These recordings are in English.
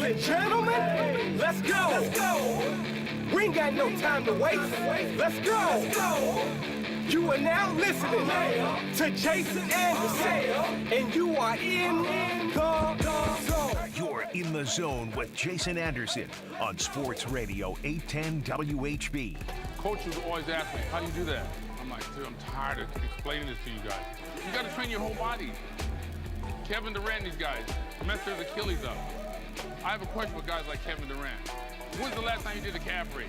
and gentlemen, let's go. We ain't got no time to waste. Let's go. You are now listening to Jason Anderson, and you are in the zone. You're in the zone with Jason Anderson on Sports Radio 810 WHB. Coaches always ask me, how do you do that? I'm like, dude, I'm tired of explaining this to you guys. You got to train your whole body. Kevin Durant and these guys messed their Achilles up. I have a question with guys like Kevin Durant. When's the last time you did a calf raise?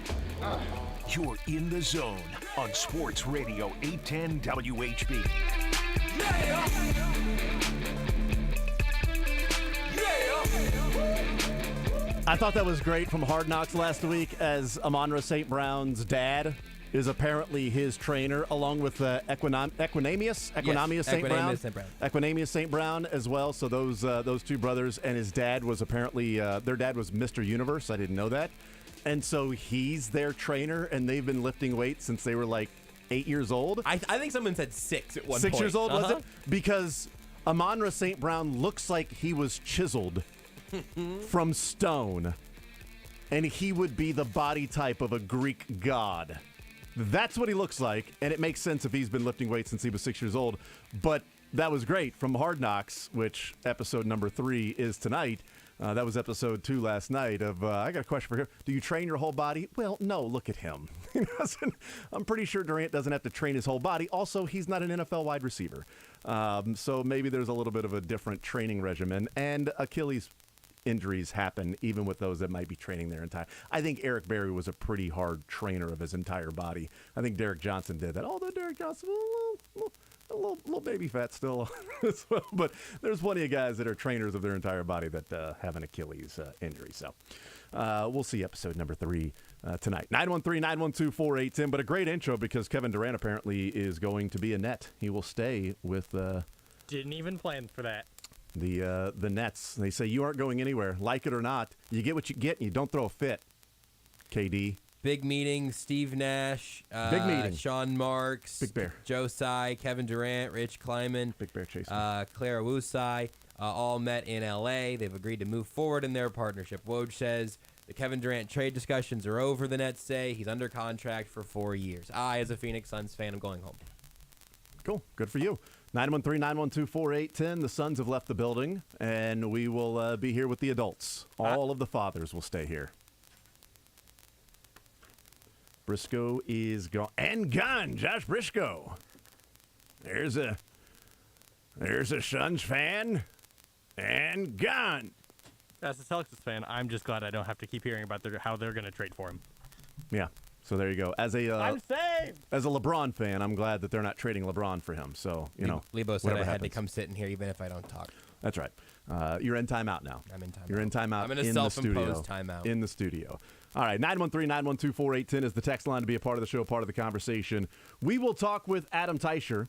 You're in the zone on Sports Radio 810 WHB. I thought that was great from Hard Knocks last week, as Amon-Ra St. Brown's dad is apparently his trainer, along with Equinamius St. Brown as well. So those two brothers and his dad was apparently their dad was Mr. Universe. I didn't know that, and so he's their trainer, and they've been lifting weights since they were like 8 years old. I think someone said 6 at one point. 6 years old, was it? Because Amon-Ra St. Brown looks like he was chiseled from stone, and he would be the body type of a Greek god. That's what he looks like, and it makes sense if he's been lifting weights since he was 6 years old. But that was great from Hard Knocks, which episode number 3 is tonight. That was episode 2 last night of, I got a question for him. Do you train your whole body? Well, no, look at him. I'm pretty sure Durant doesn't have to train his whole body. Also, he's not an NFL wide receiver. So maybe there's a little bit of a different training regimen. And Achilles injuries happen even with those that might be training their entire. I think Eric Berry was a pretty hard trainer of his entire body. I think Derek Johnson did that. Although Derek Johnson, a little baby fat still as well. But there's plenty of guys that are trainers of their entire body that have an Achilles injury. So we'll see episode number 3 tonight. 913-912-4810. But a great intro because Kevin Durant apparently is going to be a Net. He will stay with. Didn't even plan for that. The Nets. They say you aren't going anywhere. Like it or not, you get what you get, and you don't throw a fit. KD. Big meeting. Steve Nash. Big meeting. Sean Marks. Big Bear. Joe Tsai. Kevin Durant. Rich Kleiman. Big Bear Chase. Clara Wusai. All met in L.A. They've agreed to move forward in their partnership. Woj says the Kevin Durant trade discussions are over, the Nets say. He's under contract for 4 years. I, as a Phoenix Suns fan, am going home. Cool. Good for you. 913-912-4810. The Suns have left the building, and we will be here with the adults. All of the fathers will stay here. Brisco is gone. And gone. Josh Brisco. There's a Suns fan. And gone. As a Celtics fan, I'm just glad I don't have to keep hearing about how they're going to trade for him. Yeah. So there you go. As a I'm saved. As a LeBron fan, I'm glad that they're not trading LeBron for him. So, Leabo said I had to come sit in here even if I don't talk. That's right. You're in timeout now. I'm in timeout. You're in timeout. I'm in a self-imposed timeout. In the studio. All right, 913-912-4810 is the text line to be a part of the show, part of the conversation. We will talk with Adam Teicher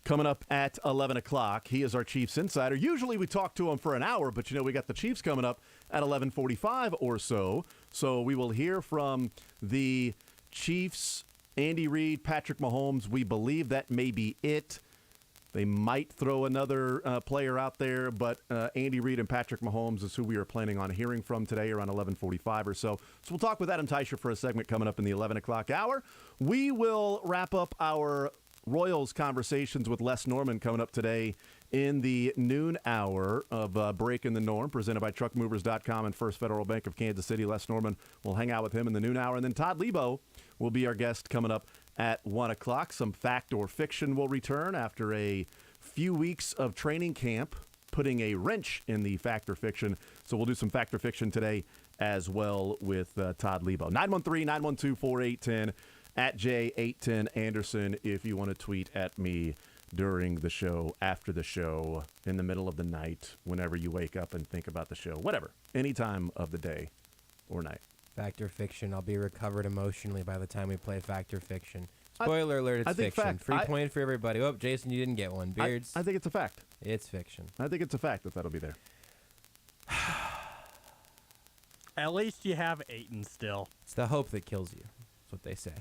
coming up at 11 o'clock. He is our Chiefs insider. Usually we talk to him for an hour, but we got the Chiefs coming up at 11:45 or so. So we will hear from the Chiefs, Andy Reid, Patrick Mahomes. We believe that may be it. They might throw another player out there, but Andy Reid and Patrick Mahomes is who we are planning on hearing from today around 11:45 or so. So we'll talk with Adam Teicher for a segment coming up in the 11 o'clock hour. We will wrap up our Royals conversations with Les Norman coming up today in the noon hour of Breaking the Norm, presented by TruckMovers.com and First Federal Bank of Kansas City. Les Norman will hang out with him in the noon hour. And then Todd Leabo will be our guest coming up at 1 o'clock. Some fact or fiction will return after a few weeks of training camp, putting a wrench in the fact or fiction. So we'll do some fact or fiction today as well with Todd Leabo. 913-912-4810 at J810 Anderson if you want to tweet at me during the show, after the show, in the middle of the night, whenever you wake up and think about the show, whatever, any time of the day or night. Fact or fiction, I'll be recovered emotionally by the time we play Fact or Fiction. Spoiler alert, it's fiction. Fact. Free point for everybody. Oh, Jason, you didn't get one. Beards. I think it's a fact. It's fiction. I think it's a fact that'll be there. At least you have Ayton still. It's the hope that kills you. That's what they say.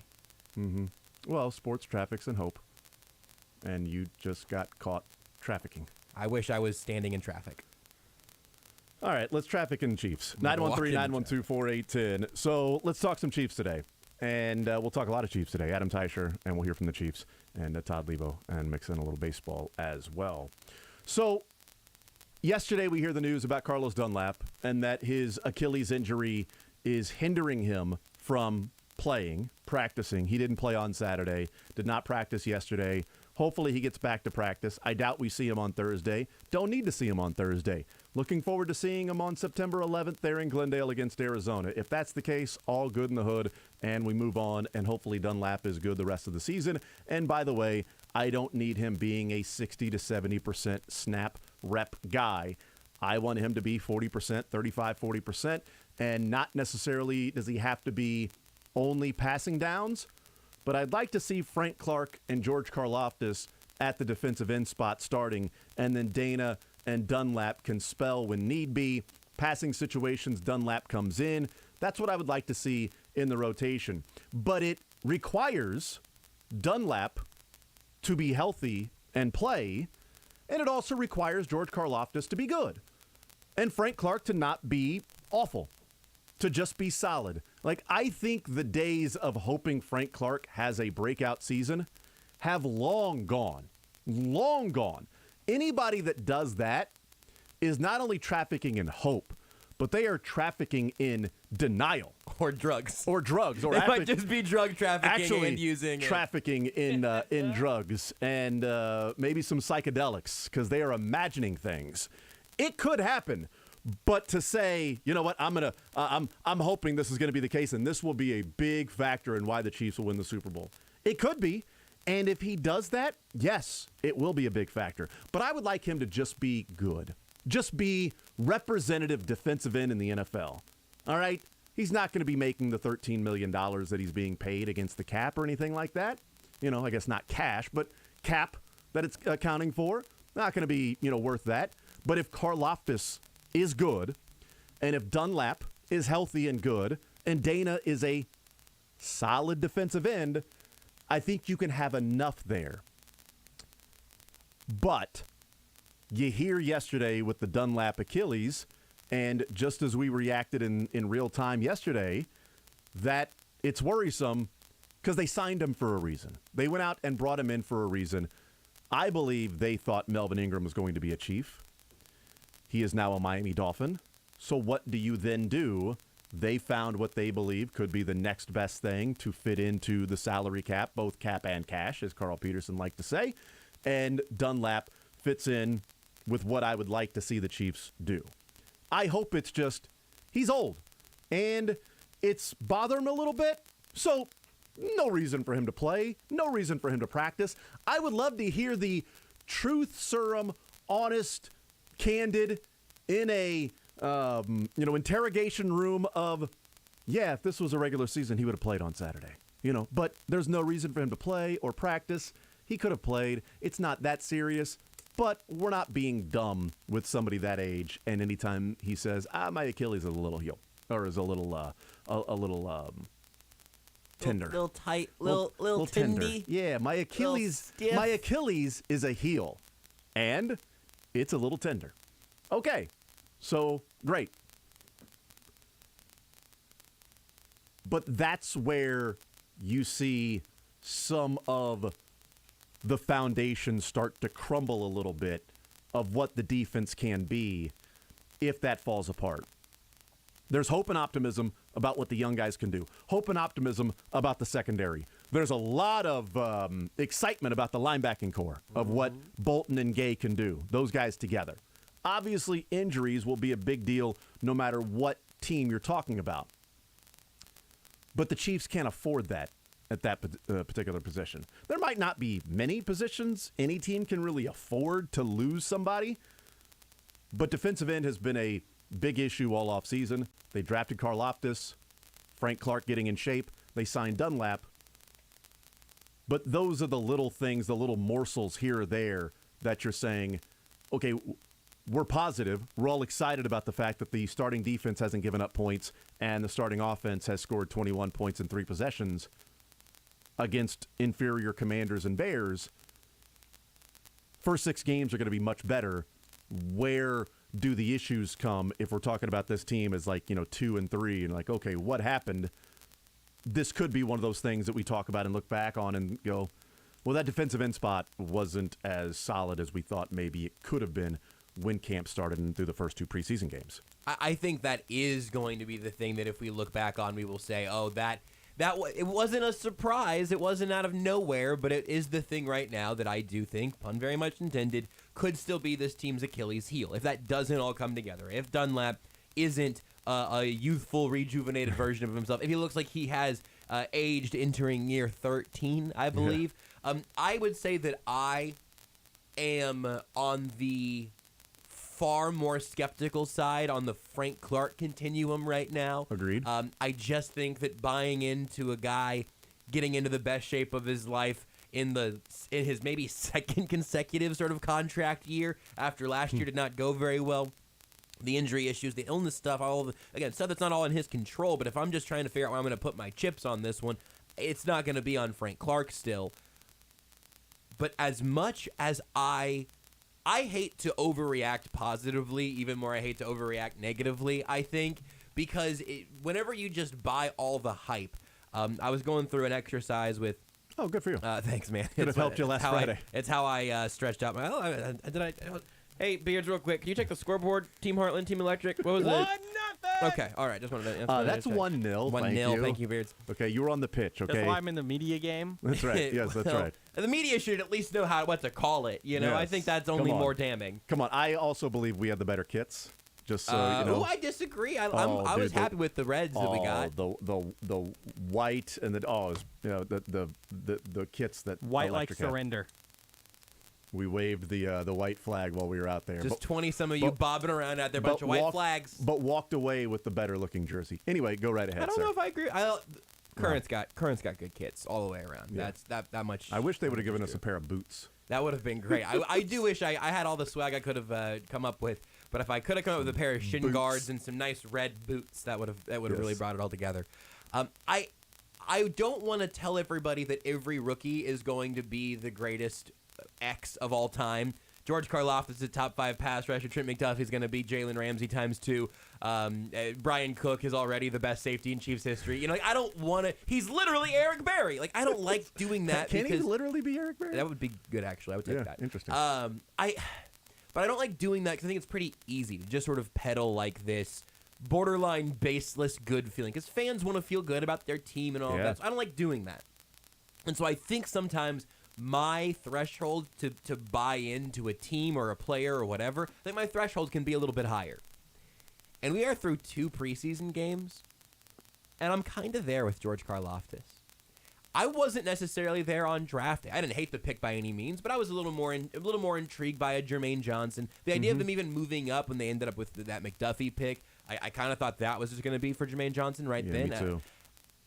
Mm-hmm. Well, sports, traffics, and hope. And you just got caught trafficking. I wish I was standing in traffic. All right, let's traffic in Chiefs. Milwaukee 913-912-4810. So let's talk some Chiefs today. And we'll talk a lot of Chiefs today. Adam Teicher, and we'll hear from the Chiefs, and Todd Leabo, and mix in a little baseball as well. So yesterday we hear the news about Carlos Dunlap and that his Achilles injury is hindering him from practicing. He didn't play on Saturday, did not practice yesterday. Hopefully he gets back to practice. I doubt we see him on Thursday. Don't need to see him on Thursday. Looking forward to seeing him on September 11th there in Glendale against Arizona. If that's the case, all good in the hood, and we move on, and hopefully Dunlap is good the rest of the season. And by the way, I don't need him being a 60 to 70% snap rep guy. I want him to be 40%, 35, 40%, and not necessarily does he have to be only passing downs, but I'd like to see Frank Clark and George Karlaftis at the defensive end spot starting, and then Dana and Dunlap can spell when need be. Passing situations, Dunlap comes in. That's what I would like to see in the rotation. But it requires Dunlap to be healthy and play, and it also requires George Karlaftis to be good, and Frank Clark to not be awful, to just be solid. Like, I think the days of hoping Frank Clark has a breakout season have long gone. Long gone. Anybody that does that is not only trafficking in hope, but they are trafficking in denial. Or drugs. Or drugs. Or They might just be drug trafficking actually and using trafficking in drugs and maybe some psychedelics because they are imagining things. It could happen. But to say, you know what, I'm hoping this is going to be the case, and this will be a big factor in why the Chiefs will win the Super Bowl. It could be, and if he does that, yes, it will be a big factor. But I would like him to just be good, just be representative defensive end in the NFL. All right, he's not going to be making the $13 million that he's being paid against the cap or anything like that. You know, I guess not cash, but cap that it's accounting for. Not going to be, worth that. But if Karlaftis is good, and if Dunlap is healthy and good, and Dana is a solid defensive end, I think you can have enough there. But you hear yesterday with the Dunlap Achilles, and just as we reacted in real time yesterday, that it's worrisome because they signed him for a reason. They went out and brought him in for a reason. I believe they thought Melvin Ingram was going to be a Chief. He is now a Miami Dolphin. So what do you then do? They found what they believe could be the next best thing to fit into the salary cap, both cap and cash, as Carl Peterson liked to say. And Dunlap fits in with what I would like to see the Chiefs do. I hope it's just, he's old, and it's bothering him a little bit. So no reason for him to play, no reason for him to practice. I would love to hear the truth serum, honest, candid, in a interrogation room of, yeah, if this was a regular season, he would have played on Saturday. But there's no reason for him to play or practice. He could have played. It's not that serious, but we're not being dumb with somebody that age. And anytime he says, my Achilles is a little heel, or is a little tender, little tight, little tender. tendy. Yeah, my Achilles is a heel, and it's a little tender. Okay, so great. But that's where you see some of the foundation start to crumble a little bit of what the defense can be if that falls apart. There's hope and optimism about what the young guys can do. Hope and optimism about the secondary. There's a lot of excitement about the linebacking core of what Bolton and Gay can do, those guys together. Obviously, injuries will be a big deal no matter what team you're talking about. But the Chiefs can't afford that at that particular position. There might not be many positions any team can really afford to lose somebody, but defensive end has been a big issue all offseason. They drafted Karlaftis, Frank Clark getting in shape. They signed Dunlap. But those are the little things, the little morsels here or there that you're saying, okay, we're positive. We're all excited about the fact that the starting defense hasn't given up points and the starting offense has scored 21 points in 3 possessions against inferior Commanders and Bears. First 6 games are going to be much better. Where do the issues come if we're talking about this team as 2-3 and okay, what happened? This could be one of those things that we talk about and look back on and go, well, that defensive end spot wasn't as solid as we thought maybe it could have been when camp started and through the first 2 preseason games. I think that is going to be the thing that if we look back on, we will say, oh, it wasn't a surprise. It wasn't out of nowhere, but it is the thing right now that I do think, pun very much intended, could still be this team's Achilles heel. If that doesn't all come together, if Dunlap isn't a youthful, rejuvenated version of himself, if he looks like he has aged entering year 13, I believe, I would say that I am on the far more skeptical side on the Frank Clark continuum right now. Agreed. I just think that buying into a guy getting into the best shape of his life in his maybe second consecutive sort of contract year after last year did not go very well. The injury issues, the illness stuff, stuff that's not all in his control. But if I'm just trying to figure out where I'm going to put my chips on this one, it's not going to be on Frank Clark still. But as much as I hate to overreact positively, even more I hate to overreact negatively, I think, because whenever you just buy all the hype, I was going through an exercise with... Oh, good for you. Thanks, man. Could have helped you last Friday. It's how I stretched out my... Hey, Beards, real quick. Can you check the scoreboard? Team Heartland, Team Electric. What was it? 1-0. Okay, all right. Just wanted to... That's 1-0. 1-0. Thank you, Beards. Okay, you were on the pitch, okay? That's why I'm in the media game. That's right. Yes, that's right. The media should at least know what to call it. You know, Yes. I think that's only more damning. Come on. I also believe we had the better kits. Just so you know. Oh, I disagree. I was happy with the reds that we got. The white and the kits that White like Electric had. surrender. We waved the white flag while we were out there. Just 20 some of you bobbing around out there, bunch of white flags. But walked away with the better looking jersey. Anyway, go right ahead. I don't sir. know if I agree. Current's got good kits all the way around. Yeah. That's that much. I wish they would have given us a pair of boots. That would have been great. I do wish I had all the swag I could have come up with. But if I could have come up with a pair of shin guards and some nice red boots, that would have really brought it all together. I don't want to tell everybody that every rookie is going to be the greatest X of all time. George Karlaftis is a top 5 pass rusher. Trent McDuffie's going to be Jalen Ramsey ×2. Brian Cook is already the best safety in Chiefs history. You know, I don't want to. He's literally Eric Berry. I don't like doing that. Can he literally be Eric Berry? That would be good, actually. I would take that. Interesting. But I don't like doing that because I think it's pretty easy to just sort of peddle this borderline baseless good feeling because fans want to feel good about their team and all that. So I don't like doing that. And so I think sometimes my threshold to buy into a team or a player or whatever, I think my threshold can be a little bit higher. And we are through 2 preseason games, and I'm kind of there with George Karlaftis. I wasn't necessarily there on draft day. I didn't hate the pick by any means, but I was a little more intrigued by a Jermaine Johnson. The idea of them even moving up when they ended up with that McDuffie pick, I kind of thought that was just going to be for Jermaine Johnson then. Me too.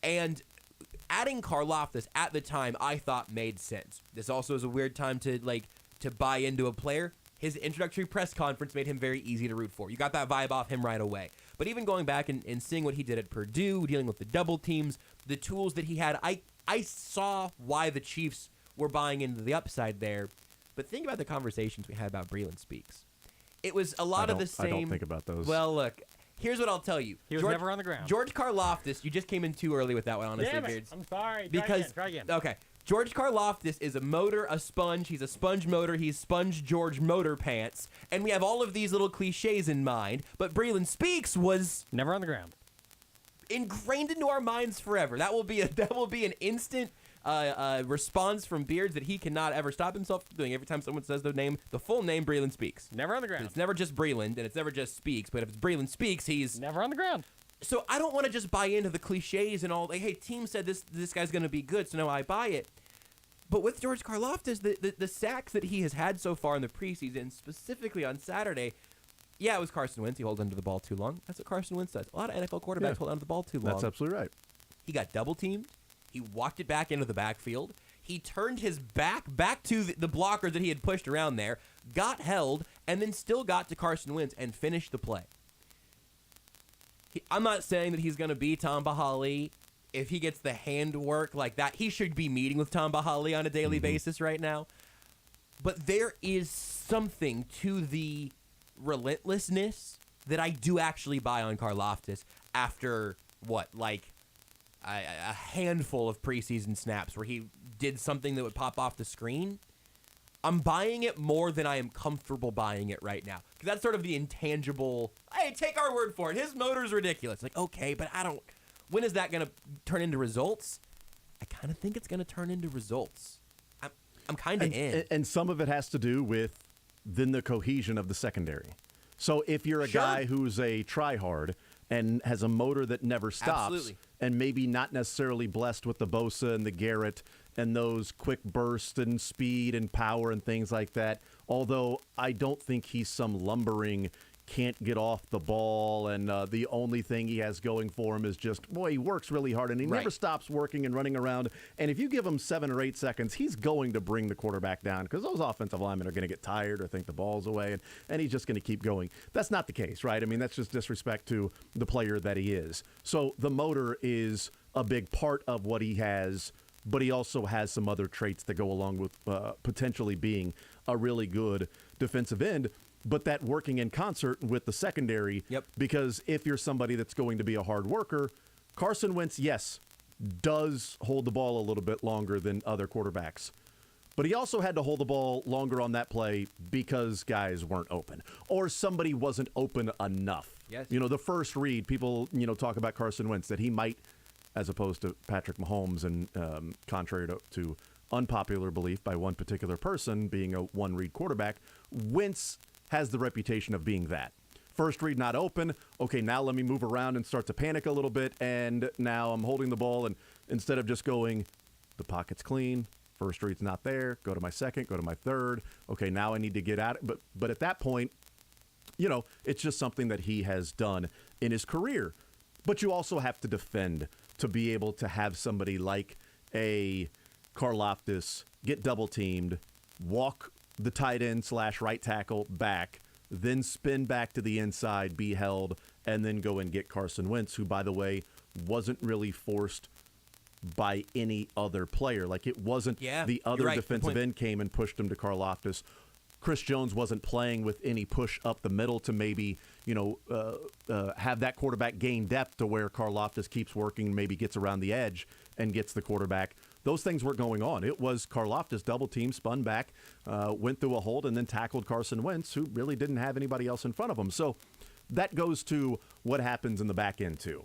And adding Karlaftis at the time, I thought made sense. This also is a weird time to buy into a player. His introductory press conference made him very easy to root for. You got that vibe off him right away. But even going back and seeing what he did at Purdue, dealing with the double teams, the tools that he had, I saw why the Chiefs were buying into the upside there. But think about the conversations we had about Breland Speaks. It was a lot of the same. I don't think about those. Well, look, here's what I'll tell you. He was never on the ground. George Karlaftis, you just came in too early with that one, honestly, Damn it. Beards. I'm sorry. Try again. Okay. George Karlaftis is a motor, a sponge. He's a sponge motor. He's Sponge George Motor Pants. And we have all of these little cliches in mind. But Breland Speaks was Never on the ground. ingrained into our minds forever. That will be an instant response from Beards that he cannot ever stop himself from doing every time someone says the full name, Breland Speaks. Never on the ground. It's never just Breland, and it's never just Speaks, but if it's Breland Speaks, he's... Never on the ground. So I don't want to just buy into the cliches and all, hey, team said this guy's going to be good, so now I buy it. But with George Karlaftis, the sacks that he has had so far in the preseason, specifically on Saturday, yeah, it was Carson Wentz. He held onto the ball too long. That's what Carson Wentz does. A lot of NFL quarterbacks hold onto the ball too long. That's absolutely right. He got double-teamed. He walked it back into the backfield. He turned his back to the blockers that he had pushed around there, got held, and then still got to Carson Wentz and finished the play. I'm not saying that he's going to be Tom Bahali. If he gets the handwork like that, he should be meeting with Tom Bahali on a daily basis right now. But there is something to the relentlessness that I do actually buy on Karlaftis after a handful of preseason snaps where he did something that would pop off the screen. I'm buying it more than I am comfortable buying it right now. Because that's sort of the intangible, hey, take our word for it. His motor's ridiculous. Like, okay, but when is that going to turn into results? I kind of think it's going to turn into results. I'm kind of in. And some of it has to do with then the cohesion of the secondary. So if you're a guy who's a try-hard and has a motor that never stops, and maybe not necessarily blessed with the Bosa and the Garrett and those quick bursts and speed and power and things like that, although I don't think he's some lumbering, can't get off the ball, and the only thing he has going for him is just, boy, he works really hard, and he never stops working and running around. And if you give him 7 or 8 seconds, he's going to bring the quarterback down because those offensive linemen are going to get tired or think the ball's away, and he's just going to keep going. That's not the case, right? I mean, that's just disrespect to the player that he is. So the motor is a big part of what he has, but he also has some other traits that go along with potentially being a really good defensive end. But that working in concert with the secondary, because if you're somebody that's going to be a hard worker, Carson Wentz, yes, does hold the ball a little bit longer than other quarterbacks. But he also had to hold the ball longer on that play because guys weren't open or somebody wasn't open enough. Yes. You know, the first read, people, talk about Carson Wentz, that he might, as opposed to Patrick Mahomes, and contrary to unpopular belief by one particular person being a one-read quarterback, Wentz has the reputation of being that. First read not open. Okay, now let me move around and start to panic a little bit, and now I'm holding the ball, and instead of just going, the pocket's clean, first read's not there, go to my second, go to my third. Okay, now I need to get at it. But at that point, it's just something that he has done in his career. But you also have to defend to be able to have somebody like a Karlaftis get double-teamed, walk the tight end / right tackle back, then spin back to the inside, be held, and then go and get Carson Wentz, who, by the way, wasn't really forced by any other player. Like, it wasn't the other defensive end came and pushed him to Karlaftis. Chris Jones wasn't playing with any push up the middle to maybe, have that quarterback gain depth to where Karlaftis keeps working, maybe gets around the edge and gets the quarterback. Those things weren't going on. It was Karlaftis double team, spun back, went through a hold, and then tackled Carson Wentz, who really didn't have anybody else in front of him. So that goes to what happens in the back end too,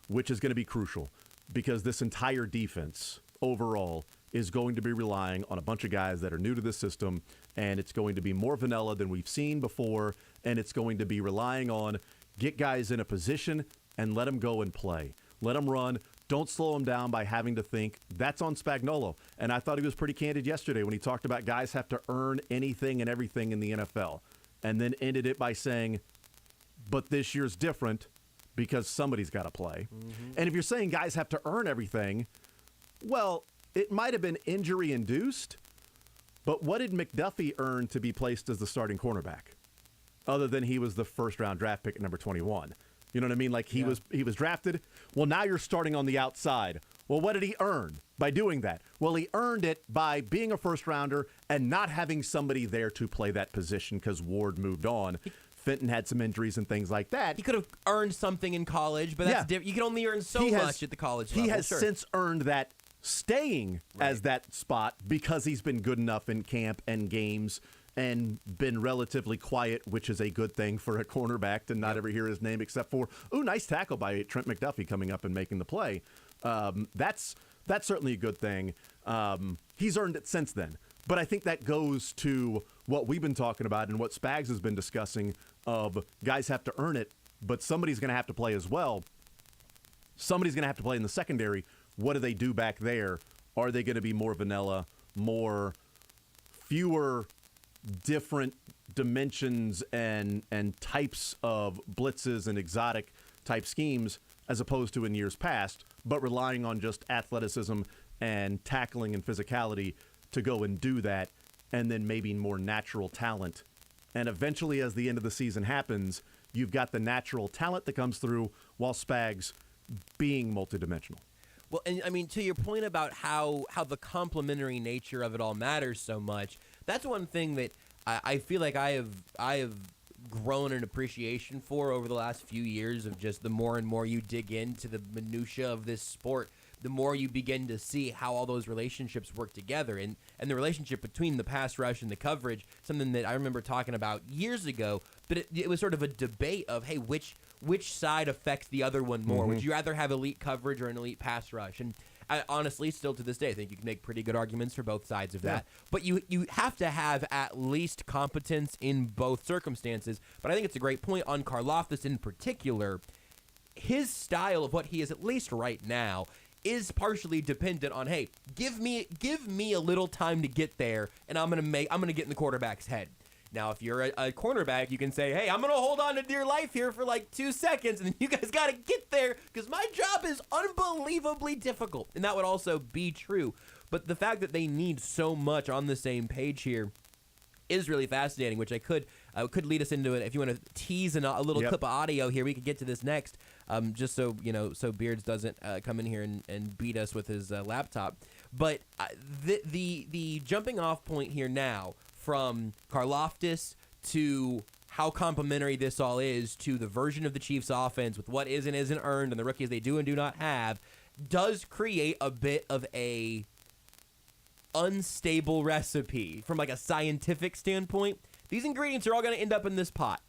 which is going to be crucial because this entire defense overall is going to be relying on a bunch of guys that are new to this system, and it's going to be more vanilla than we've seen before, and it's going to be relying on get guys in a position and let them go and play. Let them run. Don't slow them down by having to think. That's on Spagnuolo. And I thought he was pretty candid yesterday when he talked about guys have to earn anything and everything in the NFL, and then ended it by saying, but this year's different because somebody's got to play. Mm-hmm. And if you're saying guys have to earn everything, well, it might have been injury-induced, but what did McDuffie earn to be placed as the starting cornerback? Other than he was the first-round draft pick at number 21. You know what I mean? Like, he was drafted. Well, now you're starting on the outside. Well, what did he earn by doing that? Well, he earned it by being a first-rounder and not having somebody there to play that position because Ward moved on. Fenton had some injuries and things like that. He could have earned something in college, but that's different. You can only earn so much at the college level. He has since earned that staying as that spot because he's been good enough in camp and games and been relatively quiet, which is a good thing for a cornerback to not ever hear his name except for, nice tackle by Trent McDuffie coming up and making the play. That's certainly a good thing. He's earned it since then. But I think that goes to what we've been talking about and what Spags has been discussing of guys have to earn it, but somebody's going to have to play as well. Somebody's going to have to play in the secondary. What do they do back there? Are they going to be more vanilla, fewer different dimensions and types of blitzes and exotic type schemes as opposed to in years past, but relying on just athleticism and tackling and physicality to go and do that, and then maybe more natural talent. And eventually, as the end of the season happens, you've got the natural talent that comes through while Spags being multidimensional. Well, and I mean, to your point about how the complementary nature of it all matters so much, that's one thing that I feel like I have grown an appreciation for over the last few years of just the more and more you dig into the minutia of this sport, the more you begin to see how all those relationships work together. And the relationship between the pass rush and the coverage, something that I remember talking about years ago, but it was sort of a debate of, hey, which side affects the other one more? Would you rather have elite coverage or an elite pass rush? And I, honestly, still to this day, I think you can make pretty good arguments for both sides of that. But you have to have at least competence in both circumstances. But I think it's a great point on Karlaftis in particular. His style of what he is, at least right now, is partially dependent on, hey, give me a little time to get there, and I'm gonna get in the quarterback's head. Now, if you're a cornerback, you can say, hey, I'm going to hold on to dear life here for like 2 seconds, and then you guys got to get there because my job is unbelievably difficult. And that would also be true. But the fact that they need so much on the same page here is really fascinating, which could lead us into it. If you want to tease a little clip of audio here, we could get to this next, just so so Beards doesn't come in here and beat us with his laptop. But the jumping off point here now, from Karlaftis to how complimentary this all is to the version of the Chiefs offense with what is and isn't earned and the rookies they do and do not have, does create a bit of a unstable recipe from like a scientific standpoint. These ingredients are all going to end up in this pot.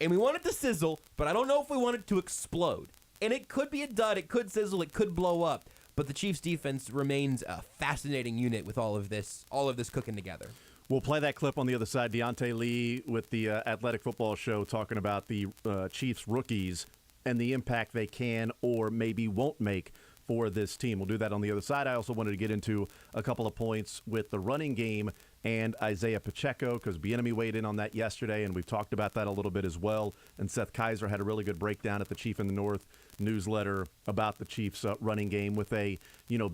And we want it to sizzle, but I don't know if we want it to explode. And it could be a dud, it could sizzle, it could blow up. But the Chiefs defense remains a fascinating unit with all of this cooking together. We'll play that clip on the other side. Deontay Lee with the Athletic Football Show talking about the Chiefs rookies and the impact they can or maybe won't make for this team. We'll do that on the other side. I also wanted to get into a couple of points with the running game and Isaiah Pacheco because Bieniemy weighed in on that yesterday, and we've talked about that a little bit as well. And Seth Kaiser had a really good breakdown at the Chief in the North newsletter about the Chiefs' running game with a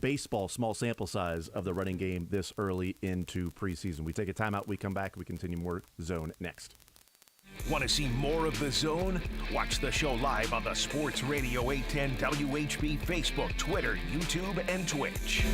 baseball small sample size of the running game this early into preseason. We take a timeout. We come back. We continue more Zone next. Want to see more of The Zone? Watch the show live on the Sports Radio 810 WHB Facebook, Twitter, YouTube, and Twitch.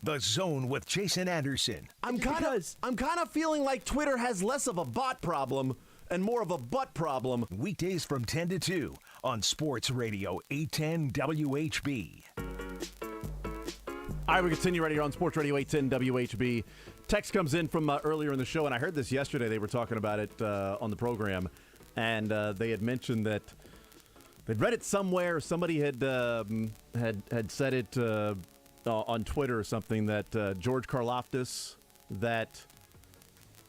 The Zone with Jason Anderson. I'm kind of feeling like Twitter has less of a bot problem and more of a butt problem. Weekdays from 10 to 2 on Sports Radio 810 WHB. All right, we continue right here on Sports Radio 810 WHB. Text comes in from earlier in the show, and I heard this yesterday. They were talking about it on the program, and they had mentioned that they'd read it somewhere. Somebody had said it on Twitter or something that George Karlaftis, that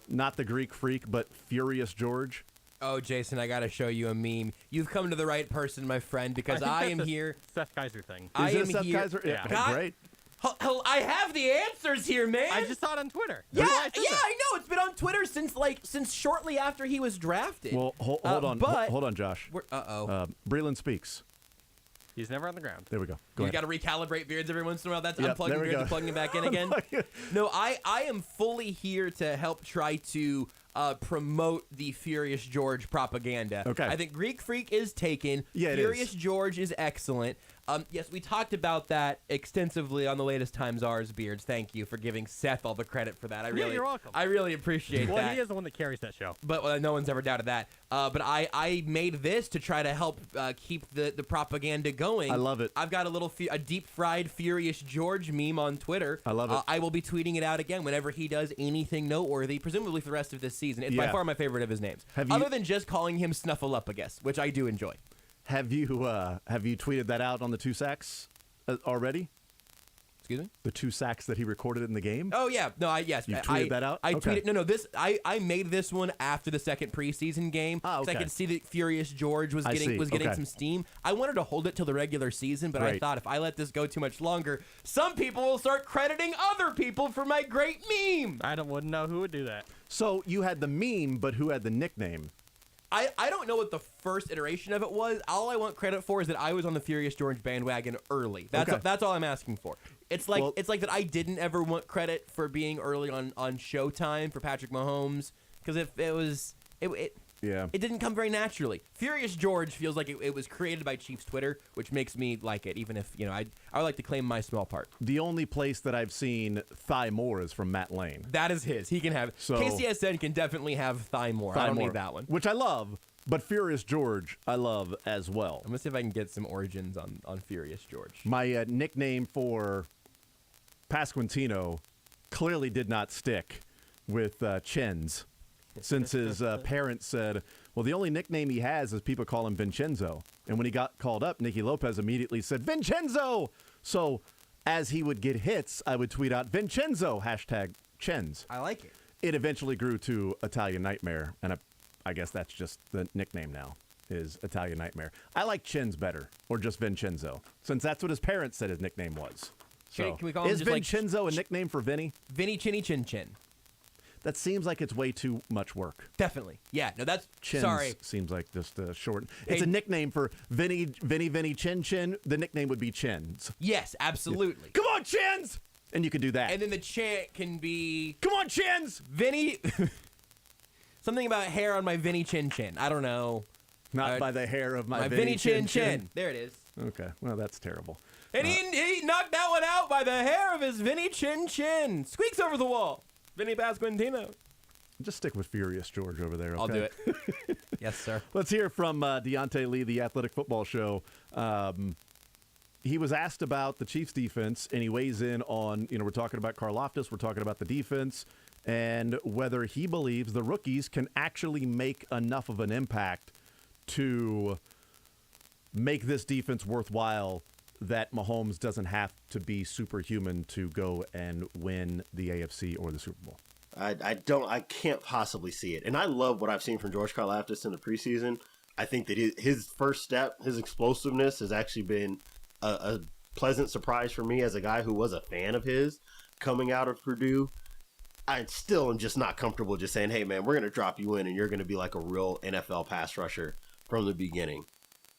not the Greek freak, but Furious George. Oh, Jason, I got to show you a meme. You've come to the right person, my friend, because I am here. Seth Kaiser thing. I Is it am a Seth here. Kaiser? Yeah. Okay, great. I have the answers here, man. I just saw it on Twitter. Yeah, That's why I said that. I know. It's been on Twitter since shortly after he was drafted. Well, hold on. Hold on, Josh. Breland speaks. He's never on the ground. There we go. Go You ahead. got to recalibrate beards every once in a while. That's Yep, unplugging there we beards go. and plugging it back in again. No, I am fully here to help try to promote the Furious George propaganda. Okay. I think Greek Freak is taken. Yeah, it Furious is. George is excellent. Yes, we talked about that extensively on the latest Times Ours Beards. Thank you for giving Seth all the credit for that. You're welcome. I really appreciate Well, that. he is the one that carries that show. But no one's ever doubted that. But I made this to try to help keep the propaganda going. I love it. I've got a deep fried Furious George meme on Twitter. I love it. I will be tweeting it out again whenever he does anything noteworthy, presumably for the rest of this season. It's by Yeah. far my favorite of his names. Have you- Other than just calling him Snuffleupagus, which I do enjoy. Have you tweeted that out on the 2 sacks already? Excuse me? The 2 sacks that he recorded in the game? Oh yeah, no, yes. You tweeted that out? I Okay. tweeted. No, this I made this one after the second preseason game. Ah, 'Cause okay. I could see that Furious George was I getting see. getting Okay. some steam. I wanted to hold it till the regular season, but I Right. thought if I let this go too much longer, some people will start crediting other people for my great meme. I wouldn't know who would do that. So you had the meme, but who had the nickname? I don't know what the first iteration of it was. All I want credit for is that I was on the Furious George bandwagon early. That's all I'm asking for. It's like that I didn't ever want credit for being early on Showtime for Patrick Mahomes, because if it was Yeah. it didn't come very naturally. Furious George feels like it was created by Chiefs Twitter, which makes me like it, even if I would like to claim my small part. The only place that I've seen Thigh Moore is from Matt Lane. That is his. He can have So- KCSN can definitely have Thigh Moore. I don't Moore, need that one. which I love, but Furious George I love as well. I'm gonna see if I can get some origins on Furious George. My nickname for Pasquantino clearly did not stick with Chen's, since his parents said, well, the only nickname he has is people call him Vincenzo. And when he got called up, Nicky Lopez immediately said, Vincenzo! So as he would get hits, I would tweet out, Vincenzo, #Chen's. I like it. It eventually grew to Italian Nightmare, and I guess that's just the nickname now, is Italian Nightmare. I like Chen's better, or just Vincenzo, since that's what his parents said his nickname was. So, Can we call him is just like Vincenzo a nickname for Vinny? Vinny Chinny Chin Chin? That seems like it's way too much work. Definitely. Yeah, no, that's Chin's sorry. seems like just a short. Hey- It's a nickname for Vinny Chin Chin. The nickname would be Chins. Yes, absolutely. Come on, Chins! And you could do that. And then the chant can be Come on, Chins! Vinny. Something about hair on my Vinny Chin Chin. I don't know. Not by the hair of my Vinny Chin Chin. There it is. Okay, well, that's terrible. And he knocked that one out by the hair of his Vinny Chin Chin. Squeaks over the wall. Vinny Pasquantino. Just stick with Furious George over there, okay? I'll do it. Yes, sir. Let's hear from Deontay Lee, the Athletic Football Show. He was asked about the Chiefs' defense, and he weighs in on, we're talking about Karlaftis, we're talking about the defense, and whether he believes the rookies can actually make enough of an impact to make this defense worthwhile, that Mahomes doesn't have to be superhuman to go and win the AFC or the Super Bowl. I can't possibly see it. And I love what I've seen from George Karlaftis in the preseason. I think that his first step, his explosiveness, has actually been a pleasant surprise for me as a guy who was a fan of his coming out of Purdue. I still am just not comfortable just saying, hey, man, we're going to drop you in and you're going to be like a real NFL pass rusher from the beginning.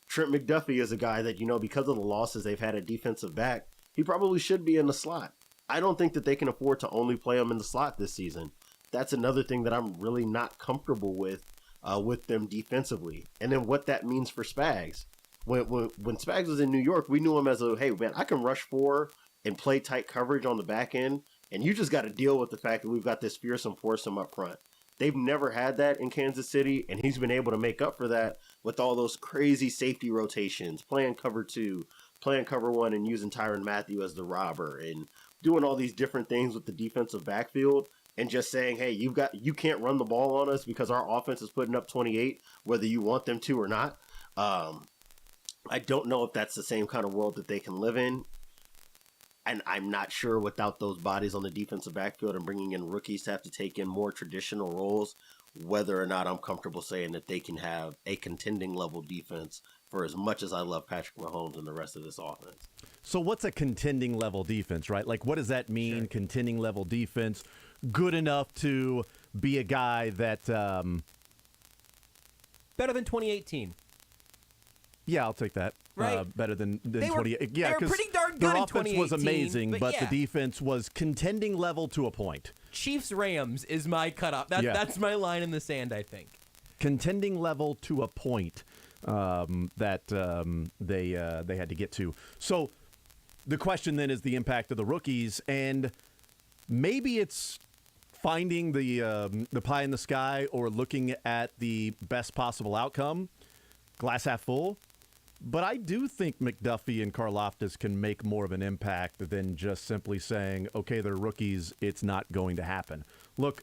Trent McDuffie is a guy that, because of the losses they've had at defensive back, he probably should be in the slot. I don't think that they can afford to only play him in the slot this season. That's another thing that I'm really not comfortable with them defensively. And then what that means for Spags. when Spags was in New York, we knew him as hey man, I can rush 4 and play tight coverage on the back end, and you just got to deal with the fact that we've got this fearsome foursome up front. They've never had that in Kansas City, and he's been able to make up for that with all those crazy safety rotations, playing cover 2, playing cover 1, and using Tyrann Mathieu as the robber, and doing all these different things with the defensive backfield, and just saying, hey, you can't run the ball on us because our offense is putting up 28, whether you want them to or not. I don't know if that's the same kind of world that they can live in. And I'm not sure without those bodies on the defensive backfield and bringing in rookies to have to take in more traditional roles, whether or not I'm comfortable saying that they can have a contending level defense for as much as I love Patrick Mahomes and the rest of this offense. So what's a contending level defense, right? Like, what does that mean, contending level defense? Good enough to be a guy that... Better than 2018. Yeah, I'll take that. Right. Better than They were 20. Yeah, pretty darn good their in offense was 2018, amazing, but yeah. the defense was contending level to a point. Chiefs-Rams is my cutoff. That's my line in the sand, I think. Contending level to a point that they had to get to. So the question then is the impact of the rookies, and maybe it's finding the pie in the sky or looking at the best possible outcome, glass half full. But I do think McDuffie and Karlaftis can make more of an impact than just simply saying, okay, they're rookies, it's not going to happen. Look,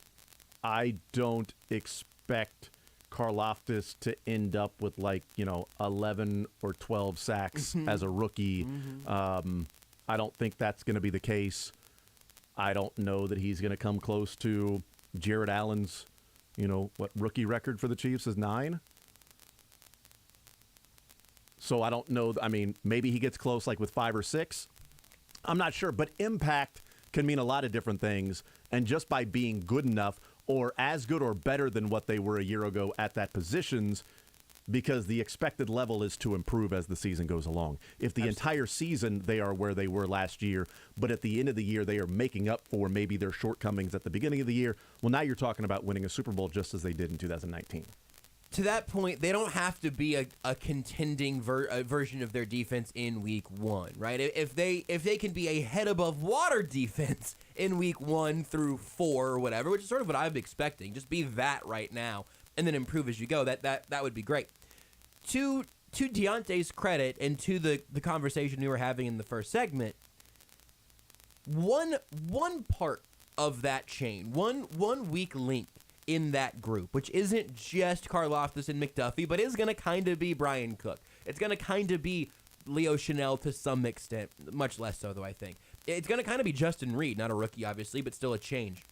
I don't expect Karlaftis to end up with 11 or 12 sacks as a rookie. I don't think that's going to be the case. I don't know that he's going to come close to Jared Allen's, rookie record for the Chiefs is 9. So I don't know. I mean, maybe he gets close with 5 or 6. I'm not sure. But impact can mean a lot of different things. And just by being good enough or as good or better than what they were a year ago at that positions, because the expected level is to improve as the season goes along. If the entire season they are where they were last year, but at the end of the year they are making up for maybe their shortcomings at the beginning of the year, well, now you're talking about winning a Super Bowl just as they did in 2019. To that point, they don't have to be a contending version of their defense in week 1, right? If they can be a head above water defense in week 1 through 4 or whatever, which is sort of what I'm expecting, just be that right now and then improve as you go, that would be great. To Deontay's credit and to the conversation we were having in the first segment, one part of that chain, one weak link in that group, which isn't just Karlaftis and McDuffie, but is going to kind of be Brian Cook. It's going to kind of be Leo Chanel to some extent, much less so, though, I think. It's going to kind of be Justin Reid, not a rookie, obviously, but still a change.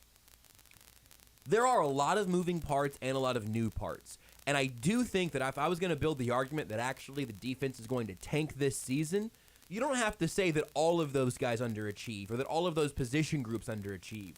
There are a lot of moving parts and a lot of new parts. And I do think that if I was going to build the argument that actually the defense is going to tank this season, you don't have to say that all of those guys underachieve or that all of those position groups underachieve.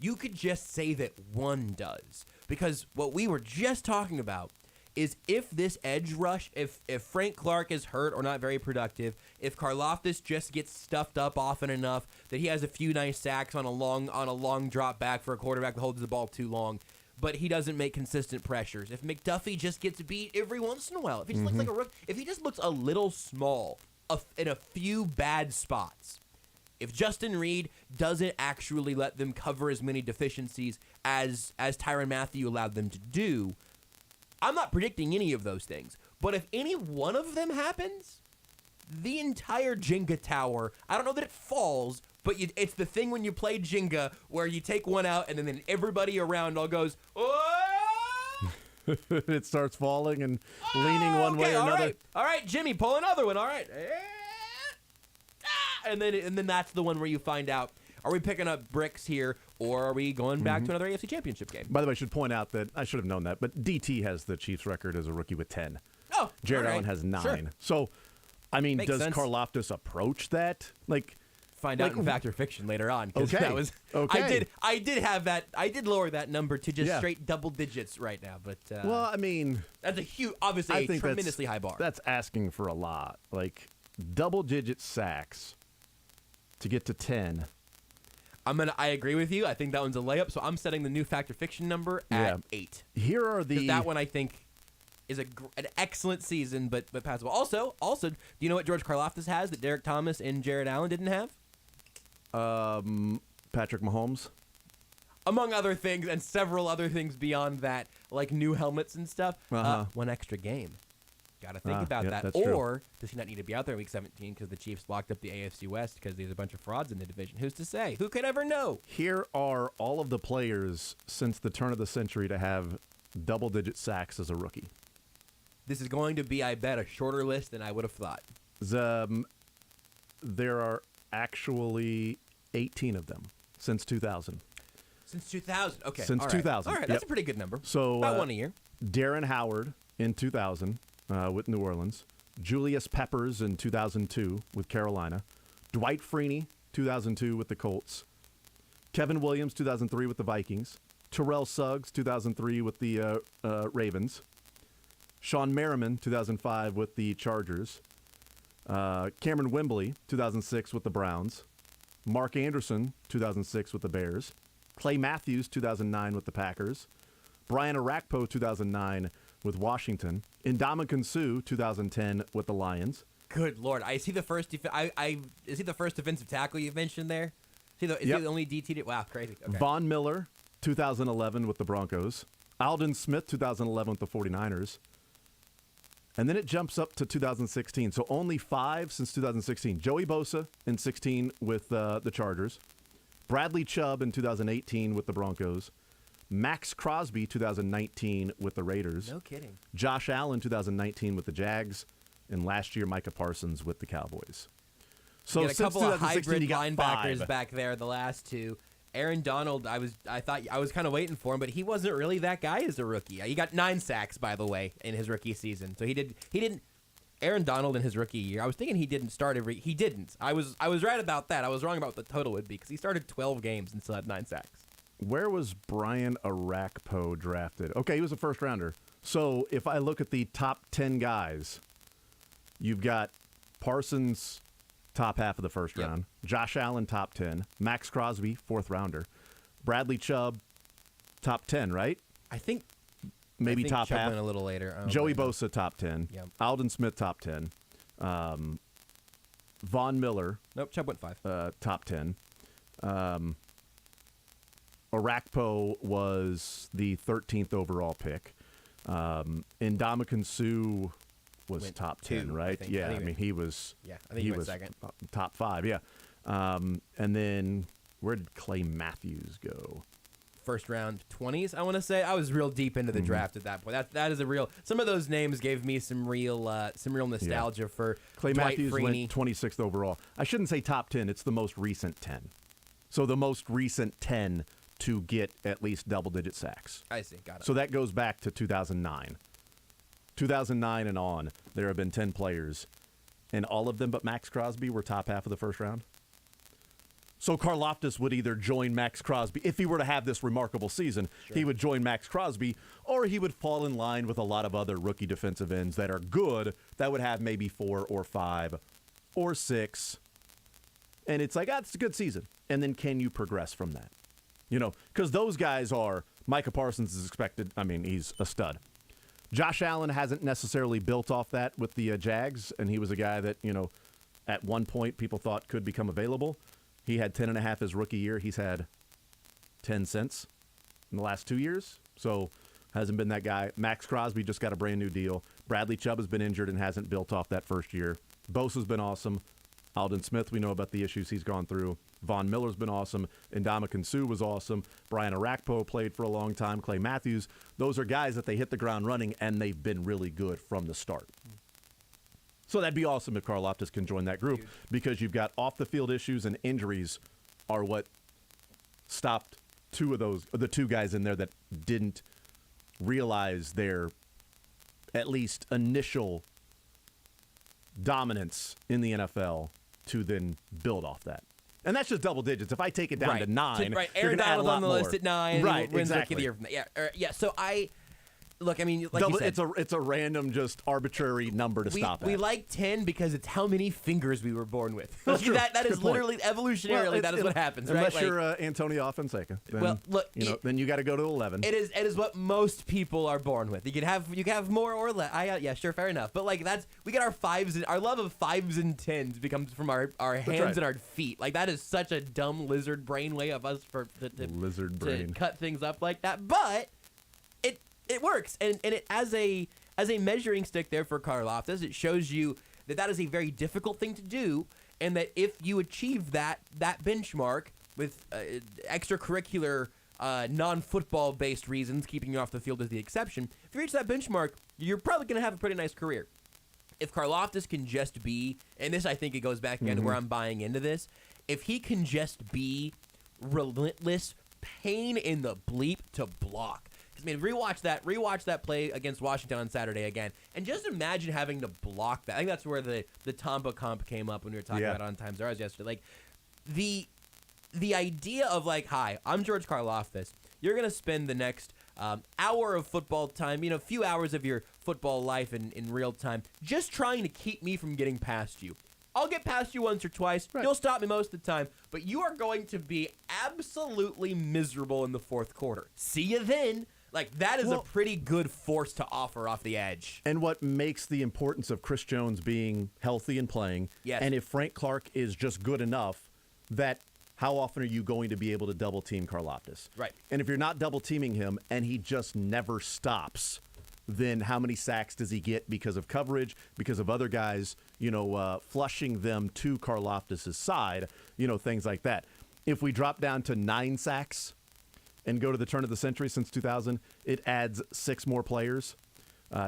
You could just say that one does. Because what we were just talking about is if this edge rush, if Frank Clark is hurt or not very productive, if Karlaftis just gets stuffed up often enough that he has a few nice sacks on a long drop back for a quarterback that holds the ball too long, but he doesn't make consistent pressures. If McDuffie just gets beat every once in a while, if he just looks like a rookie, if he just looks a little small in a few bad spots, if Justin Reid doesn't actually let them cover as many deficiencies as Tyrann Mathieu allowed them to do, I'm not predicting any of those things. But if any one of them happens, the entire Jenga tower, I don't know that it falls, but it's the thing when you play Jenga where you take one out and then everybody around all goes, oh! It starts falling and leaning one way or another. All right, Jimmy, pull another one. All right. And then that's the one where you find out, are we picking up bricks here or are we going back to another AFC Championship game? By the way, I should point out that I should have known that, but DT has the Chiefs record as a rookie with 10. Oh, Jared Allen has 9. Sure. So, I mean, Makes does sense. Karlaftis approach that? Find out in Fact or Fiction later on. Okay. That was, okay. I did have that. I did lower that number to just straight double digits right now. But well, I mean, that's a huge, obviously I a think tremendously high bar. That's asking for a lot. Double-digit sacks to get to 10. I agree with you. I think that one's a layup. So I'm setting the new Fact or Fiction number at 8. Here are the that one I think is an excellent season, but passable. Also, do you know what George Karlaftis has that Derek Thomas and Jared Allen didn't have? Patrick Mahomes. Among other things, and several other things beyond that, like new helmets and stuff. One extra game. Got to think about that. Or does he not need to be out there in Week 17 because the Chiefs locked up the AFC West because there's a bunch of frauds in the division? Who's to say? Who could ever know? Here are all of the players since the turn of the century to have double-digit sacks as a rookie. This is going to be, I bet, a shorter list than I would have thought. There are actually 18 of them since 2000. Since 2000. Okay. Since 2000. All right, that's a pretty good number. So about one a year. Darren Howard in 2000 with New Orleans. Julius Peppers in 2002 with Carolina. Dwight Freeney, 2002 with the Colts. Kevin Williams, 2003 with the Vikings. Terrell Suggs, 2003 with the Ravens. Sean Merriman, 2005 with the Chargers. Cameron Wembley, 2006 with the Browns. Mark Anderson, 2006 with the Bears. Clay Matthews, 2009 with the Packers. Brian Arakpo, 2009 with Washington. Ndamukong Suh, 2010 with the Lions. Good Lord. Is he the first is he the first defensive tackle you've mentioned there? Is he the only DT? Wow, crazy. Okay. Von Miller, 2011 with the Broncos. Aldon Smith, 2011 with the 49ers. And then it jumps up to 2016. So only 5 since 2016. Joey Bosa in 16 with the Chargers. Bradley Chubb in 2018 with the Broncos. Max Crosby, 2019 with the Raiders. No kidding. Josh Allen, 2019 with the Jags. And last year, Micah Parsons with the Cowboys. So you got a couple of hybrid you got linebackers 5. back there, the last two. Aaron Donald, I was kind of waiting for him, but he wasn't really that guy as a rookie. He got 9 sacks, by the way, in his rookie season. So he didn't. Aaron Donald in his rookie year, I was thinking he didn't start he didn't. I was right about that. I was wrong about what the total would be because he started 12 games and still had 9 sacks. Where was Brian Arakpo drafted? Okay, he was a first rounder. So if I look at the top 10 guys, you've got Parsons, top half of the first round. Josh Allen, top 10. Max Crosby, 4th rounder. Bradley Chubb, top 10, right? I think top Chubb half. went a little later. Joey Bosa, top 10. Yep. Aldon Smith, top 10. Von Miller. Nope, Chubb went 5. Top 10. Arakpo was the 13th overall pick. Ndamukong Suh was top 10, 2, right? I mean, he was. Yeah, I think he went second. Top 5, yeah. And then where did Clay Matthews go? First round 20s, I want to say. I was real deep into the draft at that point. That is a real. Some of those names gave me some real nostalgia for Clay Dwight Matthews Freeney. went 26th overall. I shouldn't say top 10. It's the most recent 10. So the most recent 10 to get at least double-digit sacks. I see. Got it. So that goes back to 2009. 2009 and on, there have been 10 players, and all of them but Max Crosby were top half of the first round. So Karlaftis would either join Max Crosby. If he were to have this remarkable season, he would join Max Crosby, or he would fall in line with a lot of other rookie defensive ends that are good, that would have maybe 4 or 5 or 6. And it's like, it's a good season. And then can you progress from that? Because those guys are, Micah Parsons is expected, he's a stud. Josh Allen hasn't necessarily built off that with the Jags, and he was a guy that, at one point people thought could become available. He had 10.5 his rookie year. He's had 10 since in the last 2 years, so hasn't been that guy. Max Crosby just got a brand new deal. Bradley Chubb has been injured and hasn't built off that first year. Bosa's been awesome. Aldon Smith, we know about the issues he's gone through. Von Miller's been awesome. Ndamukong Suh was awesome. Brian Arakpo played for a long time. Clay Matthews. Those are guys that they hit the ground running, and they've been really good from the start. So that'd be awesome if Karlaftis can join that group because you've got off-the-field issues and injuries are what stopped the 2 guys in there that didn't realize their at least initial dominance in the NFL to then build off that. And that's just double digits. If I take it down to 9, right. you're Aaron going to add a Donald lot on the more. list at 9. Right, Wins exactly. Rookie of the Year. Yeah. So Look, I mean, like you said, it's a random, just arbitrary number to stop at. We like 10 because it's how many fingers we were born with. That's true. That is Good point. literally evolutionarily that is what happens, unless right? you're Antonio Fonseca. Then, well, look, then you got to go to 11. It is what most people are born with. You can have more or less. Yeah, sure, fair enough. But like we get our fives and our love of 5s and 10s becomes from our hands and our feet. Like that is such a dumb lizard brain way of us to cut things up like that. But it works, and it as a measuring stick there for Karlaftis, it shows you that is a very difficult thing to do, and that if you achieve that benchmark with extracurricular, non-football based reasons, keeping you off the field is the exception. If you reach that benchmark, you're probably going to have a pretty nice career. If Karlaftis can just be, and this I think it goes back again to where I'm buying into this, if he can just be relentless, pain in the bleep to block. I mean, rewatch that play against Washington on Saturday again, and just imagine having to block that. I think that's where the Tampa comp came up when we were talking about on-time zeros yesterday. Like, the idea of like, hi, I'm George Karlaftis. You're going to spend the next hour of football time, a few hours of your football life in real time, just trying to keep me from getting past you. I'll get past you once or twice. Right. You'll stop me most of the time, but you are going to be absolutely miserable in the fourth quarter. See you then. Like, that is a pretty good force to offer off the edge. And what makes the importance of Chris Jones being healthy and playing, and if Frank Clark is just good enough, that how often are you going to be able to double-team Karlaftis? Right. And if you're not double-teaming him and he just never stops, then how many sacks does he get because of coverage, because of other guys, flushing them to Karlaftis' side, things like that. If we drop down to 9 sacks and go to the turn of the century since 2000, it adds 6 more players.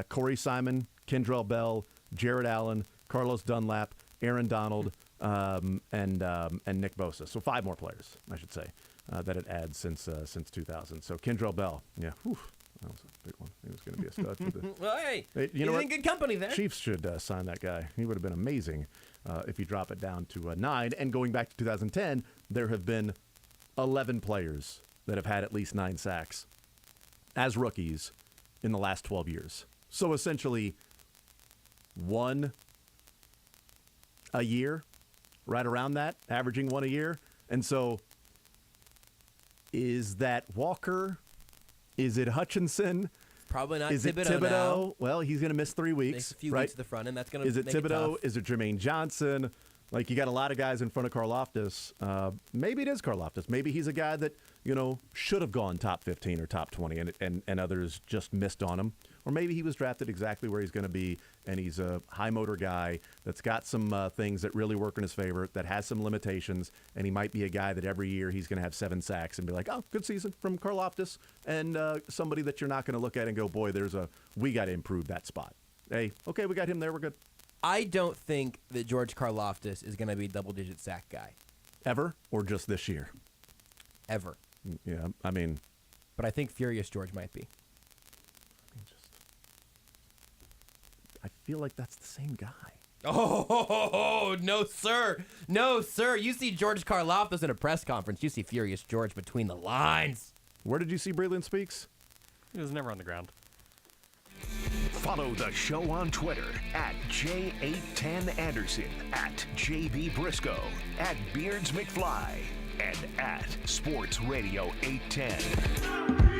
Corey Simon, Kendrell Bell, Jared Allen, Carlos Dunlap, Aaron Donald, and Nick Bosa. So 5 more players, I should say, that it adds since 2000. So Kendrell Bell, that was a big one. He was going to be a stud. For the, well, hey, you know he's in good company there. Chiefs should sign that guy. He would have been amazing if you drop it down to 9. And going back to 2010, there have been 11 players that have had at least 9 sacks as rookies in the last 12 years. So essentially, 1 a year, right around that, averaging 1 a year. And so, is that Walker? Is it Hutchinson? Probably not. Is it Thibodeau? Now. Well, he's going to miss 3 weeks. Makes a few right? weeks at the front, and that's going to. Is it make Thibodeau? It is it Jermaine Johnson? Like, you got a lot of guys in front of Karlaftis. Maybe it is Karlaftis. Maybe he's a guy that, should have gone top 15 or top 20 and others just missed on him. Or maybe he was drafted exactly where he's going to be, and he's a high-motor guy that's got some things that really work in his favor, that has some limitations, and he might be a guy that every year he's going to have 7 sacks and be like, oh, good season from Karlaftis, and somebody that you're not going to look at and go, boy, we got to improve that spot. Hey, okay, we got him there, we're good. I don't think that George Karlaftis is going to be a double-digit sack guy. Ever? Or just this year? Ever. Yeah, I mean. But I think Furious George might be. I feel like that's the same guy. Oh, no, sir. No, sir. You see George Karlaftis in a press conference. You see Furious George between the lines. Where did you see Breland Speaks? He was never on the ground. Follow the show on Twitter at J810Anderson, at JB Brisco, at Beards McFly, and at Sports Radio 810.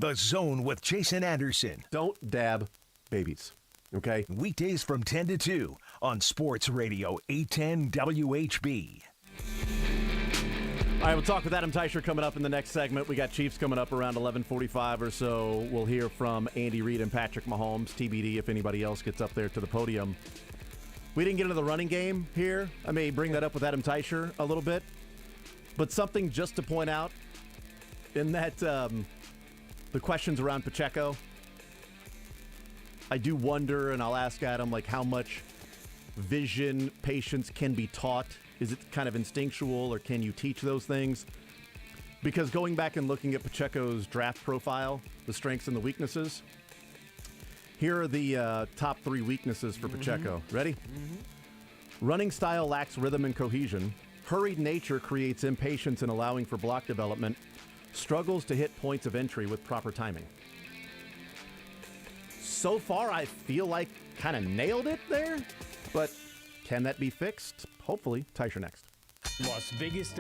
The Zone with Jason Anderson. Don't dab babies, okay? Weekdays from 10 to 2 on Sports Radio 810 WHB. All right, we'll talk with Adam Teicher coming up in the next segment. We got Chiefs coming up around 11:45 or so. We'll hear from Andy Reid and Patrick Mahomes, TBD if anybody else gets up there to the podium. We didn't get into the running game here. I may bring that up with Adam Teicher a little bit. But something just to point out in that the questions around Pacheco, I do wonder, and I'll ask Adam, like how much vision, patience can be taught. Is it kind of instinctual, or can you teach those things? Because going back and looking at Pacheco's draft profile, the strengths and the weaknesses, here are the top 3 weaknesses for Pacheco. Ready? Running style lacks rhythm and cohesion. Hurried nature creates impatience in allowing for block development. Struggles to hit points of entry with proper timing. So far, I feel like kind of nailed it there, but can that be fixed? Hopefully. Teicher next. Las Vegas.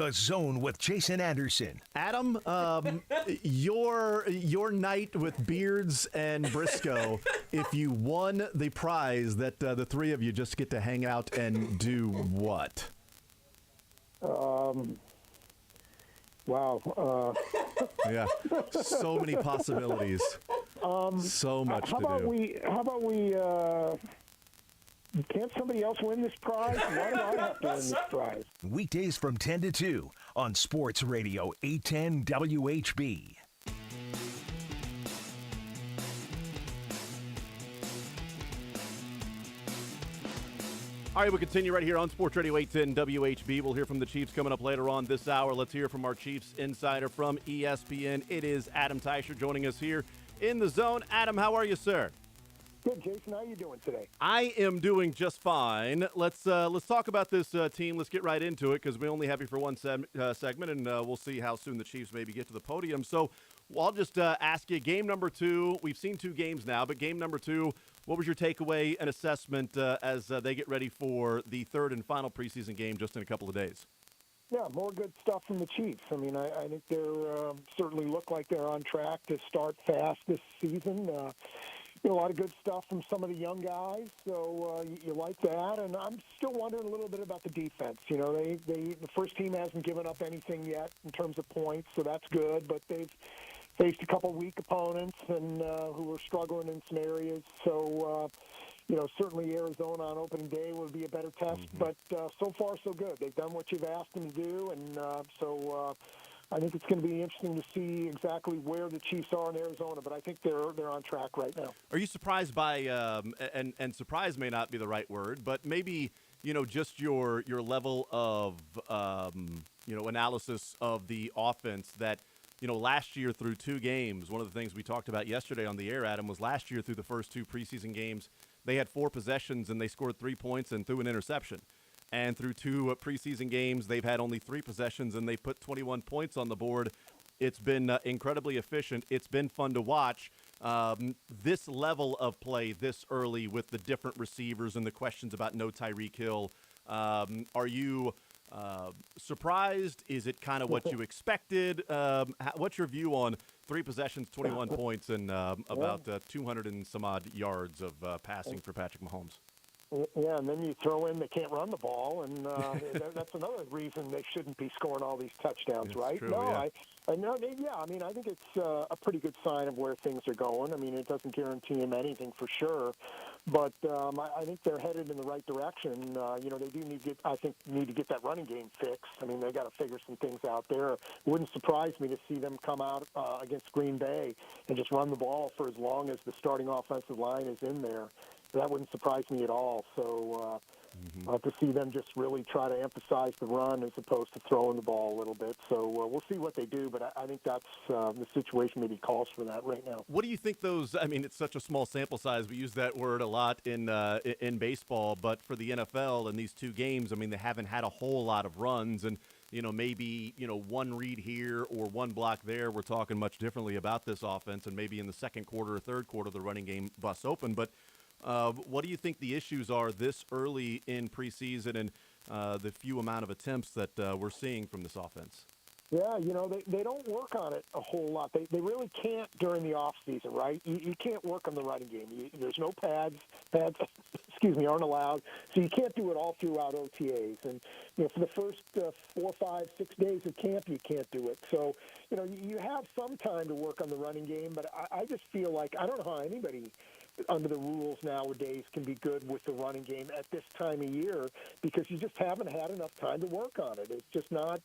The Zone with Jason Anderson. Adam, your night with Beards and Brisco, if you won the prize that the three of you just get to hang out and do what? Wow. Yeah, so many possibilities. So much to do. How about we? Can't somebody else win this prize? Why do I have to win this prize? Weekdays from 10 to 2 on Sports Radio 810 WHB. All right, we'll continue right here on Sports Radio 810 WHB. We'll hear from the Chiefs coming up later on this hour. Let's hear from our Chiefs insider from ESPN. It is Adam Teicher joining us here in the Zone. Adam, how are you, sir? Good, Jason. How are you doing today? I am doing just fine. Let's talk about this team. Let's get right into it because we only have you for one segment, and we'll see how soon the Chiefs maybe get to the podium. So I'll just ask you, game number 2. We've seen 2 games now, but game number 2, what was your takeaway and assessment as they get ready for the 3rd and final preseason game just in a couple of days? Yeah, more good stuff from the Chiefs. I mean, I think they're certainly look like they're on track to start fast this season. A lot of good stuff from some of the young guys, so you like that. And I'm still wondering a little bit about the defense. You know, the first team hasn't given up anything yet in terms of points, so that's good. But they've faced a couple weak opponents and who were struggling in some areas. So, certainly Arizona on opening day would be a better test. Mm-hmm. But so far, so good. They've done what you've asked them to do, and so I think it's going to be interesting to see exactly where the Chiefs are in Arizona, but I think they're on track right now. Are you surprised by and surprise may not be the right word, but maybe just your level of analysis of the offense that last year through 2 games, one of the things we talked about yesterday on the air, Adam, was last year through the first 2 preseason games, they had 4 possessions and they scored 3 points and threw an interception. And through 2 preseason games, they've had only 3 possessions, and they put 21 points on the board. It's been incredibly efficient. It's been fun to watch. This level of play this early with the different receivers and the questions about no Tyreek Hill, are you surprised? Is it kind of what you expected? What's your view on 3 possessions, 21 points, and about 200 and some odd yards of passing for Patrick Mahomes? Yeah, and then you throw in they can't run the ball, and that's another reason they shouldn't be scoring all these touchdowns, it's right? True, no, yeah. I know. Yeah, I mean, I think it's a pretty good sign of where things are going. I mean, it doesn't guarantee them anything for sure, but I think they're headed in the right direction. They do need to get that running game fixed. I mean, they got to figure some things out there. It wouldn't surprise me to see them come out against Green Bay and just run the ball for as long as the starting offensive line is in there. That wouldn't surprise me at all. So to see them just really try to emphasize the run as opposed to throwing the ball a little bit. So we'll see what they do, but I think that's the situation maybe calls for that right now. What do you think those – I mean, it's such a small sample size. We use that word a lot in baseball, but for the NFL in these 2 games, I mean, they haven't had a whole lot of runs. And, maybe, one read here or one block there. We're talking much differently about this offense, and maybe in the second quarter or third quarter the running game busts open. But what do you think the issues are this early in preseason and the few amount of attempts that we're seeing from this offense? Yeah, they don't work on it a whole lot. They really can't during the off season, right? You can't work on the running game. There's no pads, aren't allowed. So you can't do it all throughout OTAs. And, for the first 4, 5, 6 days of camp, you can't do it. So, you have some time to work on the running game, but I just feel like I don't know how anybody under the rules nowadays can be good with the running game at this time of year because you just haven't had enough time to work on it. It's just not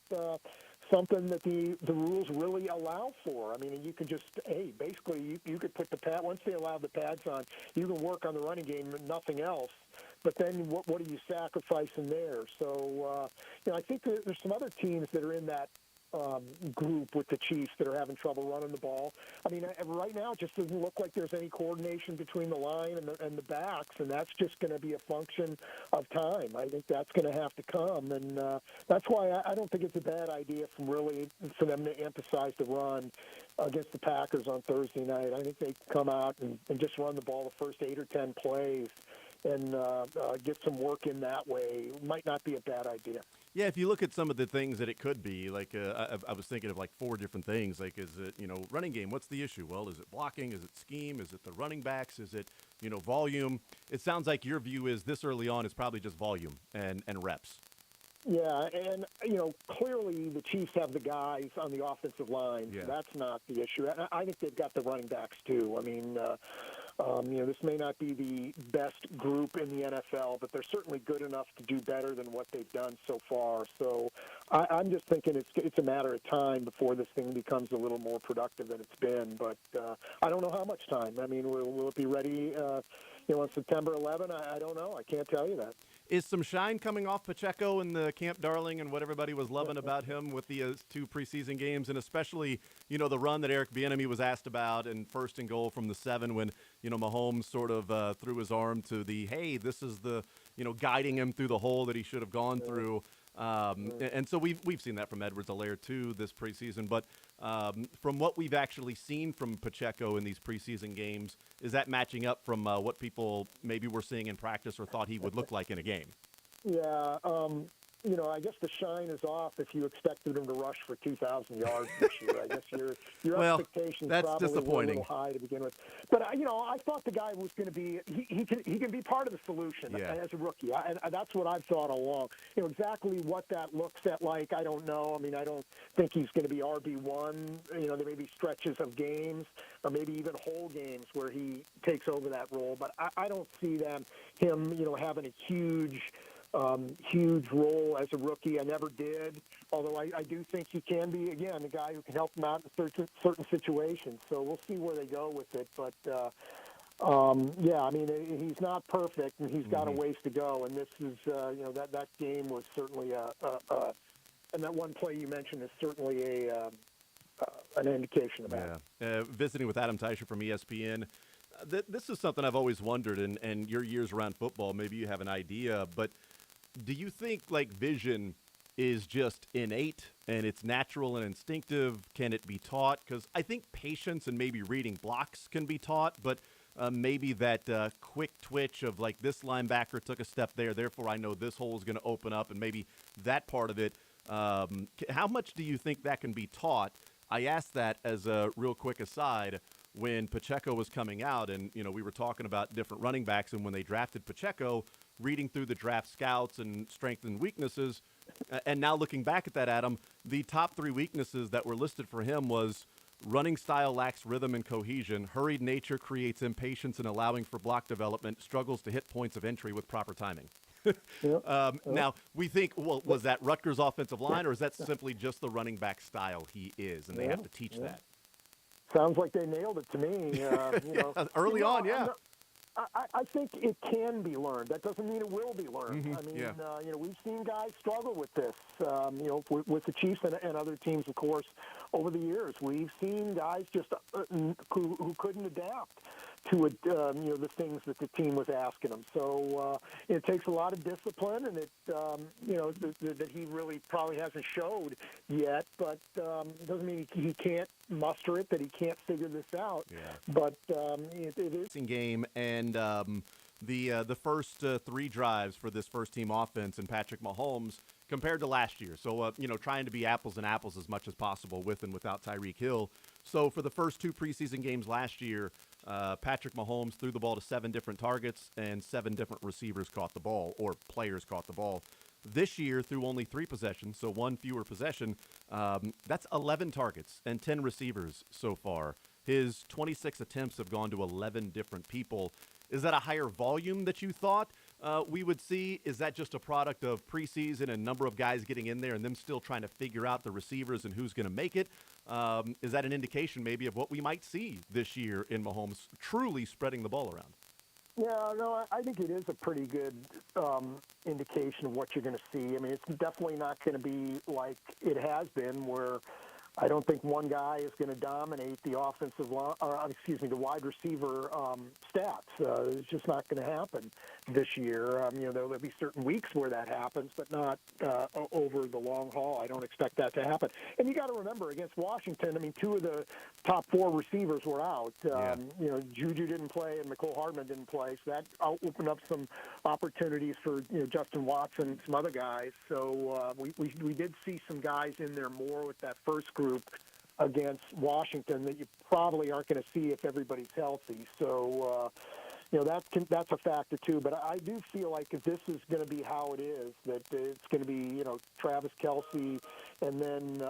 something that the rules really allow for. I mean, you can just, basically you could put the pad, once they allow the pads on, you can work on the running game and nothing else. But then what are you sacrificing there? So, I think there's some other teams that are in that group with the Chiefs that are having trouble running the ball. I mean, right now it just doesn't look like there's any coordination between the line and the backs, and that's just going to be a function of time. I think that's going to have to come, and that's why I don't think it's a bad idea for them to emphasize the run against the Packers on Thursday night. I think they come out and just run the ball the first 8 or 10 plays and get some work in that way. Might not be a bad idea. Yeah, if you look at some of the things that it could be, like I was thinking of like 4 different things. Like, is it, running game? What's the issue? Well, is it blocking? Is it scheme? Is it the running backs? Is it, volume? It sounds like your view is this early on is probably just volume and reps. Yeah, and, clearly the Chiefs have the guys on the offensive line. Yeah. So that's not the issue. And I think they've got the running backs, too. I mean, this may not be the best group in the NFL, but they're certainly good enough to do better than what they've done so far. So I'm just thinking it's a matter of time before this thing becomes a little more productive than it's been. But I don't know how much time. I mean, will it be ready, on September 11? I don't know. I can't tell you that. Is some shine coming off Pacheco and the Camp Darling and what everybody was loving about him with the 2 preseason games, and especially, the run that Eric Bieniemy was asked about and first and goal from the 7 when, Mahomes sort of threw his arm to the, hey, this is the, guiding him through the hole that he should have gone through. And so we've seen that from Edwards-Helaire too this preseason. But from what we've actually seen from Pacheco in these preseason games, is that matching up from what people maybe were seeing in practice or thought he would look like in a game? Yeah, I guess the shine is off if you expected him to rush for 2,000 yards this year. I guess your expectations probably were a little high to begin with. But I thought the guy was going to be he can be part of the solution as a rookie. And that's what I've thought all along. Exactly what that looks like, I don't know. I mean, I don't think he's going to be RB1. There may be stretches of games or maybe even whole games where he takes over that role. But I don't see him having a huge role as a rookie. I never did, although I do think he can be, again, a guy who can help them out in certain situations. So we'll see where they go with it. But, he's not perfect, and he's got a ways to go. And this is, that game was certainly and that one play you mentioned is certainly an indication of that. Yeah. Visiting with Adam Teicher from ESPN, this is something I've always wondered, and your years around football, maybe you have an idea, but do you think vision is just innate and it's natural and instinctive? Can it be taught? Because I think patience and maybe reading blocks can be taught, but maybe that quick twitch of this linebacker took a step there, therefore I know this hole is going to open up, and maybe that part of it. How much do you think that can be taught? I asked that as a real quick aside when Pacheco was coming out, and we were talking about different running backs, and when they drafted Pacheco, reading through the draft scouts and strengths and weaknesses, and now looking back at that, Adam, the top 3 weaknesses that were listed for him was running style lacks rhythm and cohesion, hurried nature creates impatience in allowing for block development, struggles to hit points of entry with proper timing. Now, we think, well, was that Rutgers' offensive line, or is that simply just the running back style he is, and they have to teach that? Sounds like they nailed it to me. Early on, yeah. I think it can be learned. That doesn't mean it will be learned. I mean, we've seen guys struggle with this, with the Chiefs and other teams, of course, over the years. We've seen guys just who couldn't adapt to the things that the team was asking them. So it takes a lot of discipline, and it that he really probably hasn't showed yet. But it doesn't mean he can't muster it, that he can't figure this out. Yeah. But it is game, and the first 3 drives for this first team offense and Patrick Mahomes compared to last year. So trying to be apples and apples as much as possible with and without Tyreek Hill. So for the first 2 preseason games last year, Patrick Mahomes threw the ball to 7 different targets and 7 different receivers caught the ball, or players caught the ball. This year, through only 3 possessions, so 1 fewer possession, that's 11 targets and 10 receivers so far. His 26 attempts have gone to 11 different people. Is that a higher volume that you thought we would see? Is that just a product of preseason and a number of guys getting in there and them still trying to figure out the receivers and who's going to make it? Is that an indication maybe of what we might see this year in Mahomes truly spreading the ball around? Yeah, no, I think it is a pretty good indication of what you're going to see. I mean, it's definitely not going to be like it has been where I don't think one guy is going to dominate the the wide receiver stats. It's just not going to happen this year. There'll be certain weeks where that happens, but not over the long haul. I don't expect that to happen. And you got to remember, against Washington, two of the top 4 receivers were out. Juju didn't play and McCole Hardman didn't play, so that opened up some opportunities for Justin Watson and some other guys. So we did see some guys in there more with that first group against Washington that you probably aren't going to see if everybody's healthy. So, that's a factor too. But I do feel like if this is going to be how it is, that it's going to be, Travis Kelce and then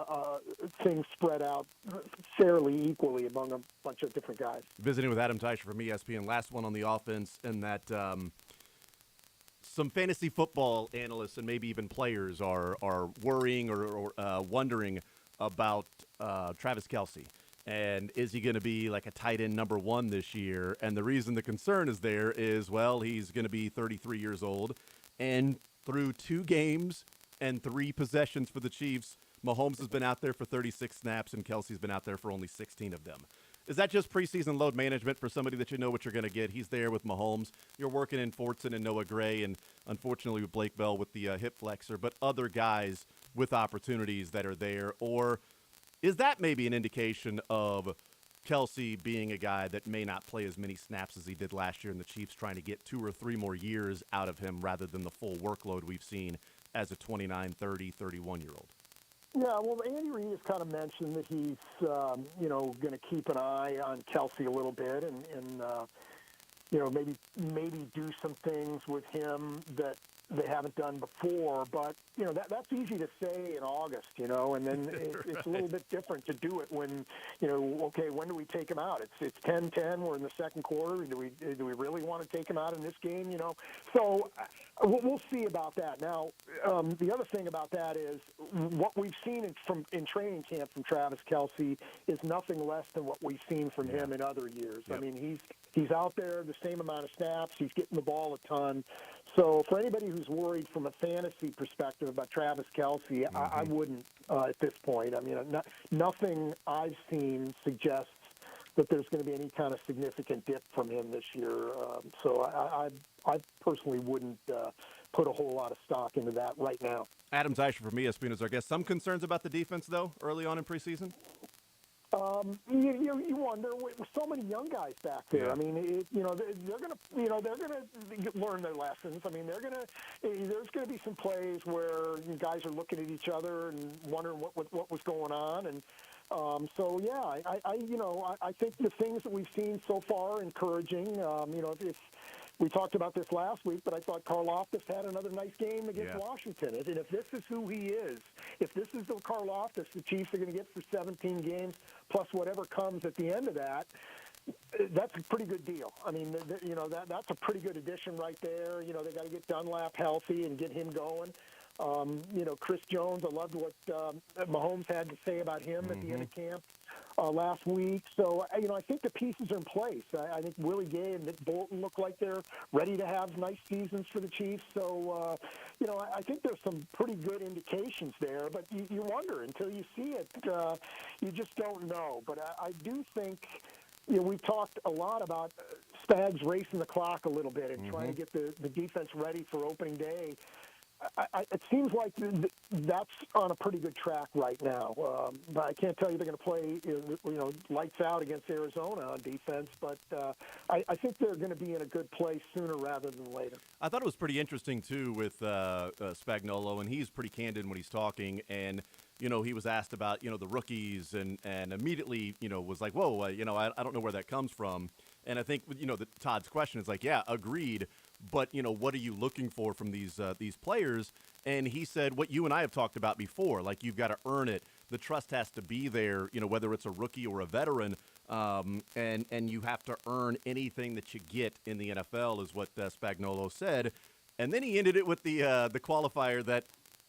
things spread out fairly equally among a bunch of different guys. Visiting with Adam Teicher from ESPN. Last one on the offense, and that some fantasy football analysts and maybe even players are worrying or wondering about Travis Kelce. And is he going to be like a tight end number 1 this year? And the reason the concern is there is, well, he's going to be 33 years old. And through 2 games and 3 possessions for the Chiefs, Mahomes has been out there for 36 snaps and Kelce's been out there for only 16 of them. Is that just preseason load management for somebody that you know what you're going to get? He's there with Mahomes. You're working in Fortson and Noah Gray, and unfortunately with Blake Bell with the hip flexor, but other guys with opportunities that are there. Or is that maybe an indication of Kelce being a guy that may not play as many snaps as he did last year, and the Chiefs trying to get 2 or 3 more years out of him rather than the full workload we've seen as a 29, 30, 31-year-old? Yeah, well, Andy Reid has kind of mentioned that he's, going to keep an eye on Kelce a little bit and maybe do some things with him that they haven't done before. But, that's easy to say in August, and then it's a little bit different to do it when, okay, when do we take him out? It's 10-10. We're in the second quarter. Do we really want to take him out in this game? So we'll see about that. Now, the other thing about that is what we've seen in training camp from Travis Kelce is nothing less than what we've seen from him in other years. Yep. He's out there the same amount of snaps. He's getting the ball a ton. So for anybody who's worried from a fantasy perspective about Travis Kelce, I wouldn't at this point. Nothing I've seen suggests that there's going to be any kind of significant dip from him this year. So I personally wouldn't put a whole lot of stock into that right now. Adam Teicher from ESPN is our guest. Some concerns about the defense, though, early on in preseason? You wonder with so many young guys back there. Yeah. They're gonna learn their lessons. There's gonna be some plays where guys are looking at each other and wondering what was going on. And I think the things that we've seen so far are encouraging. If we talked about this last week, but I thought Karlaftis had another nice game against Washington. And if this is who he is, if this is the Karlaftis the Chiefs are going to get for 17 games, plus whatever comes at the end of that, that's a pretty good deal. That's a pretty good addition right there. They got to get Dunlap healthy and get him going. Chris Jones, I loved what Mahomes had to say about him at the end of camp last week. So, I think the pieces are in place. I think Willie Gay and Nick Bolton look like they're ready to have nice seasons for the Chiefs. So, I think there's some pretty good indications there. But you wonder until you see it. You just don't know. But I do think we talked a lot about Spags racing the clock a little bit and trying to get the defense ready for opening day. It seems like that's on a pretty good track right now. But I can't tell you they're going to play, lights out against Arizona on defense. But I think they're going to be in a good place sooner rather than later. I thought it was pretty interesting, too, with Spagnuolo, and he's pretty candid when he's talking. And, he was asked about, the rookies and immediately, was like, whoa, I don't know where that comes from. And I think, Todd's question is like, yeah, agreed. But, what are you looking for from these players? And he said what you and I have talked about before, like you've got to earn it. The trust has to be there, whether it's a rookie or a veteran, and you have to earn anything that you get in the NFL is what Spagnuolo said. And then he ended it with the qualifier that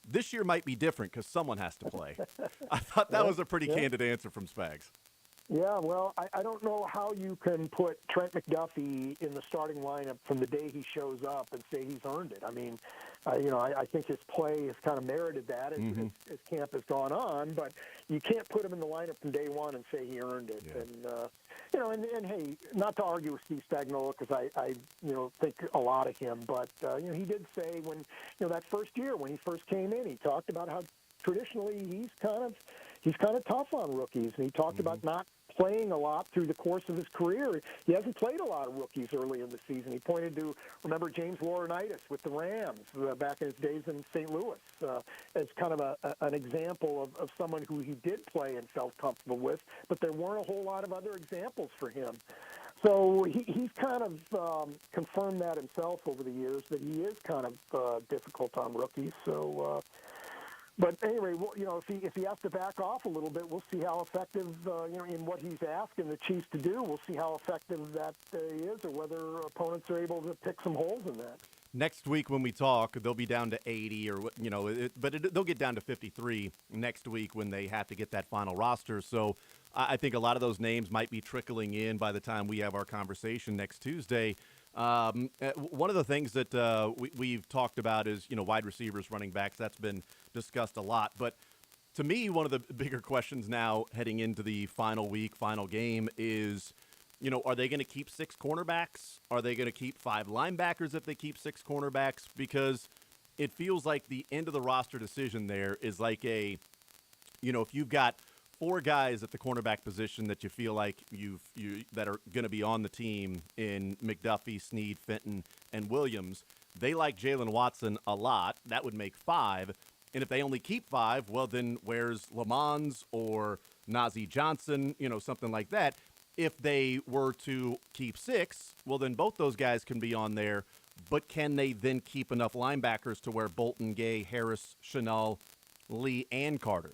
this year might be different because someone has to play. I thought that was a pretty candid answer from Spags. Yeah, well, I don't know how you can put Trent McDuffie in the starting lineup from the day he shows up and say he's earned it. I think his play has kind of merited that as camp has gone on. But you can't put him in the lineup from day one and say he earned it. Yeah. And hey, not to argue with Steve Spagnuolo because I think a lot of him, but he did say when that first year when he first came in, he talked about how traditionally he's kind of tough on rookies, and he talked about not playing a lot through the course of his career. He hasn't played a lot of rookies early in the season. He pointed to, remember James Laurinaitis with the Rams back in his days in St. Louis as kind of an example of someone who he did play and felt comfortable with, but there weren't a whole lot of other examples for him. So he's kind of confirmed that himself over the years, that he is kind of difficult on rookies. So, but anyway, if he has to back off a little bit, we'll see how effective, in what he's asking the Chiefs to do. We'll see how effective that is, or whether opponents are able to pick some holes in that. Next week when we talk, they'll be down to 80, they'll get down to 53 next week when they have to get that final roster. So I think a lot of those names might be trickling in by the time we have our conversation next Tuesday. One of the things that we've talked about is, wide receivers, running backs. That's been discussed a lot. But to me, one of the bigger questions now heading into the final week, final game is, are they going to keep 6 cornerbacks? Are they going to keep 5 linebackers if they keep 6 cornerbacks? Because it feels like the end of the roster decision there is like if you've got 4 guys at the cornerback position that you feel like that are going to be on the team in McDuffie, Snead, Fenton, and Williams. They like Jalen Watson a lot. That would make 5. And if they only keep 5, well, then where's Lamons or Najee Johnson, something like that. If they were to keep 6, well, then both those guys can be on there. But can they then keep enough linebackers to where Bolton, Gay, Harris, Chenal, Lee, and Carter?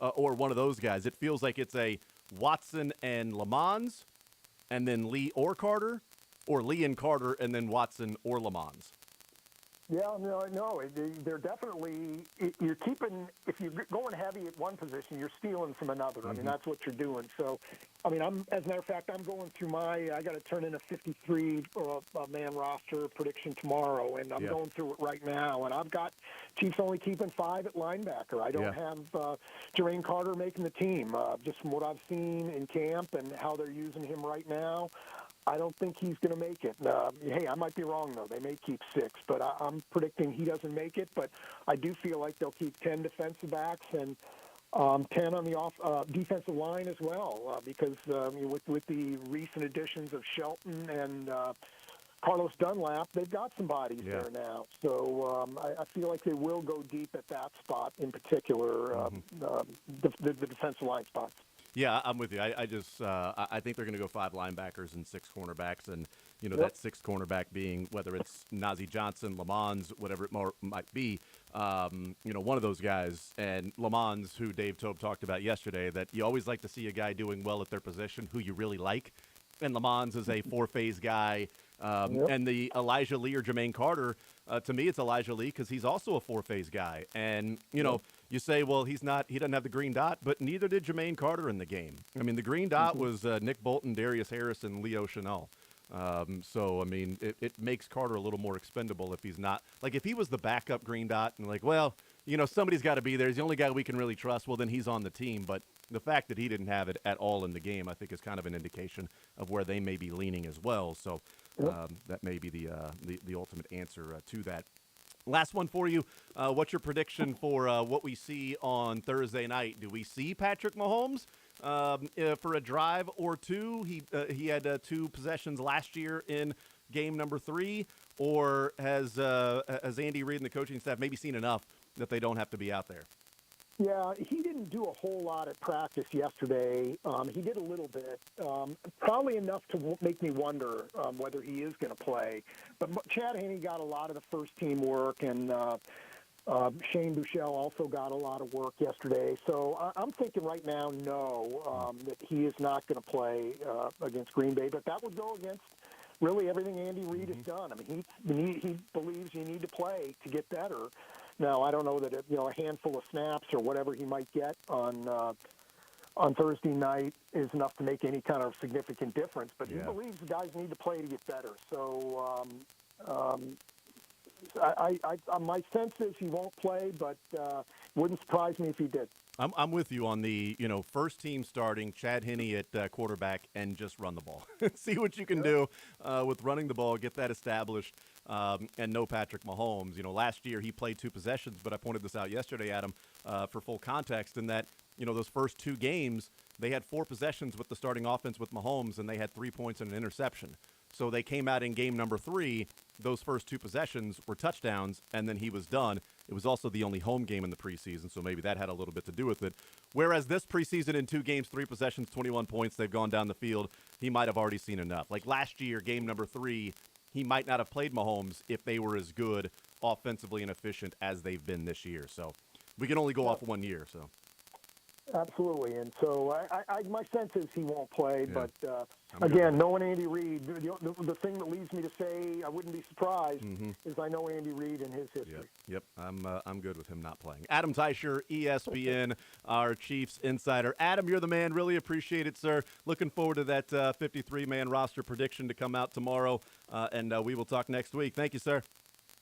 Or one of those guys. It feels like it's a Watson and Lamons, and then Lee or Carter, or Lee and Carter, and then Watson or Lamons. Yeah, no, they're definitely, you're keeping, if you're going heavy at one position, you're stealing from another. I mean, that's what you're doing. So, as a matter of fact, I'm going through I got to turn in a 53-man roster prediction tomorrow, and I'm going through it right now. And I've got Chiefs only keeping 5 at linebacker. I don't have Jermaine Carter making the team. Just from what I've seen in camp and how they're using him right now, I don't think he's going to make it. Hey, I might be wrong, though. They may keep 6, but I'm predicting he doesn't make it. But I do feel like they'll keep 10 defensive backs and 10 on the defensive line as well, because with the recent additions of Shelton and Carlos Dunlap, they've got some bodies there now. So I feel like they will go deep at that spot in particular, the defensive line spots. Yeah, I'm with you. I think they're going to go 5 linebackers and 6 cornerbacks, and that 6th cornerback being whether it's Najee Johnson, Lamons, whatever it might be, one of those guys. And Lamons, who Dave Tobe talked about yesterday, that you always like to see a guy doing well at their position who you really like. And Lamons is a 4-phase guy. And the Elijah Lee or Jermaine Carter, to me, it's Elijah Lee because he's also a 4-phase guy. And, you say, well, he doesn't have the green dot, but neither did Jermaine Carter in the game. I mean, the green dot was Nick Bolton, Darius Harris, and Leo Chenal. So, it makes Carter a little more expendable if he's not. Like, if he was the backup green dot and somebody's got to be there. He's the only guy we can really trust. Well, then he's on the team. But the fact that he didn't have it at all in the game, I think, is kind of an indication of where they may be leaning as well. So that may be the ultimate answer to that. Last one for you. What's your prediction for what we see on Thursday night? Do we see Patrick Mahomes for a drive or two? He had 2 possessions last year in game number 3, or has Andy Reid and the coaching staff maybe seen enough that they don't have to be out there? Yeah, he didn't do a whole lot at practice yesterday. He did a little bit, probably enough to make me wonder whether he is going to play. But Chad Henne got a lot of the first-team work, and Shane Buechele also got a lot of work yesterday. So I'm thinking right now, that he is not going to play against Green Bay. But that would go against really everything Andy Reid has done. He believes you need to play to get better. Now, I don't know that a handful of snaps or whatever he might get on Thursday night is enough to make any kind of significant difference. But he believes the guys need to play to get better. So, My sense is he won't play, but wouldn't surprise me if he did. I'm with you on the, first team starting, Chad Henne at quarterback, and just run the ball. See what you can do with running the ball, get that established, and no Patrick Mahomes. Last year he played 2 possessions, but I pointed this out yesterday, Adam, for full context, in that, those first 2 games, they had 4 possessions with the starting offense with Mahomes, and they had 3 points and an interception. So they came out in game number 3. Those first 2 possessions were touchdowns, and then he was done. It was also the only home game in the preseason, so maybe that had a little bit to do with it. Whereas this preseason in 2 games, 3 possessions, 21 points, they've gone down the field, he might have already seen enough. Like last year, game number 3, he might not have played Mahomes if they were as good offensively and efficient as they've been this year. So we can only go off 1 year. So absolutely, and so my sense is he won't play. Yeah. But again, knowing Andy Reid, the thing that leads me to say I wouldn't be surprised is I know Andy Reid and his history. Yep. I'm good with him not playing. Adam Teicher, ESPN, our Chiefs insider. Adam, you're the man. Really appreciate it, sir. Looking forward to that 53-man roster prediction to come out tomorrow, and we will talk next week. Thank you, sir.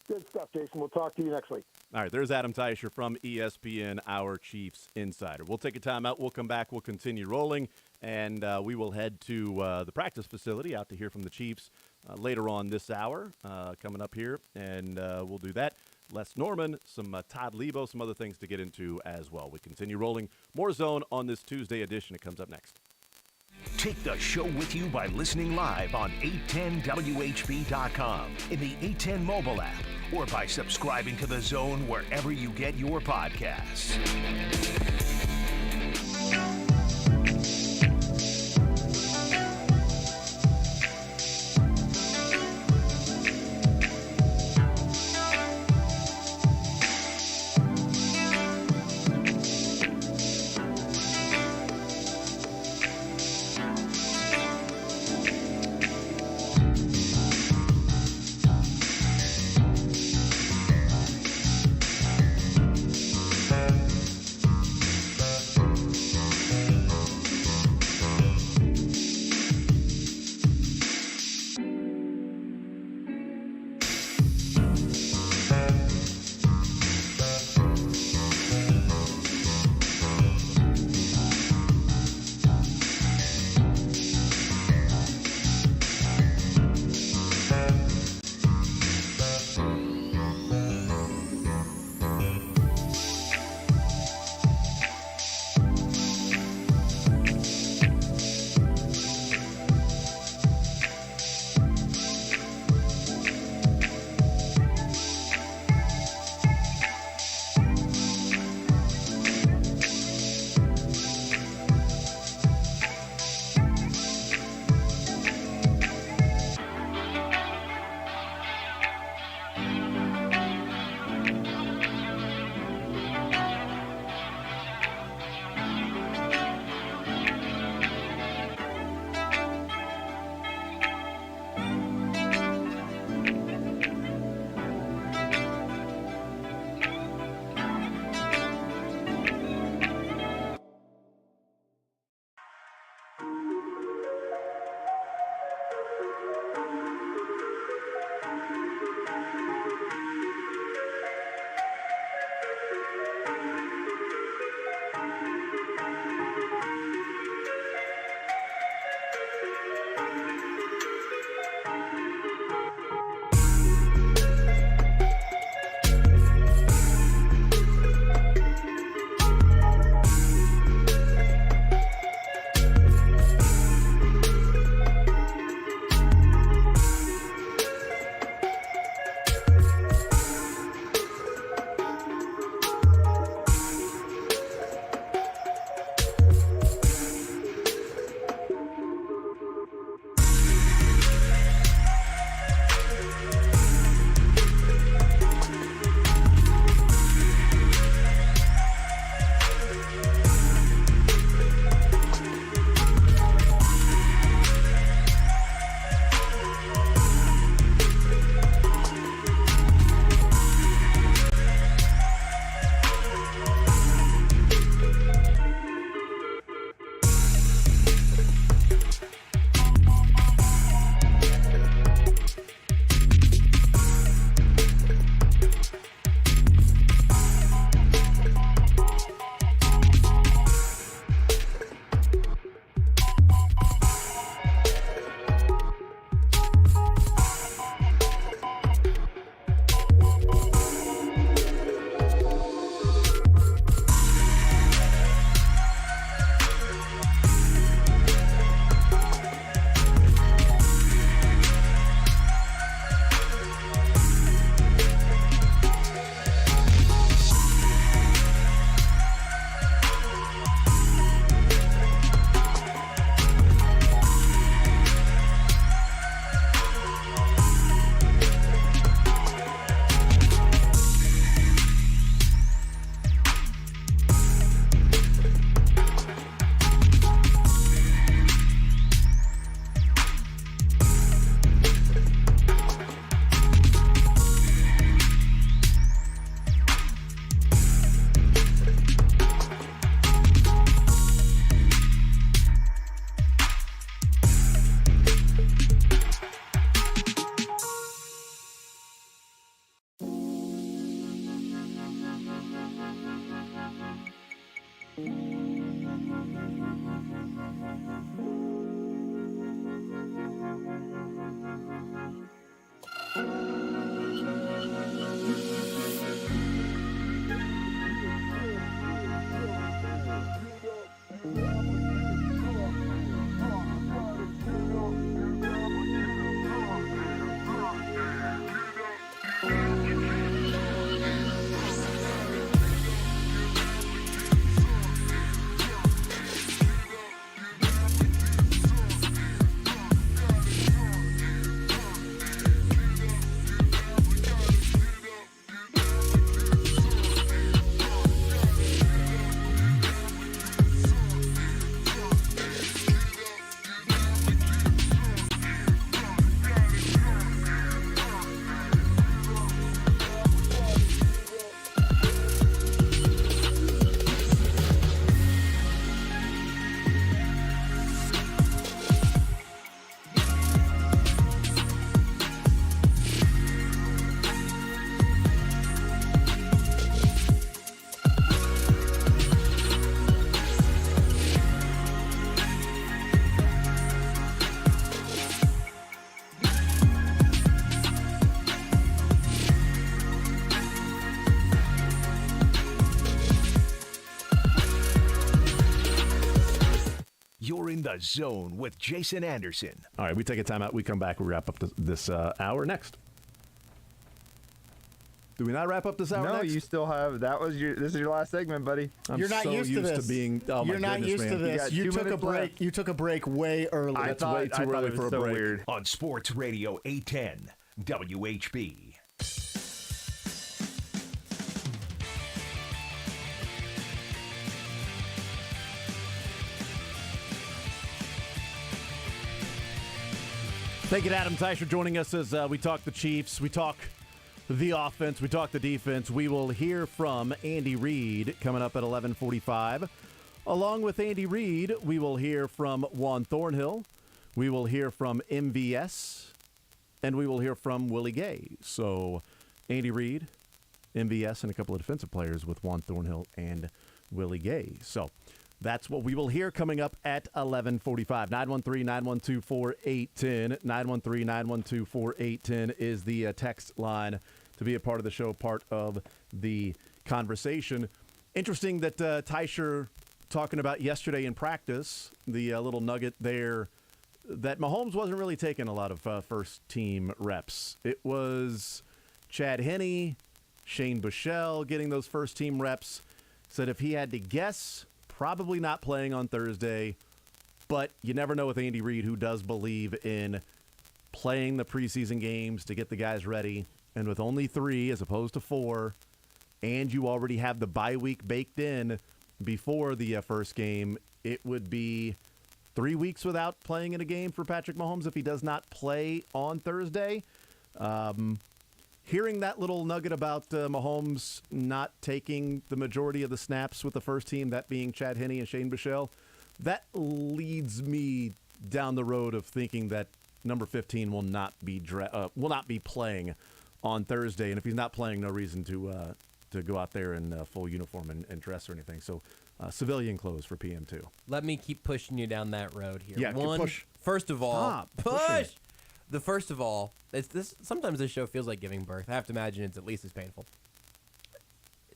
Good stuff, Jason. We'll talk to you next week. All right, there's Adam Teicher from ESPN, our Chiefs insider. We'll take a timeout. We'll come back. We'll continue rolling, and we will head to the practice facility out to hear from the Chiefs later on this hour coming up here, and we'll do that. Les Norman, some Todd Leabo, some other things to get into as well. We continue rolling. More Zone on this Tuesday edition. It comes up next. Take the show with you by listening live on 810WHB.com, in the 810 mobile app, or by subscribing to The Zone wherever you get your podcasts. The Zone with Jason Anderson. All right, we take a timeout. We come back. We wrap up this hour next. Do we not wrap up this hour No, next? you still have. This is your last segment, buddy. You're not used to this. You're not used to this. You took a break. You took a break way early. I thought way too early for a break. Weird. On Sports Radio 810 WHB. Thank you to Adam Teicher joining us as we talk the Chiefs. We talk the offense. We talk the defense. We will hear from Andy Reid coming up at 11:45. Along with Andy Reid, we will hear from Juan Thornhill. We will hear from MVS. And we will hear from Willie Gay. So Andy Reid, MVS, and a couple of defensive players with Juan Thornhill and Willie Gay. So that's what we will hear coming up at 11:45. 913-912-4810. 913-912-4810 is the text line to be a part of the show, part of the conversation. Interesting that Teicher talking about yesterday in practice, the little nugget there, that Mahomes wasn't really taking a lot of first-team reps. It was Chad Henne, Shane Buechele getting those first-team reps. Said if he had to guess, probably not playing on Thursday, but you never know with Andy Reid, who does believe in playing the preseason games to get the guys ready. And with only 3 as opposed to 4, and you already have the bye week baked in before the first game, it would be 3 weeks without playing in a game for Patrick Mahomes if he does not play on Thursday. Hearing that little nugget about Mahomes not taking the majority of the snaps with the first team, that being Chad Henne and Shane Buechele, that leads me down the road of thinking that number 15 will not be playing on Thursday. And if he's not playing, no reason to go out there in full uniform and dress or anything. So civilian clothes for PM2. Let me keep pushing you down that road here. Yeah, push. First of all, Stop push. pushing. First of all, sometimes this show feels like giving birth. I have to imagine it's at least as painful.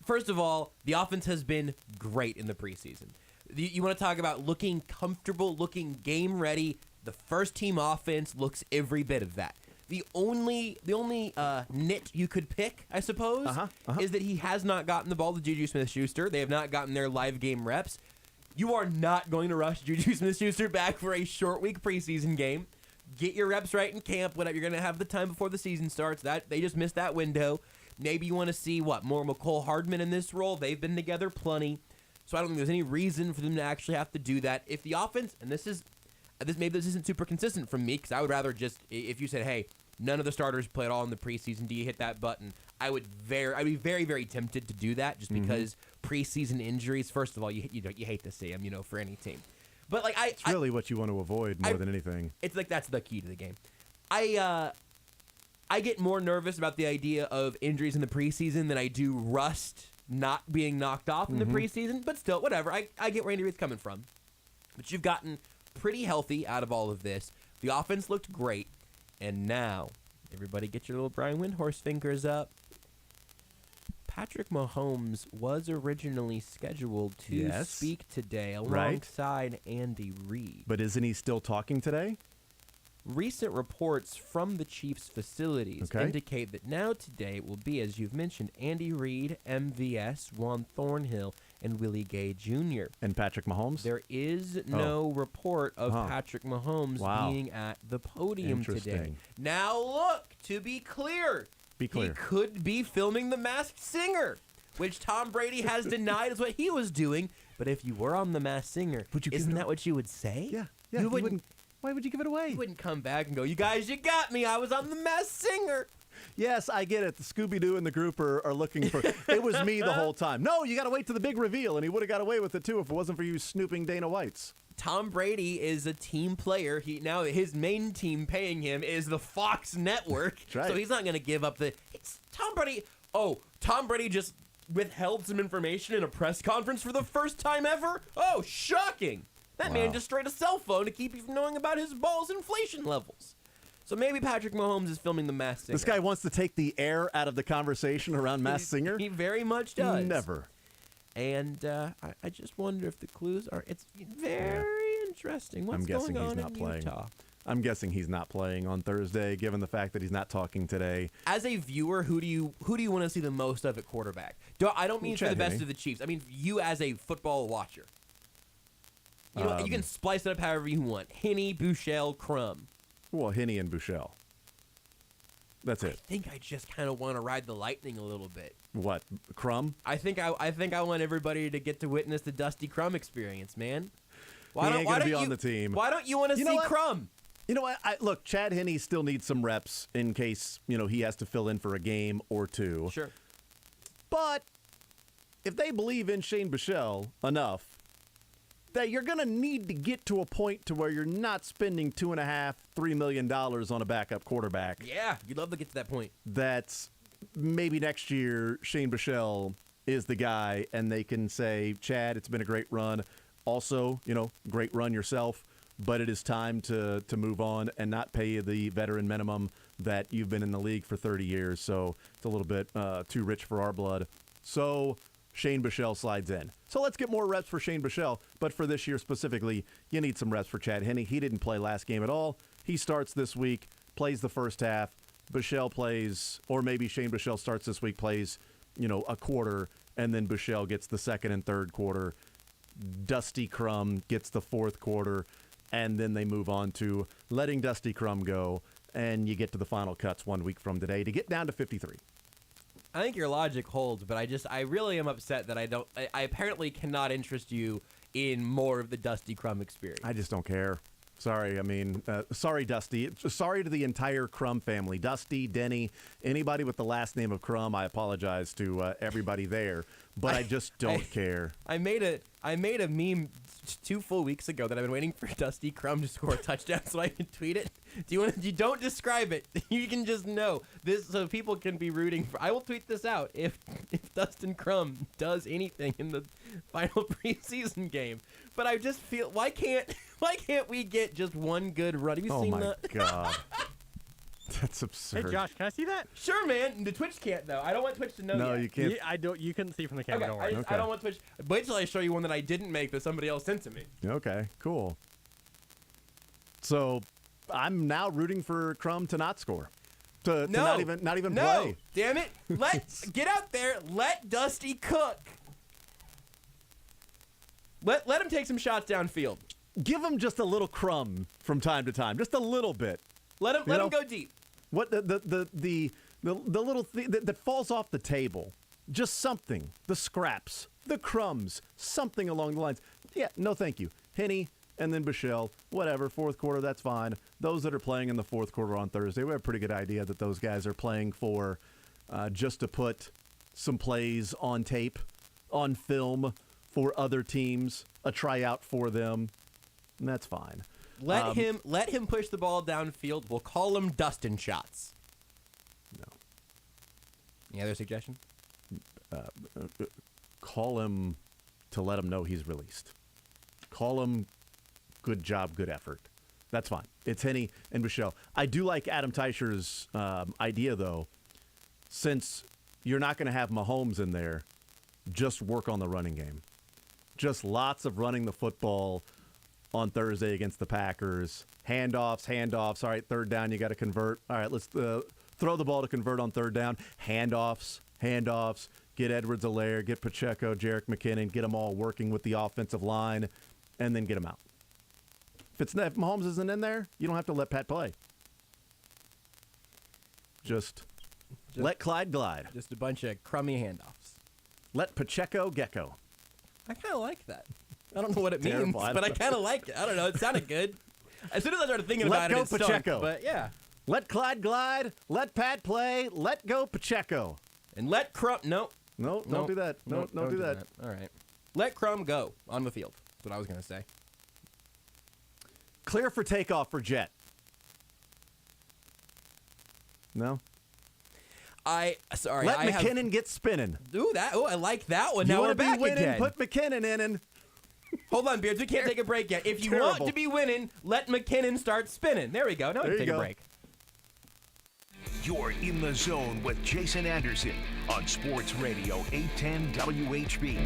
First of all, the offense has been great in the preseason. You want to talk about looking comfortable, looking game ready. The first team offense looks every bit of that. The only nit you could pick, I suppose, is that he has not gotten the ball to Juju Smith-Schuster. They have not gotten their live game reps. You are not going to rush Juju Smith-Schuster back for a short week preseason game. Get your reps right in camp. Whatever, you're going to have the time before the season starts. That they just missed that window. Maybe you want to see more McCole Hardman in this role. They've been together plenty, so I don't think there's any reason for them to actually have to do that. If the offense, and maybe this isn't super consistent from me, because I would rather just, if you said, hey, none of the starters play at all in the preseason, do you hit that button? I'd be very, very tempted to do that, just because preseason injuries. First of all, you hate to see them, for any team. But it's really what you want to avoid more than anything. It's like that's the key to the game. I get more nervous about the idea of injuries in the preseason than I do rust not being knocked off in the preseason. But still, whatever. I get where Andy Reid's coming from. But you've gotten pretty healthy out of all of this. The offense looked great, and now everybody get your little Brian Windhorst fingers up. Patrick Mahomes was originally scheduled to speak today alongside Andy Reid. But isn't he still talking today? Recent reports from the Chiefs' facilities indicate that now today will be, as you've mentioned, Andy Reid, MVS, Juan Thornhill, and Willie Gay Jr. And Patrick Mahomes? There is no report of Patrick Mahomes being at the podium today. Now look, to be clear. He could be filming The Masked Singer, which Tom Brady has denied is what he was doing. But if you were on The Masked Singer, isn't that what you would say? Yeah. You wouldn't. Why would you give it away? You wouldn't come back and go, you guys, you got me. I was on The Masked Singer. Yes, I get it. The Scooby-Doo and the group are looking for... It was me the whole time. No, you got to wait to the big reveal, and he would have got away with it, too, if it wasn't for you snooping Dana Whites. Tom Brady is a team player. Now his main team paying him is the Fox Network. That's right. So he's not going to give up Tom Brady. Oh, Tom Brady just withheld some information in a press conference for the first time ever? Oh, shocking. That man just straight a cell phone to keep you from knowing about his balls' inflation levels. So maybe Patrick Mahomes is filming The Masked Singer. This guy wants to take the air out of the conversation around Masked Singer? He very much does. Never. And I just wonder if the clues are... It's very Interesting. What's I'm guessing going he's on not in playing. Utah? I'm guessing he's not playing on Thursday, given the fact that he's not talking today. As a viewer, who do you want to see the most of at quarterback? I don't mean for the best of the Chiefs. I mean you as a football watcher. You know, you can splice it up however you want. Henne, Buechele, Crum. Well, Henne and Buechele. That's it. I think I just kind of want to ride the lightning a little bit. What, Crum? I think I want everybody to get to witness the Dusty Crum experience, man. He ain't going to be on the team. Why don't you want to see Crum? You know what? Look, Chad Henne still needs some reps in case, he has to fill in for a game or two. Sure. But if they believe in Shane Buechele enough, that you're going to need to get to a point to where you're not spending $2.5–3 million on a backup quarterback. Yeah, you'd love to get to that point. That's maybe next year Shane Buechele is the guy, and they can say, Chad, it's been a great run. Also, great run yourself. But it is time to move on and not pay you the veteran minimum that you've been in the league for 30 years. So it's a little bit too rich for our blood. So Shane Buechele slides in. So let's get more reps for Shane Buechele. But for this year specifically, you need some reps for Chad Henne. He didn't play last game at all. He starts this week, plays the first half. Buechele plays, or maybe Shane Buechele starts this week, plays, a quarter, and then Buechele gets the second and third quarter. Dusty Crum gets the fourth quarter. And then they move on to letting Dusty Crum go, and you get to the final cuts 1 week from today to get down to 53. I think your logic holds, but I really am upset that I apparently cannot interest you in more of the Dusty Crum experience. I just don't care. Sorry, sorry, Dusty. Sorry to the entire Crum family. Dusty, Denny, anybody with the last name of Crum, I apologize to everybody there, but I just don't care. I made a meme 2 full weeks ago that I've been waiting for Dusty Crum to score a touchdown so I can tweet it. You don't describe it. You can just know this so people can be rooting for. I will tweet this out if Dustin Crum does anything in the final preseason game. But I just feel why can't we get just one good run? Have you seen that? Oh my god. That's absurd. Hey Josh, can I see that? Sure, man. The Twitch can't though. I don't want Twitch to know. No, yet. you can't. Yeah, I don't. You couldn't see from the camera. Okay, Don't worry. I don't want Twitch. Wait till I show you one that I didn't make that somebody else sent to me. Okay, cool. So I'm now rooting for Crum to not score. To not even play. Damn it. Let's get out there. Let Dusty cook. Let him take some shots downfield. Give him just a little crumb from time to time, just a little bit. Let him go deep. What the little thing that falls off the table, just something, the scraps, the crumbs, something along the lines. Yeah, no, thank you, Henne, and then Buechele, whatever. Fourth quarter, that's fine. Those that are playing in the fourth quarter on Thursday, we have a pretty good idea that those guys are playing for just to put some plays on tape, on film for other teams, a tryout for them. And that's fine. Let him push the ball downfield. We'll call him Dustin shots. No. Any other suggestion? Call him to let him know he's released. Call him good job, good effort. That's fine. It's Henne and Buechele. I do like Adam Teicher's idea, though. Since you're not going to have Mahomes in there, just work on the running game. Just lots of running the football on Thursday against the Packers. Handoffs. All right, third down, you got to convert. All right, let's throw the ball to convert on third down. Handoffs. Get Edwards-Helaire, get Pacheco, Jerick McKinnon, get them all working with the offensive line, and then get them out. If Mahomes isn't in there, you don't have to let Pat play. Just let Clyde glide. Just a bunch of crummy handoffs. Let Pacheco gecko. I kind of like that. I don't know what it means, but I kind of like it. I don't know. It sounded good. As soon as I started thinking about it, it stunk. Pacheco. But yeah. Let Clyde glide. Let Pat play. Let go Pacheco. And let Crum. No, don't do that. Don't do that. All right. Let Crum go on the field. That's what I was going to say. Clear for takeoff for Jet. No? Let McKinnon get spinning. I like that one. You now we're want to back be winning, again. put McKinnon in and... Hold on, Beards. We can't take a break yet. If you want to be winning, let McKinnon start spinning. There we go. Now we can take a break. You're in the zone with Jason Anderson on Sports Radio 810 WHB.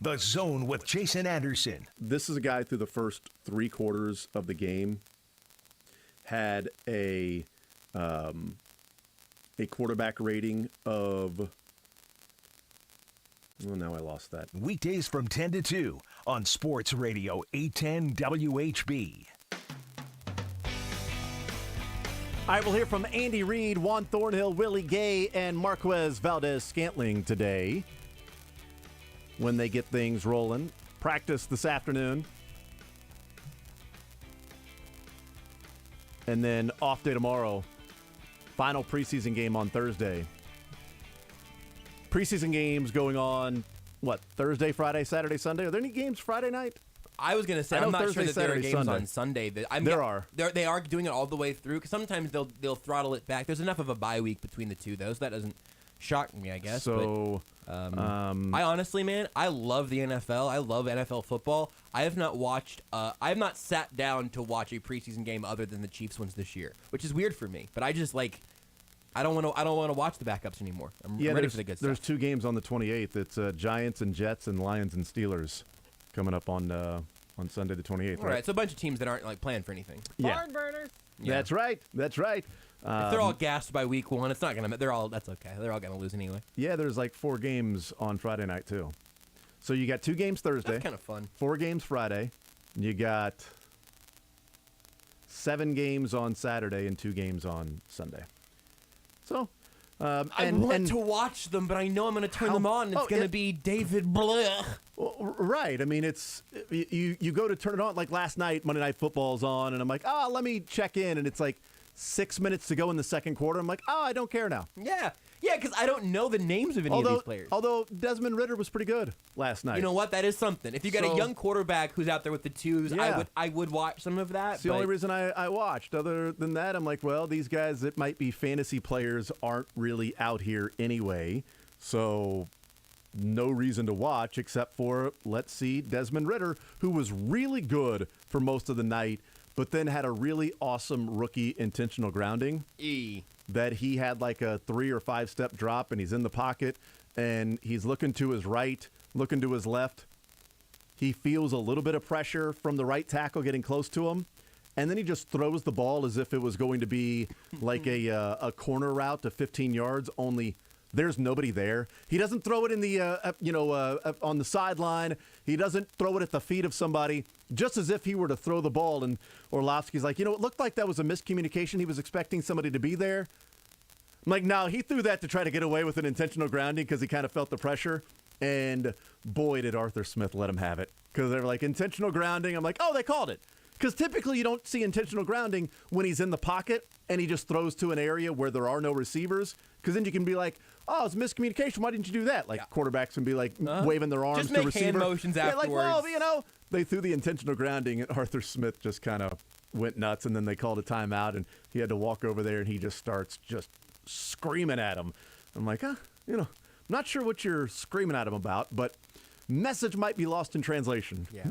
The Zone with Jason Anderson. This is a guy through the first 3 quarters of the game had a quarterback rating of... Oh, now I lost that. Weekdays from 10 to 2 on Sports Radio 810 WHB. All right, we'll hear from Andy Reid, Juan Thornhill, Willie Gay, and Marquez Valdez-Scantling today when they get things rolling. Practice this afternoon. And then off day tomorrow. Final preseason game on Thursday. Preseason games going on, Thursday, Friday, Saturday, Sunday? Are there any games Friday night? I was going to say, I'm not Thursday, sure that there are Saturday, games Sunday. on Sunday. There are. They are doing it all the way through, because sometimes they'll throttle it back. There's enough of a bye week between the two, though, so that doesn't shock me, I guess. So, I honestly, man, I love the NFL. I love NFL football. I have not sat down to watch a preseason game other than the Chiefs ones this year, which is weird for me. But I just, I don't want to watch the backups anymore. I'm ready for the good stuff. There's 2 games on the 28th. It's Giants and Jets and Lions and Steelers coming up on Sunday the 28th. All right, so a bunch of teams that aren't playing for anything. Yeah. Barn burners. Yeah. That's right. If they're all gassed by week 1, it's not gonna. That's okay. They're all gonna lose anyway. Yeah, there's 4 games on Friday night too. So you got 2 games Thursday. That's kind of fun. 4 games Friday. You got 7 games on Saturday and 2 games on Sunday. So. I want to watch them, but I know I'm going to turn them on. It's going to be David Blair. Well, right. I mean, it's you go to turn it on. Like last night, Monday Night Football's on, and I'm like, let me check in, and it's 6 minutes to go in the second quarter. I'm like, I don't care now. Yeah, because I don't know the names of any of these players. Although Desmond Ridder was pretty good last night. You know what? That is something. If you got a young quarterback who's out there with the twos, I would watch some of that. It's the only reason I watched. Other than that, I'm like, well, these guys that might be fantasy players aren't really out here anyway. So no reason to watch except for, let's see, Desmond Ridder, who was really good for most of the night, but then had a really awesome rookie intentional grounding. That he had a 3 or 5 step drop, and he's in the pocket, and he's looking to his right, looking to his left. He feels a little bit of pressure from the right tackle getting close to him, and then he just throws the ball as if it was going to be a corner route to 15 yards, only there's nobody there. He doesn't throw it in the on the sideline. He doesn't throw it at the feet of somebody, just as if he were to throw the ball. And Orlovsky's like, it looked like that was a miscommunication. He was expecting somebody to be there. I'm like, no, he threw that to try to get away with an intentional grounding because he kind of felt the pressure. And boy, did Arthur Smith let him have it, because they were like, intentional grounding. I'm like, they called it. Because typically you don't see intentional grounding when he's in the pocket and he just throws to an area where there are no receivers. Because then you can be like, it's miscommunication. Why didn't you do that? Quarterbacks can be waving their arms just to make receiver. hand motions afterwards. They threw the intentional grounding, and Arthur Smith just kind of went nuts, and then they called a timeout, and he had to walk over there, and he just starts just screaming at him. I'm like, not sure what you're screaming at him about, but message might be lost in translation. Yeah.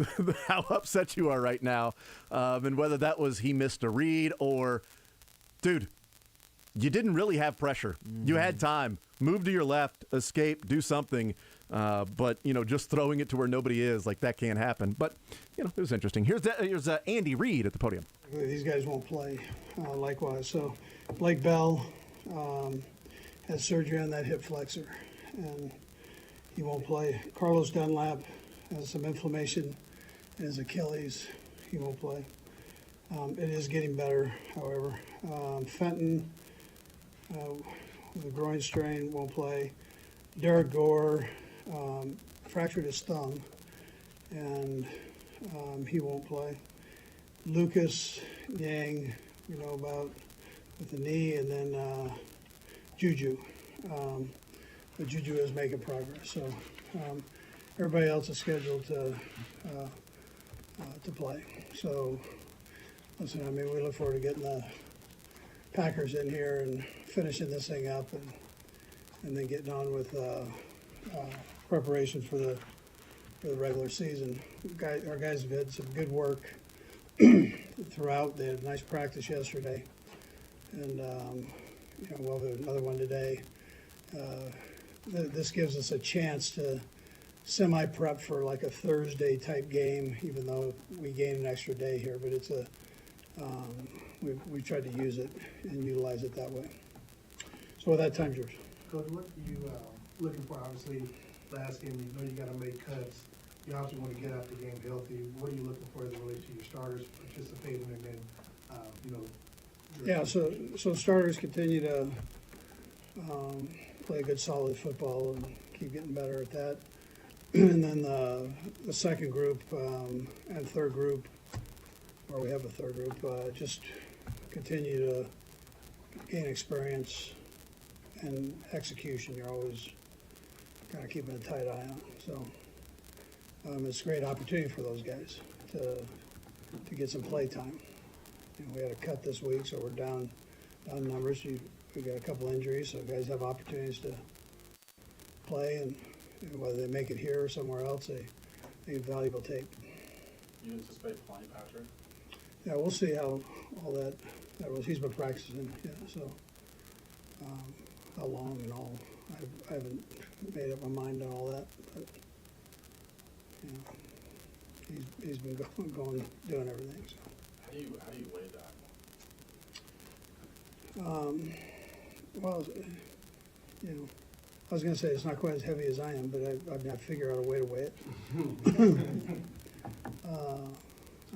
How upset you are right now, and whether that was he missed a read or, dude, you didn't really have pressure. You had time. Move to your left, escape, do something. But, just throwing it to where nobody is, that can't happen. But, it was interesting. Here's Andy Reid at the podium. These guys won't play likewise. So Blake Bell had surgery on that hip flexor, and he won't play. Carlos Dunlap has some inflammation in his Achilles. He won't play. It is getting better, however. Fenton, the groin strain, won't play. Derek Gore fractured his thumb, and he won't play. Lucas Yang, about with the knee, and then Juju. But Juju is making progress. So everybody else is scheduled to play. So listen, we look forward to getting the Packers in here and finishing this thing up, and then getting on with preparations for the regular season. Our guys have had some good work throughout. They had a nice practice yesterday, and we'll have another one today. This gives us a chance to semi-prep for like a Thursday type game, even though we gain an extra day here. But it's we tried to use it and utilize it that way. So with that, time's yours. Coach, what are you looking for? Obviously, last game, you know you got to make cuts. You obviously want to get out the game healthy. What are you looking for as it relates to your starters participating and then, Yeah, so starters continue to play good, solid football and keep getting better at that. And then the second group and third group, or we have a third group, just continue to gain experience and execution. You're always kind of keeping a tight eye on. So it's a great opportunity for those guys to get some play time. We had a cut this week, so we're down numbers. We got a couple injuries, so guys have opportunities to play, and whether they make it here or somewhere else, they get valuable tape. You anticipate playing Patrick? Yeah, we'll see how all that was. He's been practicing, yeah. So how long and all, I haven't made up my mind on all that, but you know, he's been going doing everything. So. How do you weigh that? Well, you know, I was going to say it's not quite as heavy as I am, but I've got to figure out a way to weigh it.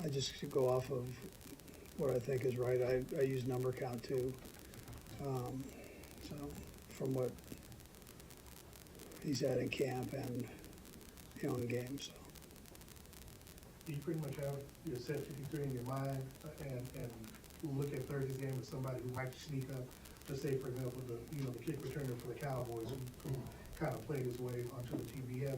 I just go off of what I think is right. I use number count too. So from what he's had in camp and in games. So. Do you pretty much have your set 53 in your mind and look at Thursday's game as somebody who might sneak up? Let's say, for example, the kick returner for the Cowboys who kind of played his way onto the team. Do you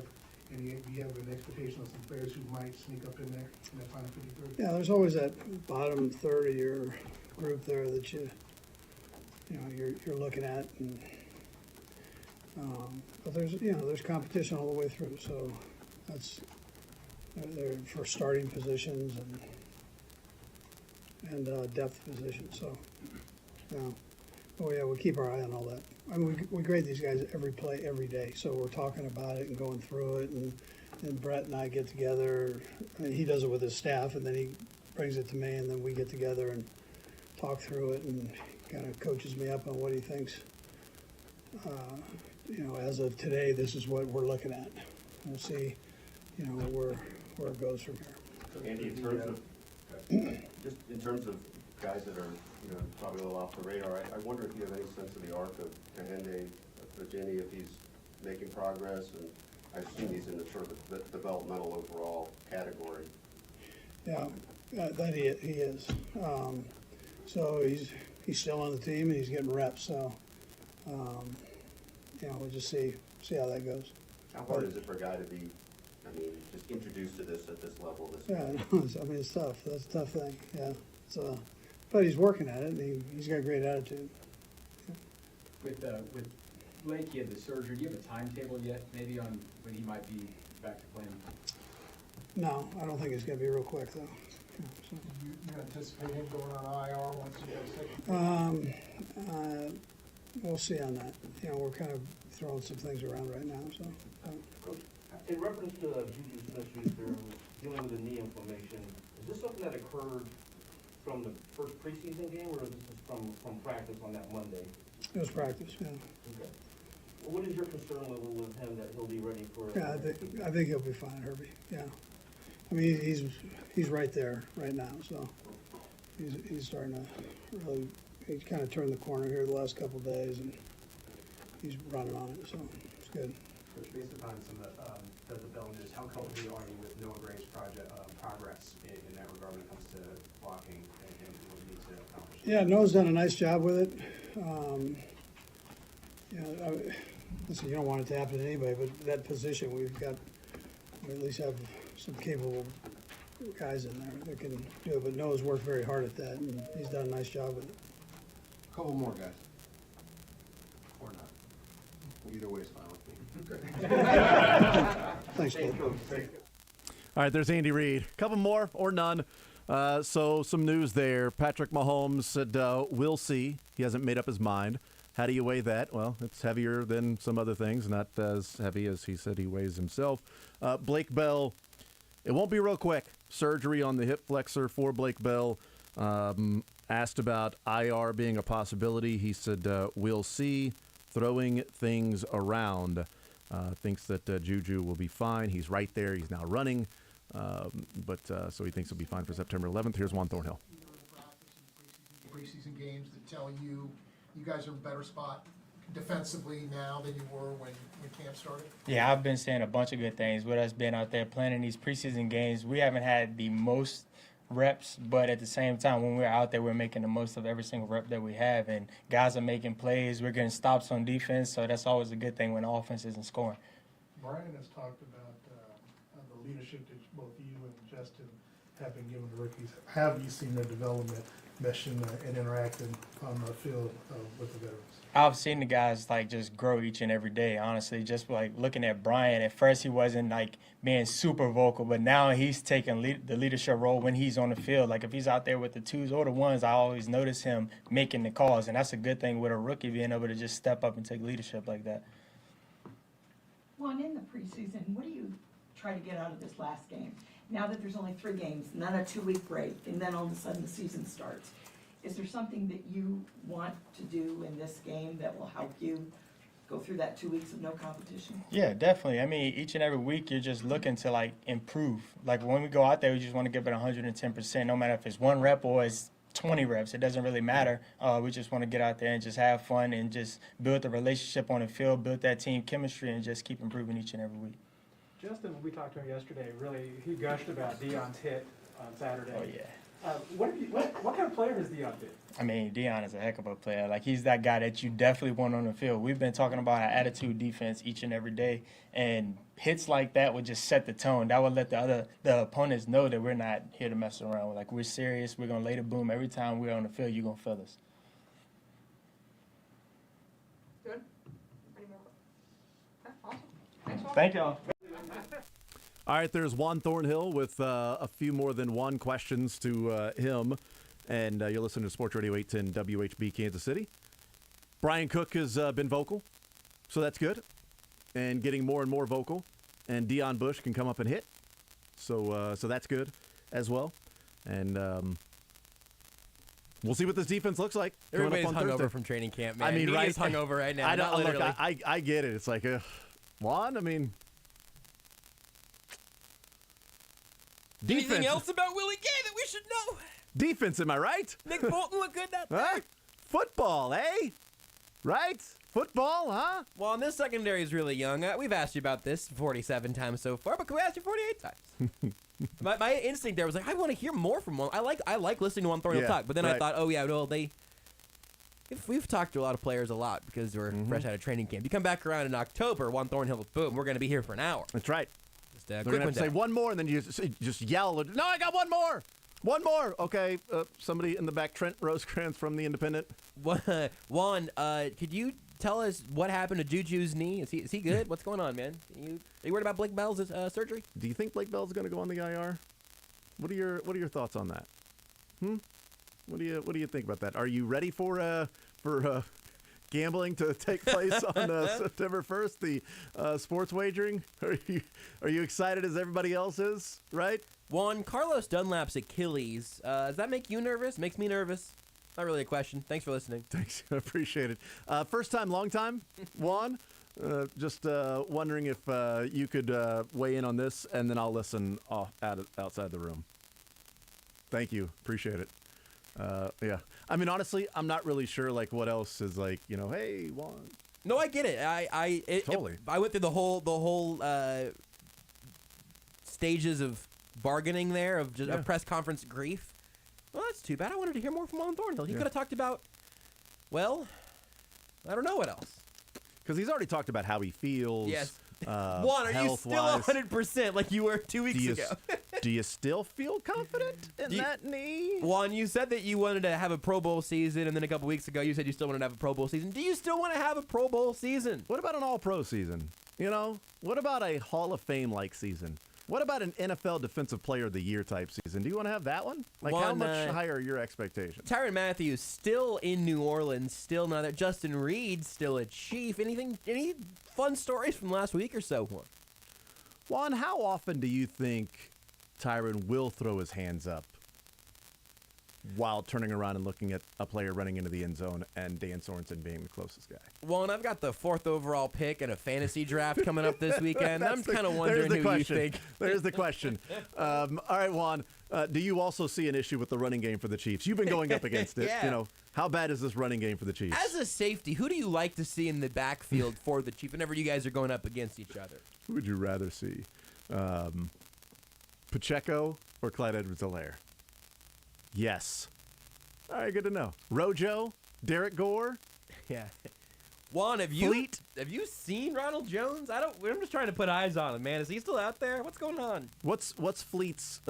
have an expectation of some players who might sneak up in there in that final 53? Yeah, there's always that bottom third of your group there that you're looking at, and but there's competition all the way through. So that's they're for starting positions and depth positions. So we keep our eye on all that. I mean, we grade these guys every play, every day. So we're talking about it and going through it, and Brett and I get together. He does it with his staff, and then he brings it to me, and then we get together and talk through it, and kind of coaches me up on what he thinks. As of today, this is what we're looking at. We'll see, where it goes from here. Andy, just in terms of guys that are probably a little off the radar, I wonder if you have any sense of the arc of Kahende, Virginia, if he's making progress, and I assume he's in the sort of the developmental overall category. Yeah, that he is. So he's still on the team and he's getting reps. So we'll just see how that goes. How hard is it for a guy to be, just introduced to this at this level? It's tough. That's a tough thing. Yeah. So, but he's working at it, and he's got a great attitude. With Blake, he had the surgery. Do you have a timetable yet, maybe on when he might be back to playing? No, I don't think it's going to be real quick though. So. You anticipate him going on IR once he gets sick? We'll see on that. We're kind of throwing some things around right now. So. Coach, in reference to Juju Smith-Schuster dealing with a knee inflammation, is this something that occurred from the first preseason game, or is this from practice on that Monday? It was practice, yeah. Okay. Well, what is your concern level with him that he'll be ready for? Yeah, I think he'll be fine, Herbie. Yeah. I mean, he's right there right now, so he's starting to really. He's kind of turned the corner here the last couple of days, and he's running on it, so it's good. Coach, based upon some of the development, how comfortable are you with Noah Gray's progress in that regard when it comes to blocking and what you need to accomplish? Yeah, Noah's done a nice job with it. Listen, you don't want it to happen to anybody, but that position, we at least have some capable guys in there that can do it. But Noah's worked very hard at that, and he's done a nice job with it. A couple more guys. Or not. Either way is fine with me. Thanks, Dave. All right, there's Andy Reid. A couple more or none. So some news there. Patrick Mahomes said, we'll see. He hasn't made up his mind. How do you weigh that? Well, it's heavier than some other things, not as heavy as he said he weighs himself. Blake Bell, it won't be real quick. Surgery on the hip flexor for Blake Bell. Asked about IR being a possibility. He said, we'll see. Throwing things around. Thinks that Juju will be fine. He's right there. He's now running. So he thinks he'll be fine for September 11th. Here's Juan Thornhill. Preseason games that tell you guys are in a better spot defensively now than you were when camp started? Yeah, I've been saying a bunch of good things with us being out there playing in these preseason games. We haven't had the most reps, but at the same time, when we're out there, we're making the most of every single rep that we have, and guys are making plays. We're getting stops on defense, so that's always a good thing when the offense isn't scoring. Brian has talked about the leadership that both you and Justin have been giving the rookies. Have you seen their development meshing and interacting on the field with the veterans? I've seen the guys just grow each and every day, honestly. Just looking at Brian, at first he wasn't being super vocal, but now he's taking the leadership role when he's on the field. If he's out there with the twos or the ones, I always notice him making the calls, and that's a good thing with a rookie being able to just step up and take leadership like that. Juan, in the preseason, what do you try to get out of this last game? Now that there's only 3 games, and then a 2-week break, and then all of a sudden the season starts, is there something that you want to do in this game that will help you go through that 2 weeks of no competition? Yeah, definitely. I mean, each and every week you're just looking to improve. When we go out there, we just want to give it 110%, no matter if it's 1 rep or it's 20 reps. It doesn't really matter. We just want to get out there and just have fun and just build the relationship on the field, build that team chemistry, and just keep improving each and every week. Justin, when we talked to him yesterday, really, he gushed about Deion's hit on Saturday. Oh, yeah. What kind of player has Deion been? I mean, Deion is a heck of a player. He's that guy that you definitely want on the field. We've been talking about our attitude defense each and every day, and hits like that would just set the tone. That would let the opponents know that we're not here to mess around. We're serious. We're going to lay the boom. Every time we're on the field, you're going to feel us. Good. Any more? Awesome. Thanks, Juan. Thank y'all. All right, there's Juan Thornhill with a few more than one questions to him. And you're listening to Sports Radio 810 WHB Kansas City. Brian Cook has been vocal, so that's good. And getting more and more vocal. And Deion Bush can come up and hit. So that's good as well. And we'll see what this defense looks like. Everybody's hungover from training camp, man. I mean, He's hungover right now. I get it. It's Juan, I mean... Anything else about Willie Gay that we should know? Defense, am I right? Nick Bolton looked good that huh? Football, eh? Right? Football, huh? Well, and this secondary is really young. We've asked you about this 47 times so far, but can we ask you 48 times? my instinct there was I want to hear more from one. I like listening to Juan Thornhill talk, but then I thought, we've talked to a lot of players a lot because we're fresh out of training camp. You come back around in October, Juan Thornhill, boom, we're going to be here for an hour. That's right. They're going to have to say one more, and then you just yell, no, I got one more. One more. Okay, somebody in the back, Trent Rosecrans from The Independent. Juan, could you tell us what happened to Juju's knee? Is he good? What's going on, man? Are you worried about Blake Bell's surgery? Do you think Blake Bell's going to go on the IR? What are your thoughts on that? What do you think about that? Are you ready for gambling to take place on September 1st, the sports wagering? Are you excited as everybody else is, right? Juan, Carlos Dunlap's Achilles, does that make you nervous? Makes me nervous. Not really a question. Thanks for listening. Thanks. I appreciate it. First time, long time, Juan. Just wondering if you could weigh in on this, and then I'll listen outside the room. Thank you. Appreciate it. Yeah. I mean, honestly, I'm not really sure, what else is, hey, Juan. No, I get it. Totally. I went through the whole stages of bargaining there, of just a press conference grief. Well, that's too bad. I wanted to hear more from Juan Thornhill. He could have talked about, I don't know what else. Because he's already talked about how he feels. Yes. Juan, are you still 100% like you were 2 weeks ago? Do you still feel confident in that knee? Juan, you said that you wanted to have a Pro Bowl season, and then a couple weeks ago you said you still wanted to have a Pro Bowl season. Do you still want to have a Pro Bowl season? What about an All-Pro season? What about a Hall of Fame-like season? What about an NFL Defensive Player of the Year type season? Do you want to have that one? Like, how much higher are your expectations? Tyrann Mathieu still in New Orleans, still not there. Justin Reid still a Chief. Any fun stories from last week or so? Juan, how often do you think Tyrann will throw his hands up while turning around and looking at a player running into the end zone and Dan Sorensen being the closest guy? Well, and I've got the 4th overall pick in a fantasy draft coming up this weekend. I'm kind of wondering who you think. There's the question. All right, Juan, do you also see an issue with the running game for the Chiefs? You've been going up against it. Yeah. You know, how bad is this running game for the Chiefs? As a safety, who do you like to see in the backfield for the Chiefs whenever you guys are going up against each other? Who would you rather see? Pacheco or Clyde Edwards-Helaire? Yes. All right, good to know. Rojo, Derek Gore. Yeah. Juan, have you seen Ronald Jones? I'm just trying to put eyes on him, man. Is he still out there? What's going on? What's Fleet's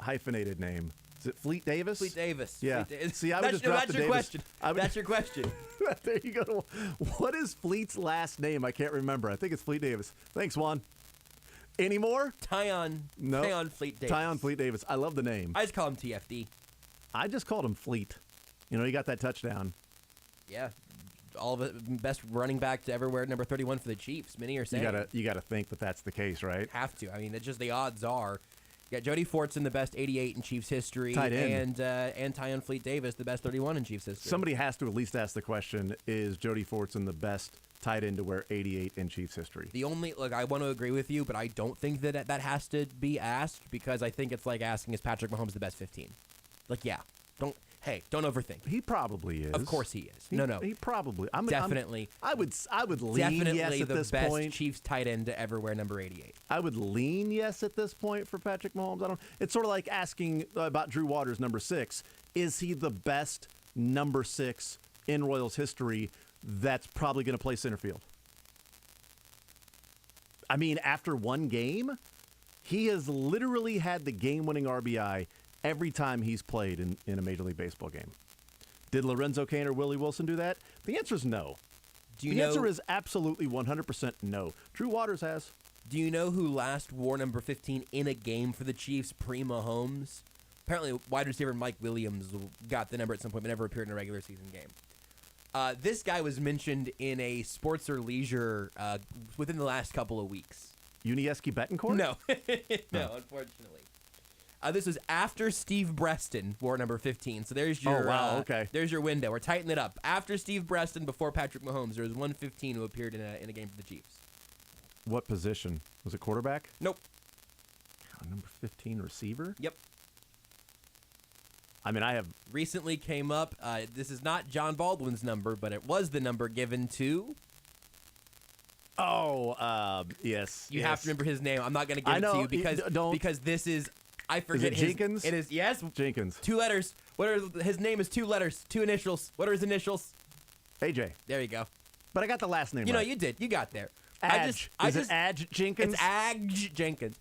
hyphenated name? Is it Fleet Davis? Fleet Davis. Yeah. Fleet Davis. See, I would just drop the your Davis. Question. That's your question. There you go. What is Fleet's last name? I can't remember. I think it's Fleet Davis. Thanks, Juan. Any more? Tyon Fleet Davis. Tyon Fleet Davis. I love the name. I just call him TFD. I just called him Fleet. You know, he got that touchdown. Yeah. All of it, best running back to ever wear number 31 for the Chiefs. Many are saying. You gotta think that that's the case, right? Have to. I mean, it's just the odds are. You got Jody Fortson, the best 88 in Chiefs history, Tight end. and Tyon Fleet Davis, the best 31 in Chiefs history. Somebody has to at least ask the question: is Jody Fortson the best tight end to wear 88 in Chiefs history? The only I want to agree with you, but I don't think that has to be asked because I think it's like asking is Patrick Mahomes the best 15? Don't overthink. He probably is. Of course he is. He probably. Definitely. I would lean definitely yes at this the point. best Chiefs tight end to ever wear number 88. I would lean yes at this point for Patrick Mahomes. It's sort of like asking about Drew Waters, number 6. Is he the best number 6 in Royals history that's probably going to play center field? I mean, after one game, he has literally had the game-winning RBI every time he's played in a Major League Baseball game. Did Lorenzo Cain or Willie Wilson do that? The answer is no. The answer is absolutely 100% no. Drew Waters has. Do you know who last wore number 15 in a game for the Chiefs pre-Mahomes? Apparently, wide receiver Mike Williams got the number at some point, but never appeared in a regular season game. This guy was mentioned in a Sports or Leisure within the last couple of weeks. Unieski Betancourt? No. No, unfortunately. This was after Steve Breston wore number 15. So there's your okay. There's your window. We're tightening it up. After Steve Breston, before Patrick Mahomes, there was 115 who appeared in a game for the Chiefs. What position? Was it quarterback? Nope. Number 15 receiver? Yep. I mean, I have recently came up. This is not John Baldwin's number, but it was the number given to. Yes. You have to remember his name. I'm not going to give it to you because this is. I forget is it Jenkins? It is, yes. Jenkins. 2 letters. His name is 2 letters, 2 initials. What are his initials? AJ. There you go. But I got the last name right. You know, you did. You got there. Is it Adge Jenkins? It's Adge Jenkins.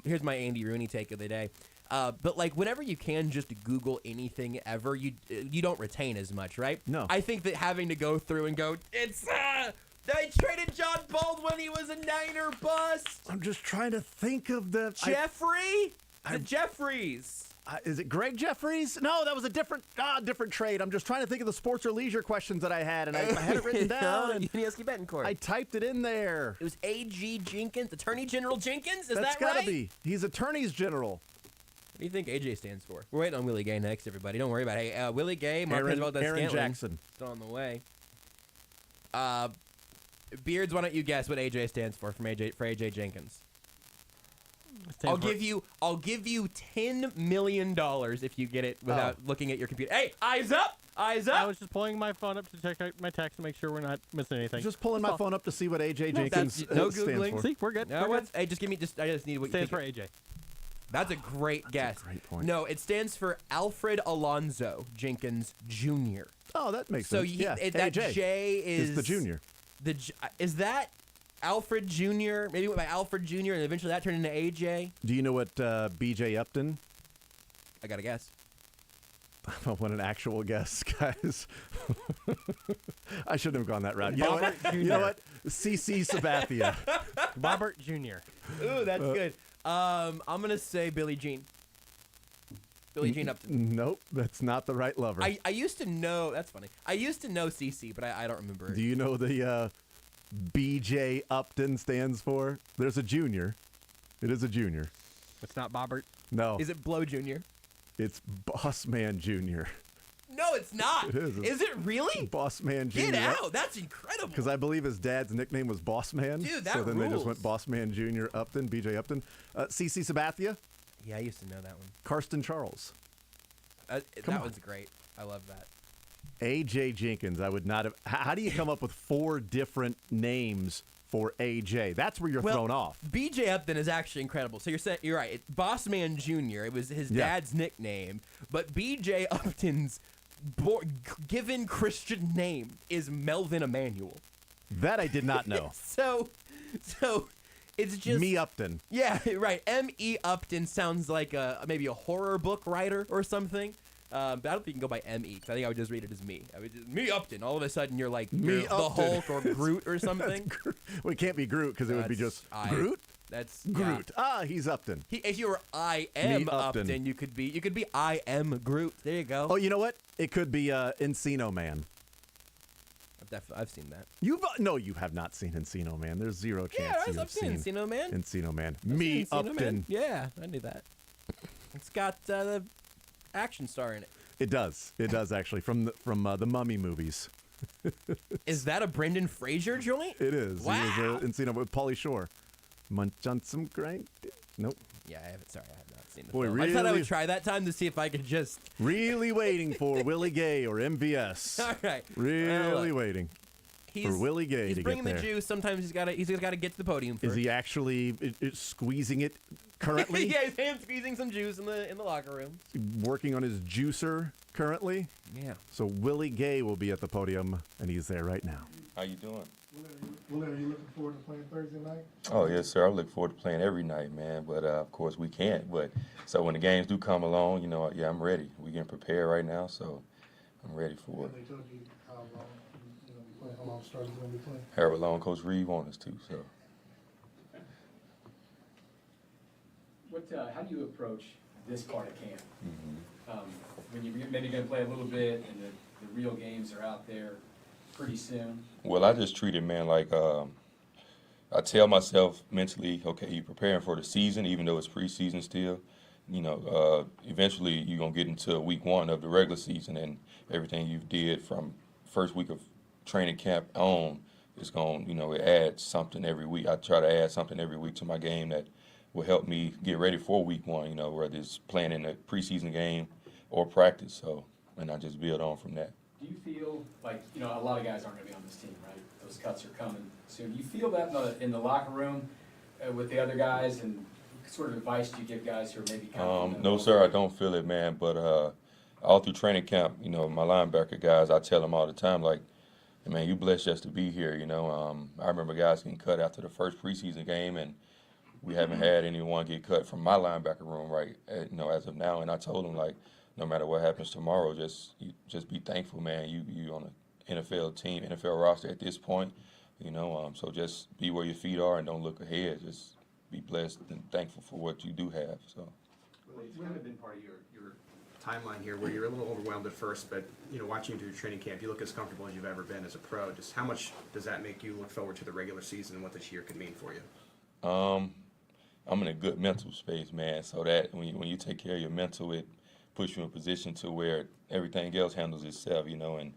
Here's my Andy Rooney take of the day. But like whenever you can just Google anything ever, you don't retain as much, right? No. I think that having to go through and go, they traded John Baldwin. He was a Niner bust. I'm just trying to think of the Jeffries. Is it Greg Jeffries? No, that was a different trade. I'm just trying to think of the sports or leisure questions that I had, and I had it written down. Unieski Betancourt. I typed it in there. It was A.G. Jenkins, Attorney General Jenkins. Is That's that right? Gotta be. He's Attorneys General. What do you think AJ stands for? We're waiting on Willie Gay next, everybody. Don't worry about it. Hey, Willie Gay, Marquez Aaron Jackson. Still on the way. Beards, why don't you guess what AJ stands for AJ Jenkins? I'll give you $10 million if you get it without looking at your computer. Hey, eyes up! Eyes up! I was just pulling my phone up to check out my text to make sure we're not missing anything. Just pulling my phone up to see what AJ Jenkins stands Googling. for. See, we're good. No, we're good. Hey, I just need what stands you for AJ. That's a great guess. A great point. No, it stands for Alfred Alonzo Jenkins Jr. Oh, that makes so sense. That J is the junior. Is that Alfred Jr.? Maybe it went by Alfred Jr. and eventually that turned into AJ. Do you know what B.J. Upton? I got to guess. I want an actual guess, guys. I shouldn't have gone that route. You know what? CC Sabathia. Bobbert Jr. Ooh, that's good. I'm going to say Billie Jean. Billie Jean Upton. Nope, that's not the right lover. I used to know. That's funny. I used to know CC, but I don't remember it. Do you know the BJ Upton stands for? There's a junior. It is a junior. It's not Bobbert? No. Is it Blow Jr.? It's Boss Man Jr. No, it's not. It is. Is it really? Boss Man Jr. Get out. That's incredible. Because I believe his dad's nickname was Boss Man. Dude, that So then they just rules. went Boss Man Jr. Upton, BJ Upton. CC Sabathia. Yeah, I used to know that one. Karsten Charles. That Come on. one's great. I love that. AJ Jenkins. I would not have. How do you come up with 4 different names for AJ? That's where you're thrown off. BJ Upton is actually incredible. So you're right. It's Boss Man Jr. It was his dad's nickname, but BJ Upton's given Christian name is Melvin Emmanuel. That I did not know. So it's just Me Upton. Yeah, right. M.E. Upton sounds like maybe a horror book writer or something. But I don't think you can go by M.E. because I think I would just read it as me. I would just, Me Upton. All of a sudden, you're like Me you're the Upton. Hulk or Groot or something. Well, it can't be Groot because it would be just Groot. That's Groot. He's Upton. If you were I am Me Upton. Upton, you could be I am Groot. There you go. Oh, you know what? It could be Encino Man. I've seen that. No, you have not seen Encino Man. There's zero chance Yeah, you I've have seen Encino Man. Encino Man. I've Me seen Encino Upton. Man. Yeah, I knew that. It's got the action star in it. It does. It does actually from the Mummy movies. Is that a Brendan Fraser joint? It is. Wow. He was Encino with Pauly Shore. Munch on some grind. Nope. Yeah, I haven't. Sorry, I have not seen the Boy, film. I thought I really- would try that time to see if I could just. Really waiting for Willie Gay or MVS. All right. Really waiting for Willie Gay He's to bringing get the there. juice. Sometimes he's got to get to the podium first. Is he actually squeezing it currently? Yeah, he's hand squeezing some juice in the locker room. Working on his juicer currently. Yeah. So Willie Gay will be at the podium, and he's there right now. How you doing? Willie, are you looking forward to playing Thursday night? Oh, yes, sir. I look forward to playing every night, man. But, of course, we can't. But so when the games do come along, yeah, I'm ready. We getting prepared right now, so I'm ready for it. They told you how long how long starters going to be playing? However long Coach Reid wants us to, so. How do you approach this part of camp? When you're maybe going to play a little bit and the real games are out there pretty soon? Well, I just treat it, man, like I tell myself mentally, okay, you're preparing for the season, even though it's preseason still. Eventually you're going to get into week 1 of the regular season, and everything you did from first week of training camp on is going, it adds something every week. I try to add something every week to my game that will help me get ready for week 1, whether it's playing in a preseason game or practice. So, and I just build on from that. Do you feel like, a lot of guys aren't going to be on this team, right? Those cuts are coming soon. Do you feel that in the locker room with the other guys, and what sort of advice do you give guys who are maybe coming? No, sir, I don't feel it, man. But all through training camp, my linebacker guys, I tell them all the time, like, man, you blessed just to be here, I remember guys getting cut after the first preseason game, and we haven't had anyone get cut from my linebacker room, right, as of now. And I told them, like, no matter what happens tomorrow, just be thankful, man. You on an NFL team, NFL roster at this point, so just be where your feet are and don't look ahead. Just be blessed and thankful for what you do have. So. Well, it's kind of been part of your timeline here where you're a little overwhelmed at first, but watching you do your training camp, you look as comfortable as you've ever been as a pro. Just how much does that make you look forward to the regular season and what this year could mean for you? I'm in a good mental space, man. So that when you take care of your mental, it puts you in a position to where everything else handles itself, and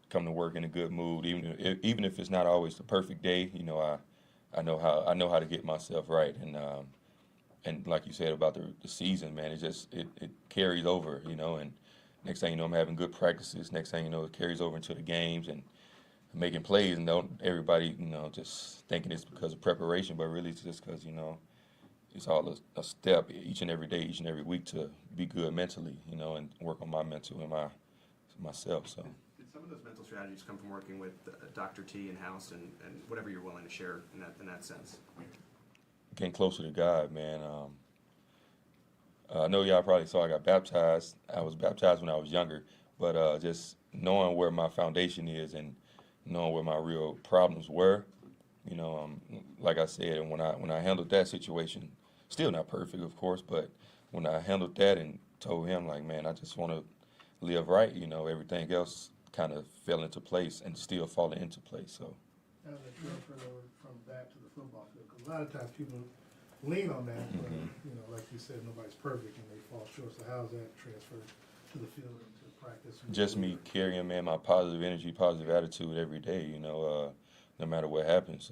come to work in a good mood. Even if it's not always the perfect day, I know how to get myself right. And like you said about the season, man, it carries over, and next thing you know, I'm having good practices. Next thing you know, it carries over into the games and making plays, and don't everybody, just thinking it's because of preparation, but really it's just because, it's all a step each and every day, each and every week to be good mentally, and work on my mental and myself. So. Did some of those mental strategies come from working with Dr. T in-house and whatever you're willing to share in that sense? Getting closer to God, man. I know y'all probably saw I got baptized. I was baptized when I was younger, but just knowing where my foundation is and knowing where my real problems were, like I said, and when I handled that situation, still not perfect, of course, but when I handled that and told him, like, man, I just want to live right, everything else kind of fell into place and still falling into place. So. How does that transfer over from that to the football field? Because a lot of times people lean on that, but like you said, nobody's perfect and they fall short. So how does that transfer to the field and to practice? Just me carrying, man, my positive energy, positive attitude every day. No matter what happens.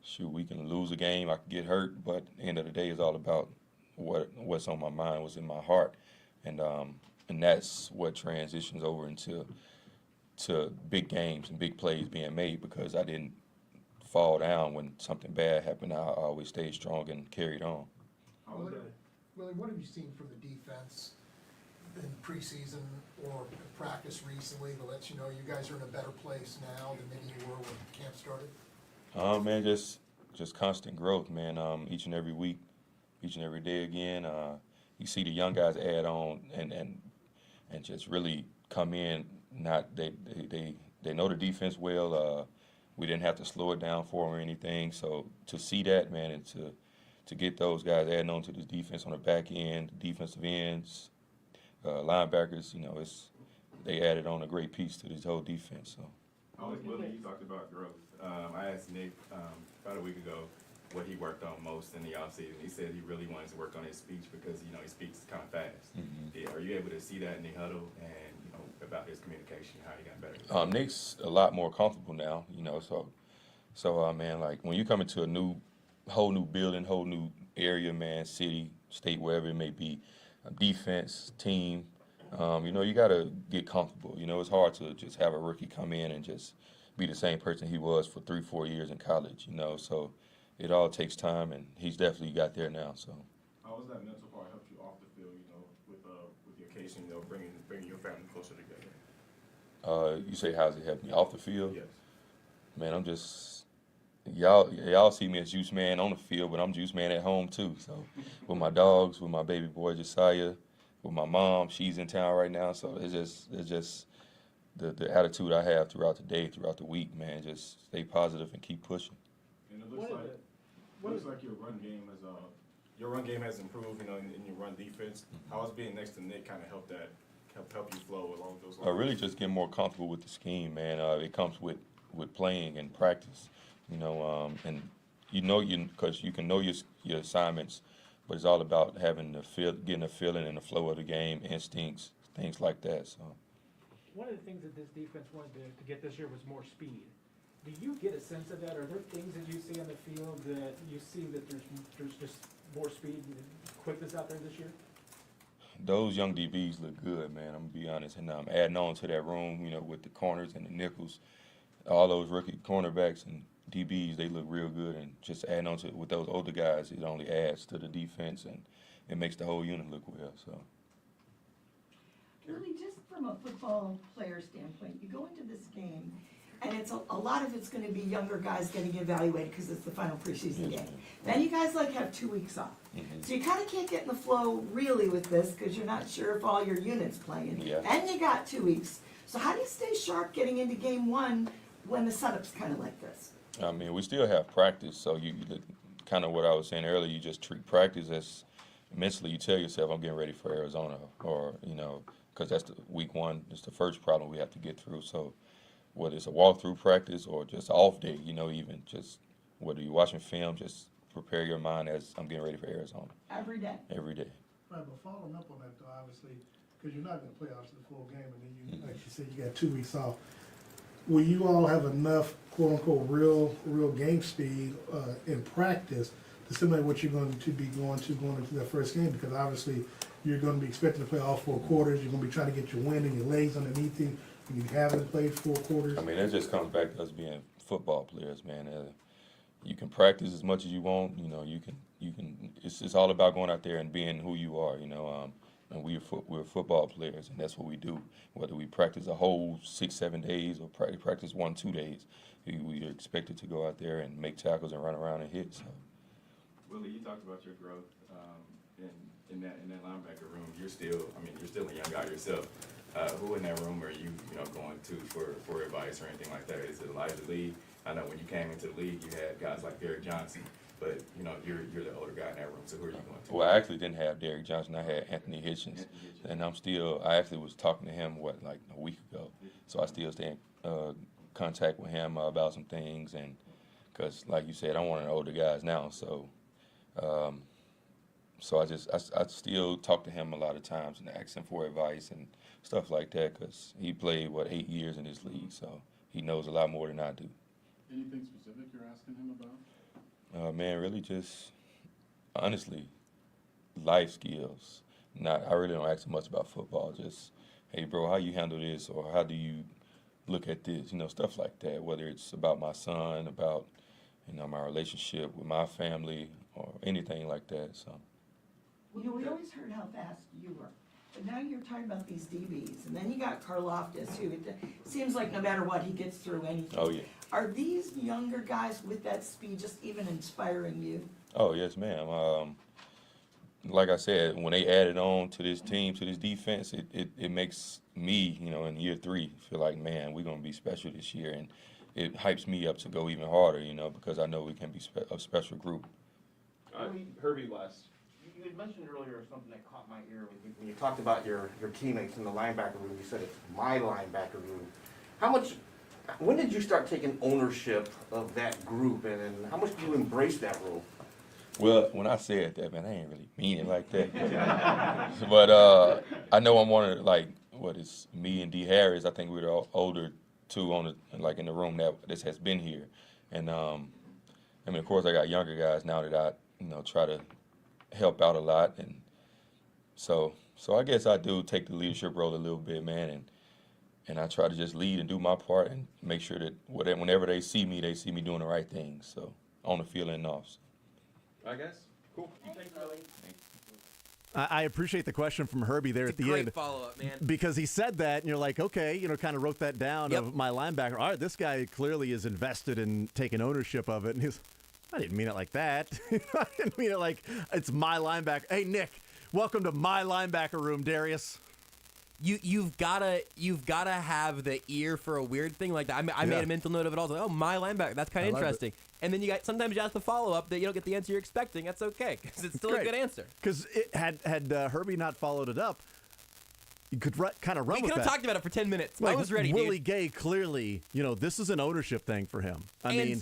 Shoot, we can lose a game, I can get hurt, but at the end of the day, it's all about what's on my mind, what's in my heart, and that's what transitions over into big games and big plays being made, because I didn't fall down when something bad happened. I always stayed strong and carried on. Willie, what have you seen from the defense in preseason or practice recently that lets you know you guys are in a better place now than maybe you were when camp started? Man, just constant growth, man. Each and every week, each and every day again. You see the young guys add on and just really come in. They know the defense well. We didn't have to slow it down for them or anything. So to see that, man, and to get those guys adding on to the defense on the back end, defensive ends, linebackers, they added on a great piece to this whole defense. So. Willie, you talked about growth. I asked Nick about a week ago what he worked on most in the offseason. He said he really wanted to work on his speech because, he speaks kind of fast. Yeah, are you able to see that in the huddle and, about his communication, how he got better? Nick's a lot more comfortable now, so man, like when you come into whole new building, whole new area, man, city, state, wherever it may be, defense, team, you got to get comfortable. It's hard to just have a rookie come in and just be the same person he was for 3-4 years in college, so it all takes time, and he's definitely got there now. So. How was that mental part helped you off the field, with the occasion, bringing your family closer together? You say how's it helped me off the field? Yes. Man, I'm just y'all see me as juice man on the field, but I'm juice man at home too. So with my dogs, with my baby boy Josiah, with my mom, she's in town right now. So it's just the attitude I have throughout the day, throughout the week, man. Just stay positive and keep pushing. And it looks like your run game has improved, in your run defense. How has being next to Nick kind of help you flow along those lines? Really just get more comfortable with the scheme, man. It comes with playing and practice, and because you can know your assignments, but it's all about getting a feeling and the flow of the game, instincts, things like that. So. One of the things that this defense wanted to get this year was more speed. Do you get a sense of that? Are there things that you see on the field that you see that there's just more speed and quickness out there this year? Those young DBs look good, man. I'm going to be honest. And I'm adding on to that room, with the corners and the nickels. All those rookie cornerbacks and DBs, they look real good. And just adding on to it with those older guys, it only adds to the defense, and it makes the whole unit look well. So. Really, just from a football player standpoint, you go into this game, and it's a lot of it's going to be younger guys getting evaluated because it's the final preseason game. Then you guys have 2 weeks off. So you kind of can't get in the flow really with this because you're not sure if all your units playing. Yeah. And you got 2 weeks. So how do you stay sharp getting into game one when the setup's kind of like this? I mean, we still have practice, so kind of what I was saying earlier, you just treat practice as mentally you tell yourself, I'm getting ready for Arizona, or, because that's the week one, it's the first problem we have to get through. So whether it's a walkthrough practice or just an off day, even just whether you're watching film, just prepare your mind as I'm getting ready for Arizona. Every day. Every day. Right, but following up on that, though, obviously, because you're not going to play obviously the full game, and then you, like you said, you got 2 weeks off. Will you all have enough, quote unquote, real game speed in practice to simulate what you're going to be going into that first game? Because obviously, you're going to be expected to play all 4 quarters. You're going to be trying to get your wind and your legs underneath you. You haven't played 4 quarters. I mean, that just comes back to us being football players, man. You can practice as much as you want. You can. It's all about going out there and being who you are. And we're football players, and that's what we do. Whether we practice a whole 6-7 days or practice 1-2 days, we are expected to go out there and make tackles and run around and hit. So. Willie, you talked about your growth in in that linebacker room, you're still a young guy yourself. Who in that room are you going to for advice or anything like that? Is it Elijah Lee? I know when you came into the league, you had guys like Derek Johnson, but you're the older guy in that room. So who are you going to? Well, I actually didn't have Derek Johnson. I had Anthony Hitchens, and I actually was talking to him like a week ago. So I still stay in contact with him about some things, and because like you said, I'm one of the older guys now, so. So I still talk to him a lot of times and ask him for advice and stuff like that because he played 8 years in this league, so he knows a lot more than I do. Anything specific you're asking him about? Man, really just honestly life skills. I really don't ask him much about football. Just, hey, bro, how you handle this, or how do you look at this? Stuff like that. Whether it's about my son, about my relationship with my family, or anything like that. So. We always heard how fast you were, but now you're talking about these DBs, and then you got Karlaftis, who it seems like no matter what, he gets through anything. Oh, yeah. Are these younger guys with that speed just even inspiring you? Oh, yes, ma'am. Like I said, when they added on to this team, to this defense, it makes me, in year 3, feel like, man, we're going to be special this year, and it hypes me up to go even harder, because I know we can be a special group. Herbie last. You had mentioned earlier something that caught my ear when you talked about your teammates in the linebacker room. You said it's my linebacker room. When did you start taking ownership of that group, and how much do you embrace that role? Well, when I said that, man, I ain't really mean it like that. But I know I'm one of it's me and D. Harris. I think we're the older two in the room that this has been here, and of course I got younger guys now that I try to help out a lot, and so I guess I do take the leadership role a little bit, man, and I try to just lead and do my part and make sure that whenever they see me doing the right things, so on the field and off. So. I guess. Cool. Thanks, Billy. I appreciate the question from Herbie there at the great end. Follow-up, man. Because he said that, and you're like, okay, kind of wrote that down of my linebacker. All right, this guy clearly is invested in taking ownership of it, and he's. I didn't mean it like that. I didn't mean it like it's my linebacker. Hey, Nick, welcome to my linebacker room, Darius. You've gotta have the ear for a weird thing like that. I made a mental note of it all. Like, oh, my linebacker. That's kind of interesting. And then sometimes you ask the follow up that you don't get the answer you're expecting. That's okay because it's still a good answer. Because had Herbie not followed it up, you could kind of run with that. We could have talked about it for 10 minutes. Like, I was ready, Willie dude. Gay clearly, this is an ownership thing for him. He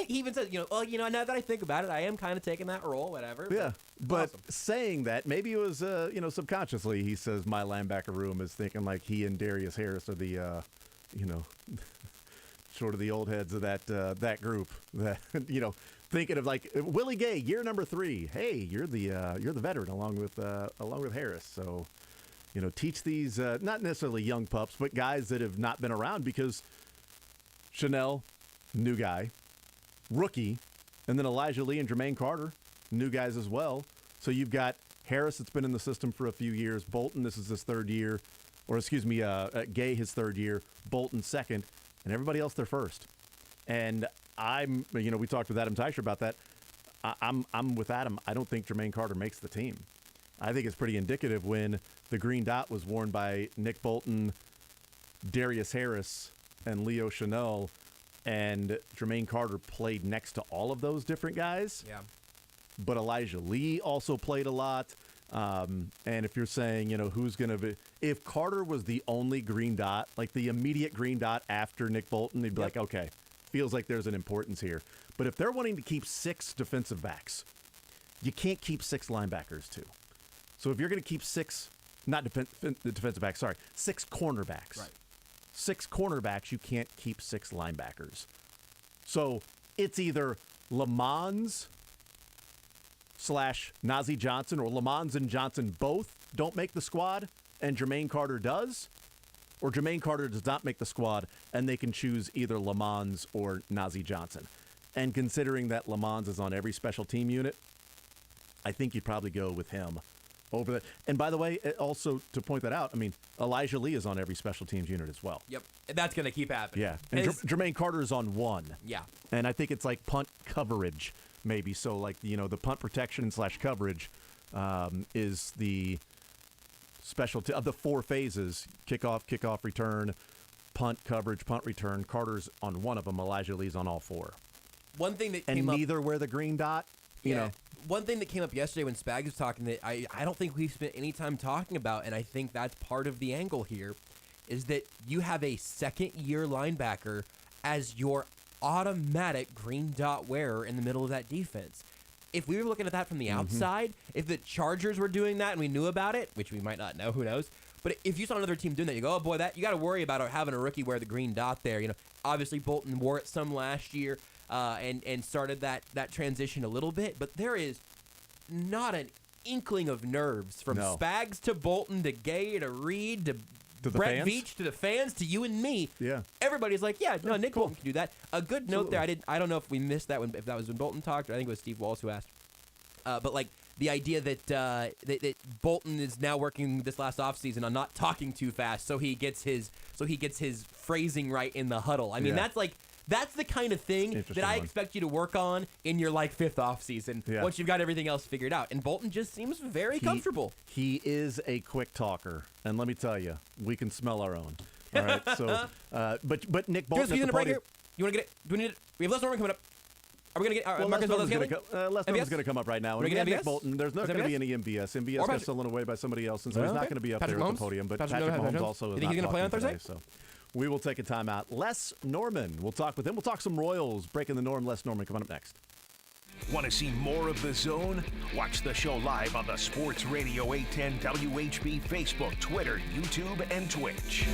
even says, now that I think about it, I am kind of taking that role, whatever. Yeah, but awesome. Saying that, maybe it was, subconsciously, he says my linebacker room is thinking like he and Darius Harris are the, sort of the old heads of that group. That thinking of like Willie Gay, year number 3. Hey, you're the veteran along with Harris. So. Teach these, not necessarily young pups, but guys that have not been around because Chanel, new guy, rookie, and then Elijah Lee and Jermaine Carter, new guys as well. So you've got Harris that's been in the system for a few years. Bolton, this is his 3rd year. Or excuse me, Gay, his 3rd year. Bolton, 2nd. And everybody else their 1st. And we talked with Adam Teicher about that. I'm with Adam. I don't think Jermaine Carter makes the team. I think it's pretty indicative when the green dot was worn by Nick Bolton, Darius Harris, and Leo Chanel, and Jermaine Carter played next to all of those different guys. Yeah. But Elijah Lee also played a lot. And if you're saying, who's going to be... If Carter was the only green dot, like the immediate green dot after Nick Bolton, they'd be like, okay, feels like there's an importance here. But if they're wanting to keep 6 defensive backs, you can't keep 6 linebackers too. So if you're going to keep 6, not defensive backs, 6 cornerbacks. Right. 6 cornerbacks, you can't keep 6 linebackers. So it's either Lamons / Nazeeh Johnson, or Lamons and Johnson both don't make the squad and Jermaine Carter does, or Jermaine Carter does not make the squad and they can choose either Lamons or Nazeeh Johnson. And considering that Lamons is on every special team unit, I think you'd probably go with him over that. And by the way, also to point that out, Elijah Lee is on every special teams unit as well. Yep. That's going to keep happening. Yeah. And Jermaine Carter is on 1. Yeah. And I think it's like punt coverage, maybe. So like, the punt protection / coverage, is the specialty of the 4 phases: kickoff, return, punt coverage, punt return. Carter's on one of them. Elijah Lee's on all 4. One thing that and came neither wear the green dot. You know, one thing that came up yesterday when Spags was talking that I don't think we've spent any time talking about, and I think that's part of the angle here, is that you have a second-year linebacker as your automatic green dot wearer in the middle of that defense. If we were looking at that from the outside, if the Chargers were doing that and we knew about it, which we might not know, who knows, but if you saw another team doing that, you go, oh boy, that you got to worry about having a rookie wear the green dot there. You know, obviously Bolton wore it some last year and started that transition a little bit, but there is not an inkling of nerves from Spags to Bolton to Gay to Reid to Brett Veach to the fans to you and me. Yeah, everybody's like, yeah, no, Nick Bolton can do that. A good note there. I don't know if we missed that if that was when Bolton talked. Or I think it was Steve Walsh who asked. But like the idea that that Bolton is now working this last offseason on not talking too fast, so he gets his phrasing right in the huddle. I mean, that's the kind of thing that I expect you to work on in your 5th offseason once you've got everything else figured out. And Bolton just seems very comfortable. He is a quick talker, and let me tell you, we can smell our own. All right, so but Nick Bolton. You want to get it? Do we need it? We have Les Norman coming up. Are we going to get Marcus Valdez-Scantling? Les Norman's going to come up right now. Are we going to Nick Bolton. There's not going to be any MVS. MVS got stolen away by somebody else, and so he's not going to be up there at the podium. But Patrick Mahomes also is not going to play on Thursday. Today, so we will take a timeout. Les Norman, we'll talk with him. We'll talk some Royals, breaking the norm. Les Norman coming up next. Want to see more of The Zone? Watch the show live on the Sports Radio 810 WHB Facebook, Twitter, YouTube, and Twitch.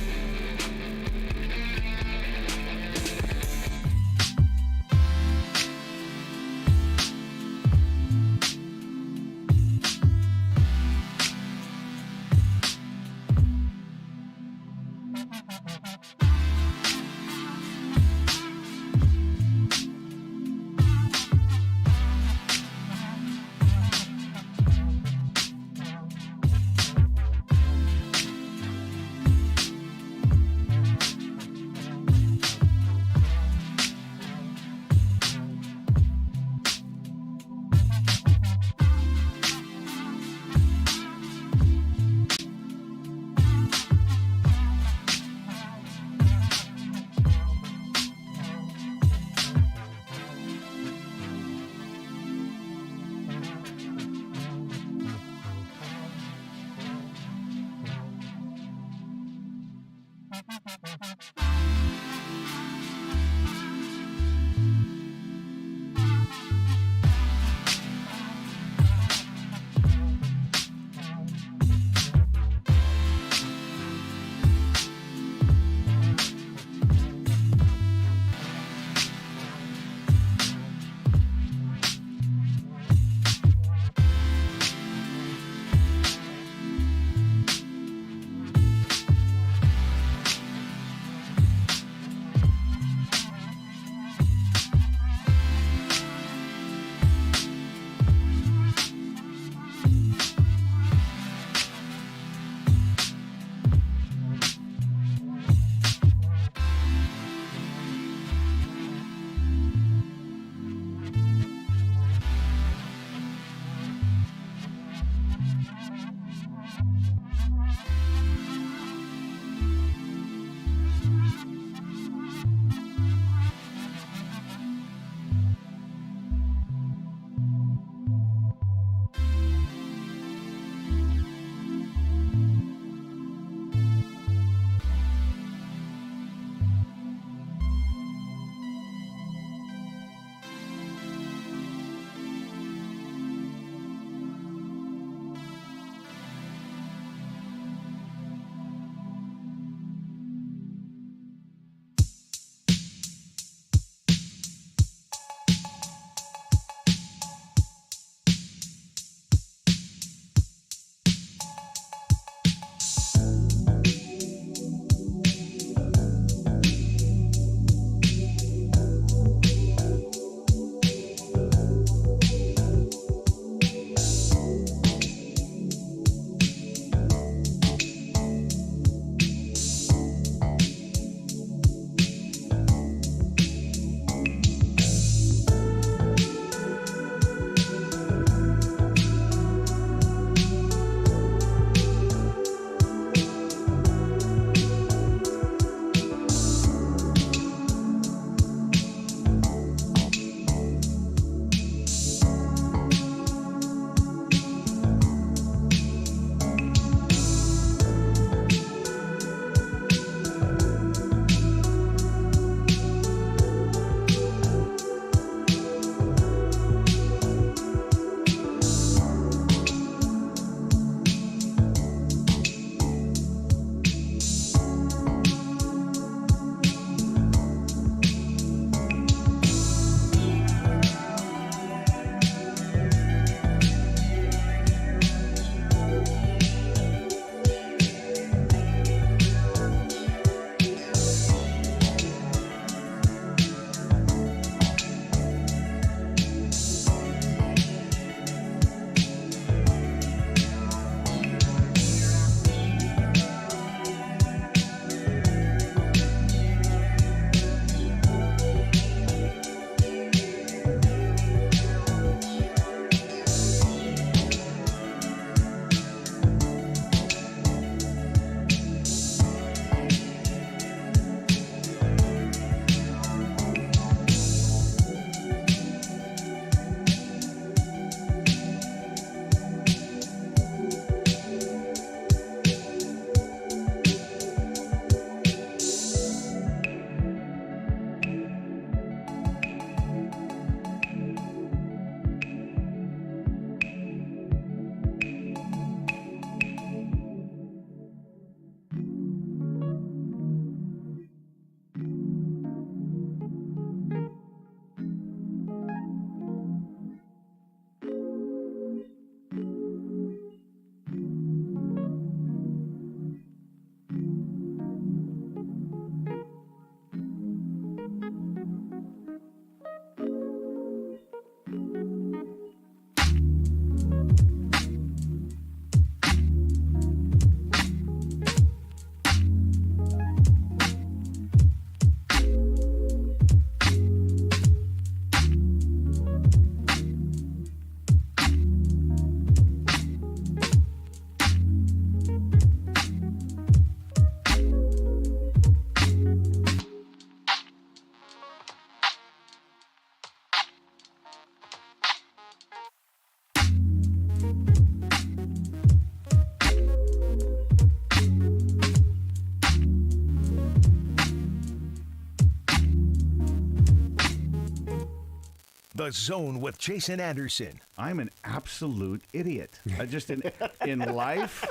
The Zone with Jason Anderson. I'm an absolute idiot. Just in life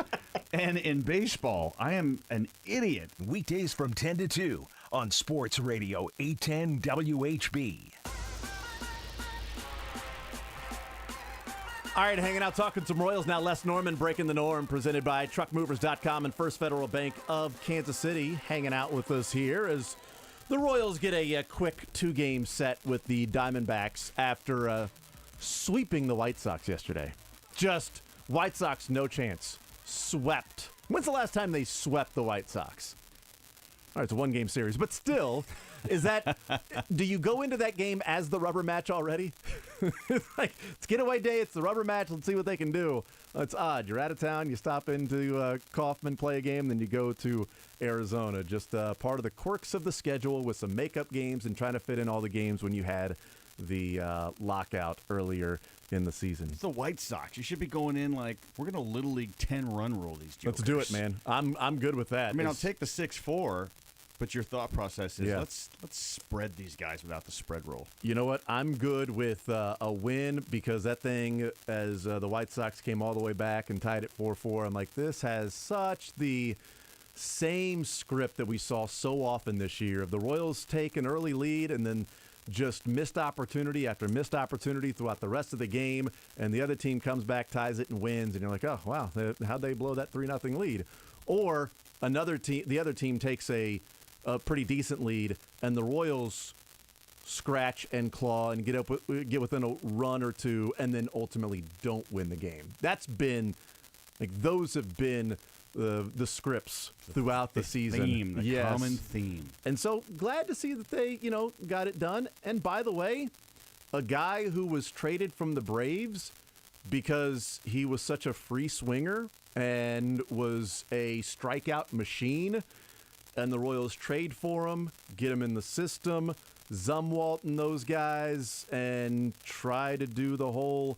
and in baseball, I am an idiot. Weekdays from 10 to 2 on Sports Radio 810 WHB. All right, hanging out, talking some Royals now. Les Norman breaking the norm, presented by TruckMovers.com and First Federal Bank of Kansas City. Hanging out with us here as the Royals get a quick 2-game set with the Diamondbacks after sweeping the White Sox yesterday. Just White Sox, no chance. Swept. When's the last time they swept the White Sox? All right, it's a 1-game series, but still, is that? Do you go into that game as the rubber match already? Like, it's getaway day, it's the rubber match, let's see what they can do. It's odd. You're out of town, you stop into Kaufman, play a game, then you go to Arizona. Just part of the quirks of the schedule with some makeup games and trying to fit in all the games when you had the lockout earlier in the season. It's the White Sox. You should be going in like, we're going to Little League 10-run rule these jokers. Let's do it, man. I'm good with that. I mean, I'll take the 6-4. But your thought process is, Yeah. let's spread these guys without the spread rule. You know what? I'm good with a win because that thing, as the White Sox came all the way back and tied it 4-4, I'm like, this has such the same script that we saw so often this year of the Royals take an early lead and then just missed opportunity after missed opportunity throughout the rest of the game, and the other team comes back, ties it, and wins, and you're like, oh, wow, how'd they blow that 3-0 lead? Or another team, the other team takes a pretty decent lead, and the Royals scratch and claw and get within a run or two, and then ultimately don't win the game. That's been those have been the scripts throughout the season. The common theme. And so glad to see that they got it done. And by the way, a guy who was traded from the Braves because he was such a free swinger and was a strikeout machine. And the Royals trade for him, get him in the system, Zumwalt and those guys, and try to do the whole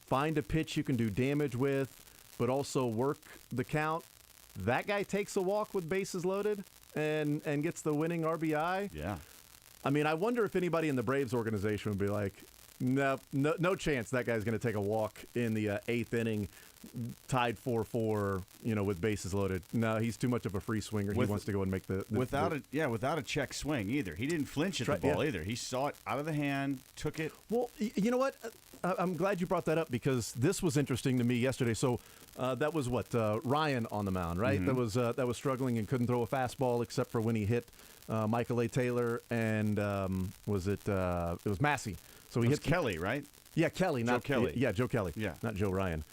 find a pitch you can do damage with, but also work the count. That guy takes a walk with bases loaded and gets the winning RBI. Yeah. I mean, I wonder if anybody in the Braves organization would be like, no chance that guy's going to take a walk in the 8th inning, tied 4-4, with bases loaded. No, he's too much of a free swinger. He wants to go and make the without a check swing either. He didn't flinch at the ball either. He saw it out of the hand, took it. Well, you know what? I'm glad you brought that up because this was interesting to me yesterday. So that was Ryan on the mound, right? Mm-hmm. That was struggling and couldn't throw a fastball except for when he hit Michael A. Taylor and it was Massey. So he hit Kelly, right? Yeah, Kelly, not Kelly. Yeah, Joe Kelly. Yeah, not Joe Ryan.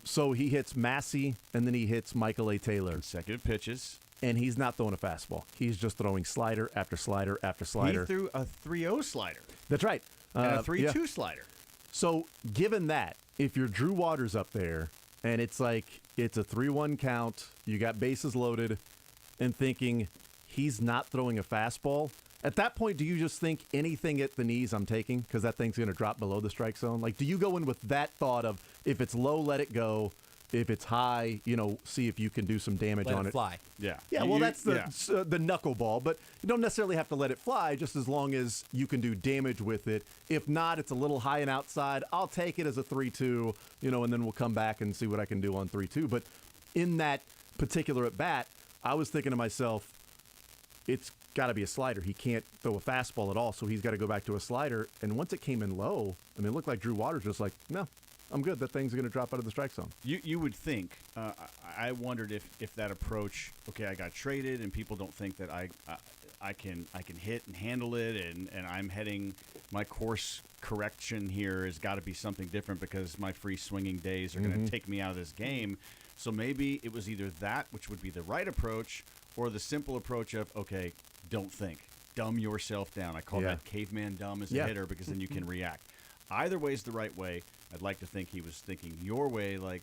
So he hits Massey, and then he hits Michael A. Taylor. Consecutive pitches. And he's not throwing a fastball. He's just throwing slider after slider after slider. He threw a 3-0 slider. That's right. And a 3-2 slider. So given that, if you're Drew Waters up there, and it's a 3-1 count, you got bases loaded, and thinking he's not throwing a fastball, at that point, do you just think anything at the knees I'm taking because that thing's going to drop below the strike zone? Like, do you go in with that thought of if it's low, let it go. If it's high, see if you can do some damage on it. Fly. Yeah. Yeah, well, that's the knuckleball, but you don't necessarily have to let it fly just as long as you can do damage with it. If not, it's a little high and outside. I'll take it as a 3-2, and then we'll come back and see what I can do on 3-2. But in that particular at bat, I was thinking to myself, it's got to be a slider. He can't throw a fastball at all, so he's got to go back to a slider. And once it came in low, I mean, it looked like Drew Waters was like, no, I'm good. That thing's going to drop out of the strike zone. You would think. I wondered if that approach. Okay, I got traded, and people don't think that I can hit and handle it, and I'm heading my course correction here has got to be something different because my free swinging days are going to take me out of this game. So maybe it was either that, which would be the right approach, or the simple approach of, okay, don't think. Dumb yourself down. I call that caveman dumb as a hitter because then you can react. Either way is the right way. I'd like to think he was thinking your way, like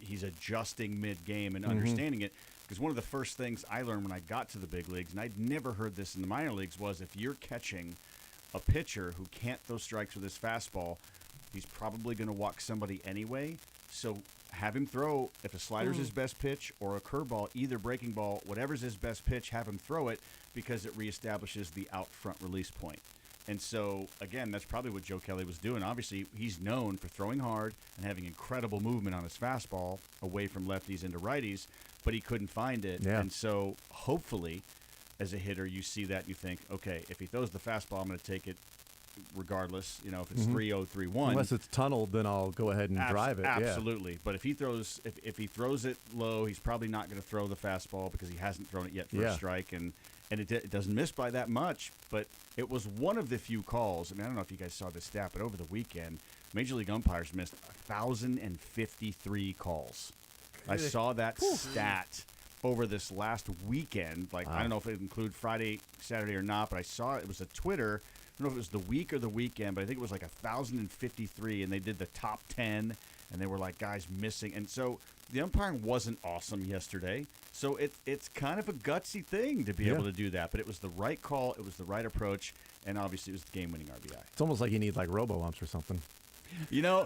he's adjusting mid-game and understanding it. Because one of the first things I learned when I got to the big leagues, and I'd never heard this in the minor leagues, was if you're catching a pitcher who can't throw strikes with his fastball, he's probably going to walk somebody anyway. So have him throw, if a slider's his best pitch or a curveball, either breaking ball, whatever's his best pitch, have him throw it because it reestablishes the out front release point. And so, again, that's probably what Joe Kelly was doing. Obviously, he's known for throwing hard and having incredible movement on his fastball away from lefties into righties, but he couldn't find it. Yeah. And so, hopefully, as a hitter, you see that and you think, okay, if he throws the fastball, I'm going to take it regardless. You know, if it's 3-0, 3-1. Unless it's tunneled, then I'll go ahead and drive it. Absolutely. But if he throws it low, he's probably not going to throw the fastball because he hasn't thrown it yet for a strike. And it doesn't miss by that much, but it was one of the few calls. I mean, I don't know if you guys saw this stat, but over the weekend, Major League umpires missed 1,053 calls. I saw that stat over this last weekend. Like, I don't know if it included Friday, Saturday or not, but I saw it. It was a Twitter. I don't know if it was the week or the weekend, but I think it was like 1,053, and they did the top 10, and they were like guys missing. And so the umpiring wasn't awesome yesterday. So it's kind of a gutsy thing to be able to do that. But it was the right call. It was the right approach. And obviously it was the game-winning RBI. It's almost like you need like robo-umps or something. You know,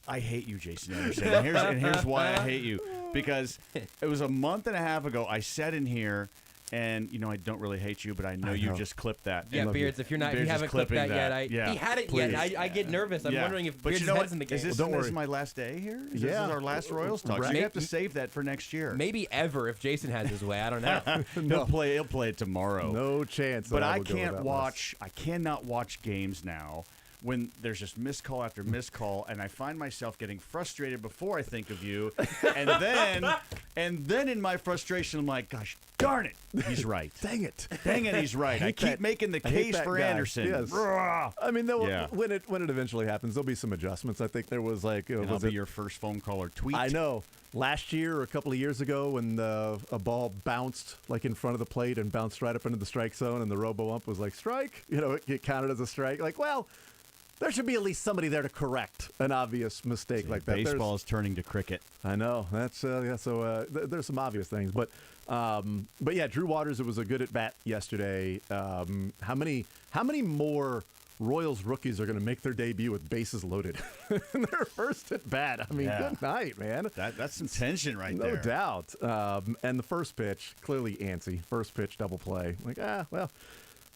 I hate you, Jason Anderson. And here's why I hate you. Because it was a month and a half ago, I sat in here, and, you know, I don't really hate you, but I know you just clipped that. Yeah, Beards, if you haven't clipped that yet, he had it yet. I get nervous. I'm wondering if Beards' head's in the game. Is this my last day here? This is our last Royals talk. So you have to save that for next year. Maybe ever if Jason has his way. I don't know. He'll play it tomorrow. No chance. But I cannot watch games now when there's just missed call after missed call, and I find myself getting frustrated before I think of you, and then in my frustration, I'm like, gosh darn it, he's right. Dang it, he's right. I keep making the case for guy. Anderson. Yes. I mean, when it eventually happens, there'll be some adjustments. I think there was like, was it your first phone call or tweet? I know. Last year or a couple of years ago, when a ball bounced like in front of the plate and bounced right up into the strike zone, and the robo-ump was like, strike, it counted as a strike. Like, well, there should be at least somebody there to correct an obvious mistake like that. Baseball is turning to cricket. I know. That's so there's some obvious things, but yeah, Drew Waters. It was a good at bat yesterday. How many more Royals rookies are going to make their debut with bases loaded in their first at bat? I mean, good night, man. That's some tension right there. No doubt. And the first pitch, clearly antsy. First pitch, double play. Like, well,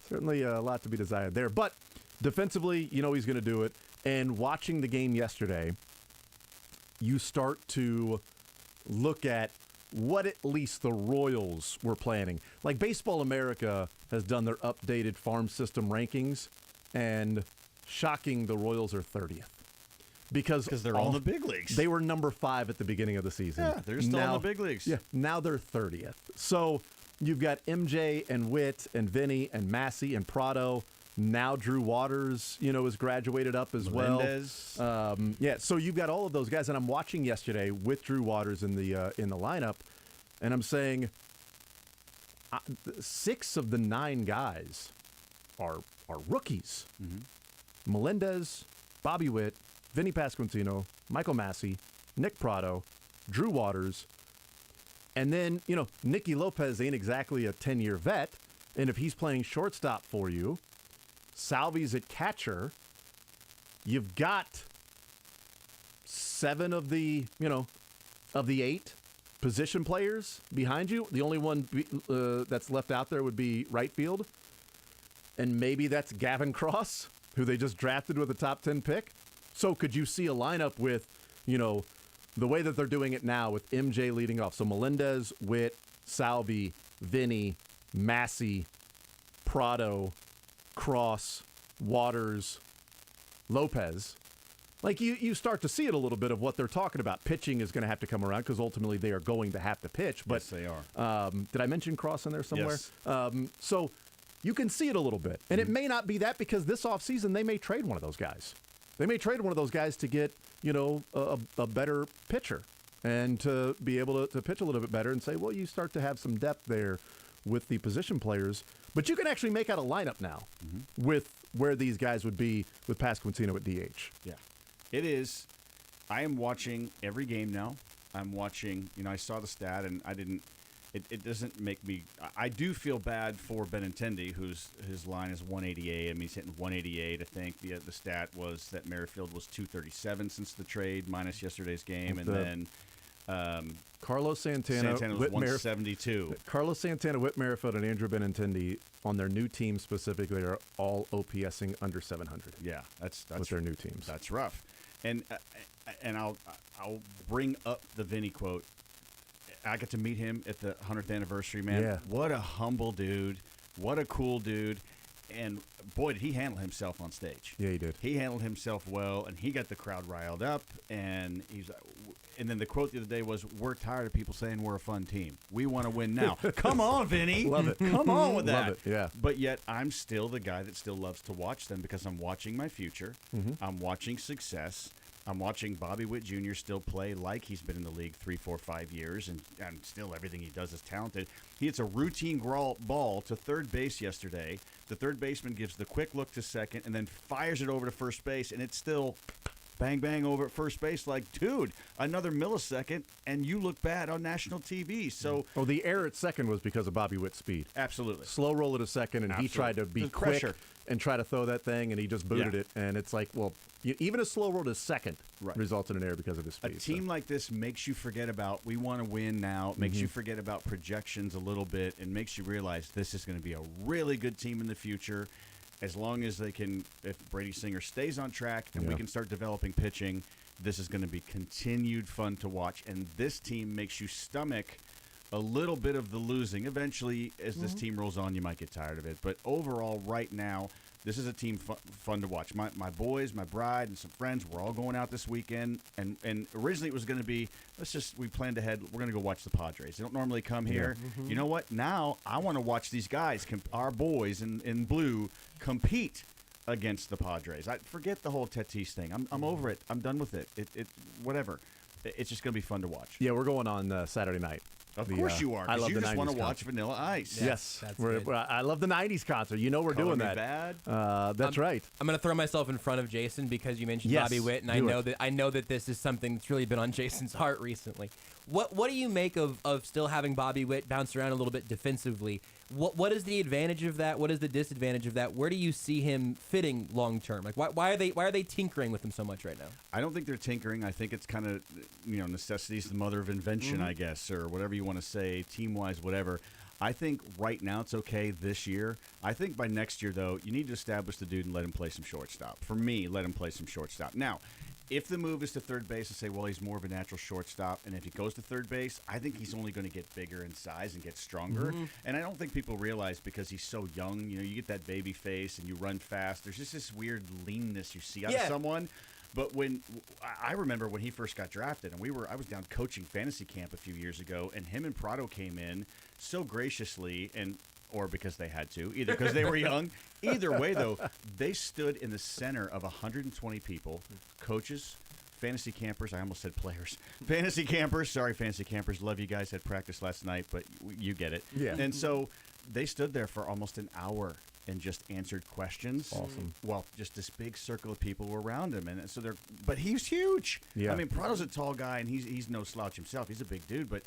certainly a lot to be desired there. But defensively, you know he's going to do it. And watching the game yesterday, you start to look at what at least the Royals were planning. Like Baseball America has done their updated farm system rankings, and shocking, the Royals are 30th. Because they're all in the big leagues. They were number 5 at the beginning of the season. Yeah, they're still in the big leagues. Yeah, now they're 30th. So you've got MJ and Witt and Vinny and Massey and Prado. Now Drew Waters, is graduated up as Melendez. well. So you've got all of those guys, and I'm watching yesterday with Drew Waters in the lineup, and I'm saying 6 of the 9 guys are rookies. Mm-hmm. Melendez, Bobby Witt, Vinny Pasquantino, Michael Massey, Nick Prado, Drew Waters, and then Nicky Lopez ain't exactly a 10-year vet, and if he's playing shortstop for you. Salvi's at catcher. You've got 7 of the 8 position players behind you. The only one that's left out there would be right field. And maybe that's Gavin Cross, who they just drafted with a top 10 pick. So could you see a lineup with, the way that they're doing it now with MJ leading off? So Melendez, Witt, Salvi, Vinny, Massey, Prado, Cross, Waters, Lopez. Like you start to see it a little bit of what they're talking about. Pitching is going to have to come around because ultimately they are going to have to pitch. But yes, they are. Did I mention Cross in there somewhere? Yes. So you can see it a little bit. And it may not be that because this offseason they may trade one of those guys. They may trade one of those guys to get, a better pitcher and to be able to pitch a little bit better and say, well, you start to have some depth there with the position players. But you can actually make out a lineup now with where these guys would be with Pasquantino at DH. Yeah. It is. I am watching every game now. I'm watching, I saw the stat and it doesn't make me, I do feel bad for Benintendi, his line is 188. I mean, he's hitting 188. I think the stat was that Merrifield was 237 since the trade minus yesterday's game. And then Carlos Santana, Santana was Whit 172. Carlos Santana, Whit Merrifield, and Andrew Benintendi on their new team specifically are all OPSing under 700. Yeah, that's with their new teams. That's rough. And I'll bring up the Vinny quote. I got to meet him at the 100th anniversary, man. Yeah. What a humble dude. What a cool dude. And boy, did he handle himself on stage. Yeah, he did. He handled himself well, and he got the crowd riled up. And and then the quote the other day was, "We're tired of people saying we're a fun team. We want to win now." Come on, Vinny. Love it. Come on with that. Love it, yeah. But yet, I'm still the guy that still loves to watch them because I'm watching my future. I'm watching success. I'm watching Bobby Witt Jr. still play like he's been in the league 3, 4, 5 years, and still everything he does is talented. He hits a routine ball to third base yesterday. The third baseman gives the quick look to second and then fires it over to first base, and it's still bang, bang over at first base. Like, dude, another millisecond, and you look bad on national TV. So, the error at second was because of Bobby Witt's speed. Absolutely. Slow roll at a second, and he tried to be There's quick pressure. and try to throw that thing, and he just booted it. And it's like, well, even a slow roll to second results in an error because of his speed. A team like this makes you forget about, we want to win now, makes you forget about projections a little bit, and makes you realize this is going to be a really good team in the future. As long as they can, if Brady Singer stays on track and we can start developing pitching, this is going to be continued fun to watch. And this team makes you stomach a little bit of the losing. Eventually, as this team rolls on, you might get tired of it. But overall, right now, this is a team fun to watch. My boys, my bride, and some friends, we're all going out this weekend. And originally it was going to be, we planned ahead, we're going to go watch the Padres. They don't normally come here. You know what? Now I want to watch these guys, our boys in blue, compete against the Padres. I forget the whole Tatis thing. I'm over it. I'm done with it. Whatever. It's just going to be fun to watch. Yeah, we're going on Saturday night. Of course you are. I love you the just 90s want to watch concert. Vanilla Ice. Yes. I love the 90s concert. You know we're Color doing Me that. Bad. That's right. I'm going to throw myself in front of Jason because you mentioned Yes, Bobby Witt, and do I know that this is something that's really been on Jason's heart recently. What do you make of still having Bobby Witt bounce around a little bit defensively? What is the advantage of that? What is the disadvantage of that? Where do you see him fitting long term? Like why are they tinkering with him so much right now? I don't think they're tinkering. I think it's kind of, necessity is the mother of invention, I guess, or whatever you want to say, team-wise, whatever. I think right now it's okay this year. I think by next year, though, you need to establish the dude and let him play some shortstop. For me, let him play some shortstop. Now, if the move is to third base and say, well, he's more of a natural shortstop, and if he goes to third base, I think he's only going to get bigger in size and get stronger. And I don't think people realize because he's so young, you get that baby face and you run fast. There's just this weird leanness you see out of someone. But when I remember when he first got drafted, and I was down coaching fantasy camp a few years ago, and him and Prado came in so graciously, or because they had to, either because they were young. Either way, though, they stood in the center of 120 people, coaches, fantasy campers. I almost said players. Fantasy campers. Sorry, fantasy campers. Love you guys. Had practice last night, but you get it. Yeah. And so they stood there for almost an hour and just answered questions. Awesome. Well, just this big circle of people were around him, and so but he's huge. Yeah. I mean, Prado's a tall guy, and he's no slouch himself. He's a big dude, but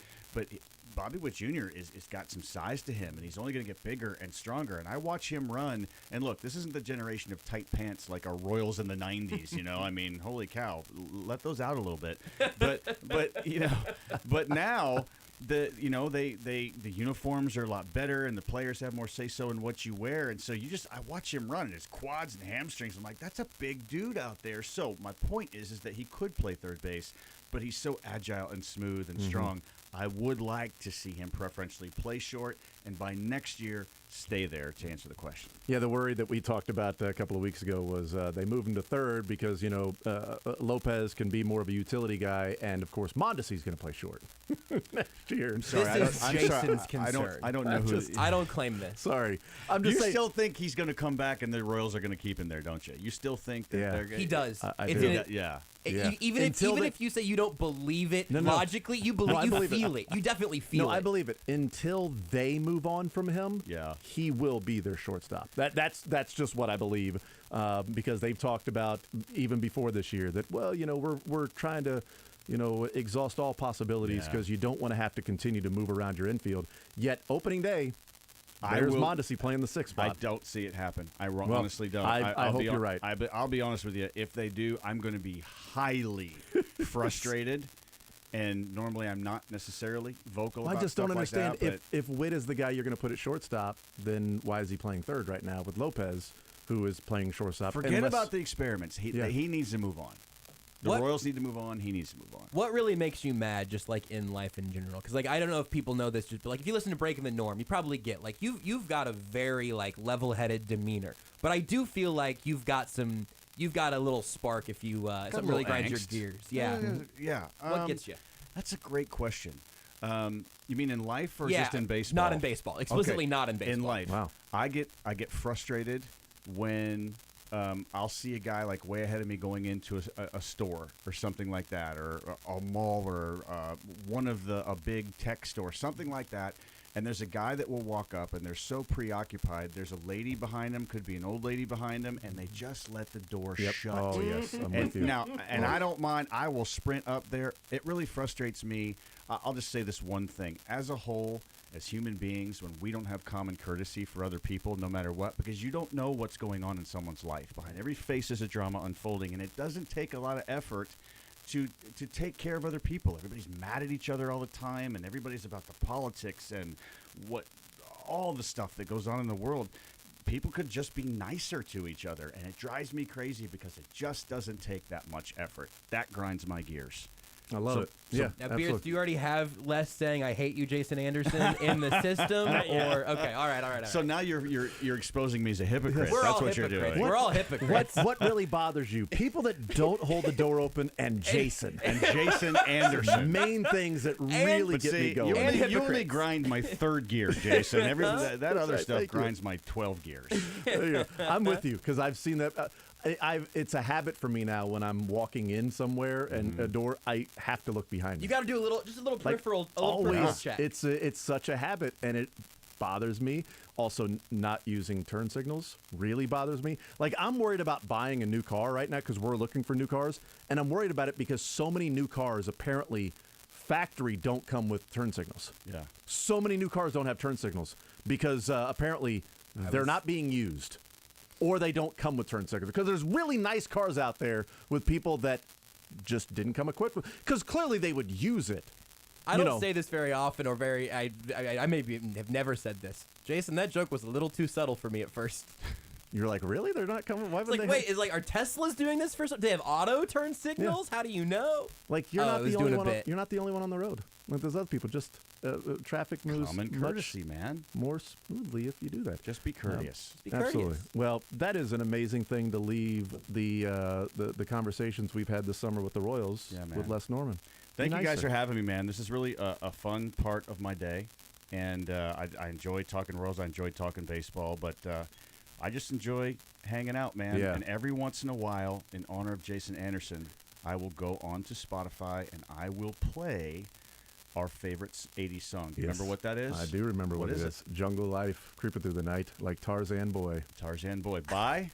Bobby Witt Jr. is got some size to him, and he's only going to get bigger and stronger. And I watch him run, and look, this isn't the generation of tight pants like our Royals in the '90s. I mean, holy cow, let those out a little bit. But now. The uniforms are a lot better, and the players have more say so in what you wear, and so I watch him run, and his quads and hamstrings. I'm like, that's a big dude out there. So my point is that he could play third base, but he's so agile and smooth and strong. I would like to see him preferentially play short, and by next year stay there, to answer the question. Yeah, the worry that we talked about a couple of weeks ago was they moved him to third because, Lopez can be more of a utility guy, and, of course, Mondesi's going to play short next year. This is Jason's concern. I don't know who. I don't claim this. Sorry. I'm just saying. You still think he's going to come back and the Royals are going to keep him there, don't you? You still think that they're going to... He does. I do. Yeah. Even if you say you don't believe it logically, you feel it. You definitely feel it. No, I believe it. Until they move on from him, he will be their shortstop. That's just what I believe, because they've talked about even before this year that we're trying to exhaust all possibilities because you don't want to have to continue to move around your infield. Yet opening day, there's Mondesi playing the sixth spot. I don't see it happen. honestly don't. I hope you're right. I'll be honest with you. If they do, I'm going to be highly frustrated. and normally I'm not necessarily vocal Well, about I just don't stuff like understand that, if Witt is the guy you're going to put at shortstop, then why is he playing third right now with Lopez, who is playing shortstop? Forget about the experiments. He needs to move on. The What- Royals need to move on. He needs to move on. What really makes you mad, just like in life in general? Because like I don't know if people know this, but like if you listen to Breaking the Norm, you probably get like you've got a very like level-headed demeanor. But I do feel like you've got a little spark if you something really grinds your gears. Yeah. Yeah. What gets you? That's a great question. You mean in life or Yeah, just in baseball? not in baseball. Explicitly Okay. not in baseball. In life. Wow. I get frustrated when I'll see a guy like way ahead of me going into a store or something like that, or a mall, or one of a big tech store, something like that. And there's a guy that will walk up, and they're so preoccupied. There's a lady behind them, could be an old lady behind them, and they just let the door shut. Oh, yes. I'm And with you. now, and I don't mind. I will sprint up there. It really frustrates me. I'll just say this one thing. As a whole, as human beings, when we don't have common courtesy for other people, no matter what, because you don't know what's going on in someone's life. Behind every face is a drama unfolding, and it doesn't take a lot of effort to take care of other people. Everybody's mad at each other all the time, and everybody's about the politics and all the stuff that goes on in the world. People could just be nicer to each other, and it drives me crazy because it just doesn't take that much effort. That grinds my gears. I love it. Yeah, Now, Beers, do you already have Les saying "I hate you, Jason Anderson" in the system? Or okay, all right. So now you're exposing me as a hypocrite. We're That's all what you're hypocrites. doing. We're all hypocrites. What really bothers you? People that don't hold the door open, and Jason. And Jason Anderson. Main things that really But get see, me going. you only grind my third gear, Jason. That other stuff Thank you. grinds my 12 gears. There you go. I'm with you because I've seen that. It's a habit for me now when I'm walking in somewhere and a door, I have to look behind me. You got to do just a little Like, peripheral always. check. It's such a habit, and it bothers me. Also, not using turn signals really bothers me. Like, I'm worried about buying a new car right now because we're looking for new cars, and I'm worried about it because so many new cars apparently factory don't come with turn signals. Yeah. So many new cars don't have turn signals because apparently they're not being used. Or they don't come with turn signals. Because there's really nice cars out there with people that just didn't come equipped with. Because clearly they would use it. I don't say this very often, or very. I maybe have never said this. Jason, that joke was a little too subtle for me at first. You're like, really? They're not coming? Why would Like, they? wait, are Teslas doing this for? Do they have auto turn signals? How do you know? Like, you're Oh, not I was the only doing a one. bit. You're not the only one on the road. Like, there's other people. Just traffic moves Common much courtesy, man. more smoothly if you do that. Just be courteous. Be courteous. Absolutely. Well, that is an amazing thing to leave the conversations we've had this summer with the Royals with Les Norman. Thank Be you guys nicer. for having me, man. This is really a fun part of my day, and I enjoy talking Royals. I enjoy talking baseball, but I just enjoy hanging out, man. Yeah. And every once in a while, in honor of Jason Anderson, I will go on to Spotify and I will play our favorite 80s song. Do you remember what that is? I do remember what it is. Jungle Life, Creeping Through the Night, like Tarzan Boy. Tarzan Boy. Bye.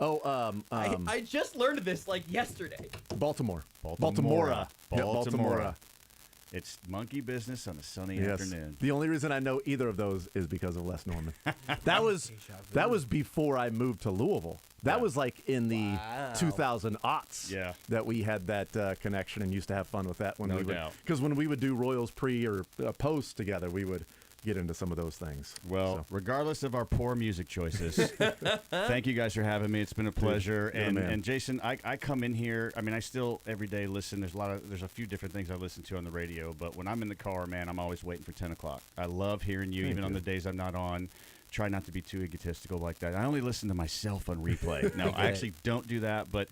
I just learned this like yesterday. Baltimore. Baltimora. Yeah, Baltimora. It's monkey business on a sunny Yes. afternoon. The only reason I know either of those is because of Les Norman. That was before I moved to Louisville. That was like in the 2000 aughts that we had that connection and used to have fun with that when No we would, doubt. because when we would do Royals pre or post together, we would get into some of those things. Well, regardless of our poor music choices, thank you guys for having me. It's been a pleasure. you're the man. And Jason, I come in here. I mean, I still every day listen. There's a few different things I listen to on the radio, but when I'm in the car, man, I'm always waiting for 10 o'clock. I love hearing you, even on the days I'm not on. Try not to be too egotistical like that. I only listen to myself on replay. No, I actually don't do that. But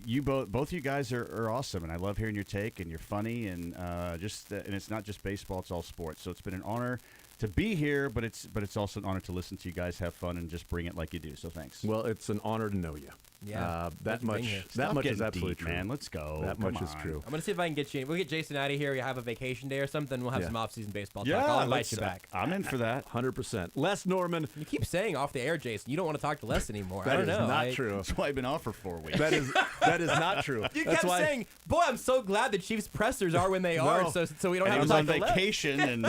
you both you guys are awesome, and I love hearing your take. And you're funny, and and it's not just baseball; it's all sports. So it's been an honor to be here, but it's also an honor to listen to you guys have fun and just bring it like you do. So thanks. Well, it's an honor to know you. Yeah, that much. That Stop much is getting absolutely deep, true, man. Let's go. That Come much is on. true. I'm gonna see if I can get you. We'll get Jason out of here. You have a vacation day or something. We'll have some off-season baseball talk. I'll invite you back. I'm in for that. 100%. Les Norman. You keep saying off the air, Jason. You don't want to talk to Les anymore. I That don't is know. not true. That's why I've been off for 4 weeks. That is not true. You That's kept why saying, "Boy, I'm so glad the Chiefs pressers are when they are, so we don't And have I to was talk on to Les." vacation and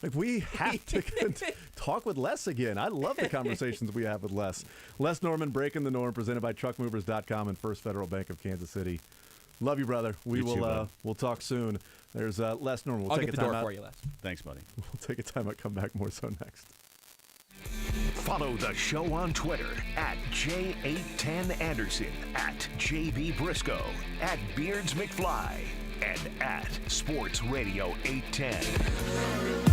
like we have to talk with Les again. I love the conversations we have with Les. Les Norman, Breaking the Norm, presented by TruckMovers.com and First Federal Bank of Kansas City. Love you, brother. You too, bud. We'll talk soon. There's Les Norman. We'll I'll take get a the door timeout. for you, Les. Thanks, buddy. We'll take a timeout. Come back. More so next. Follow the show on Twitter at J810Anderson, at JB Brisco, at Beards McFly, and at Sports Radio 810.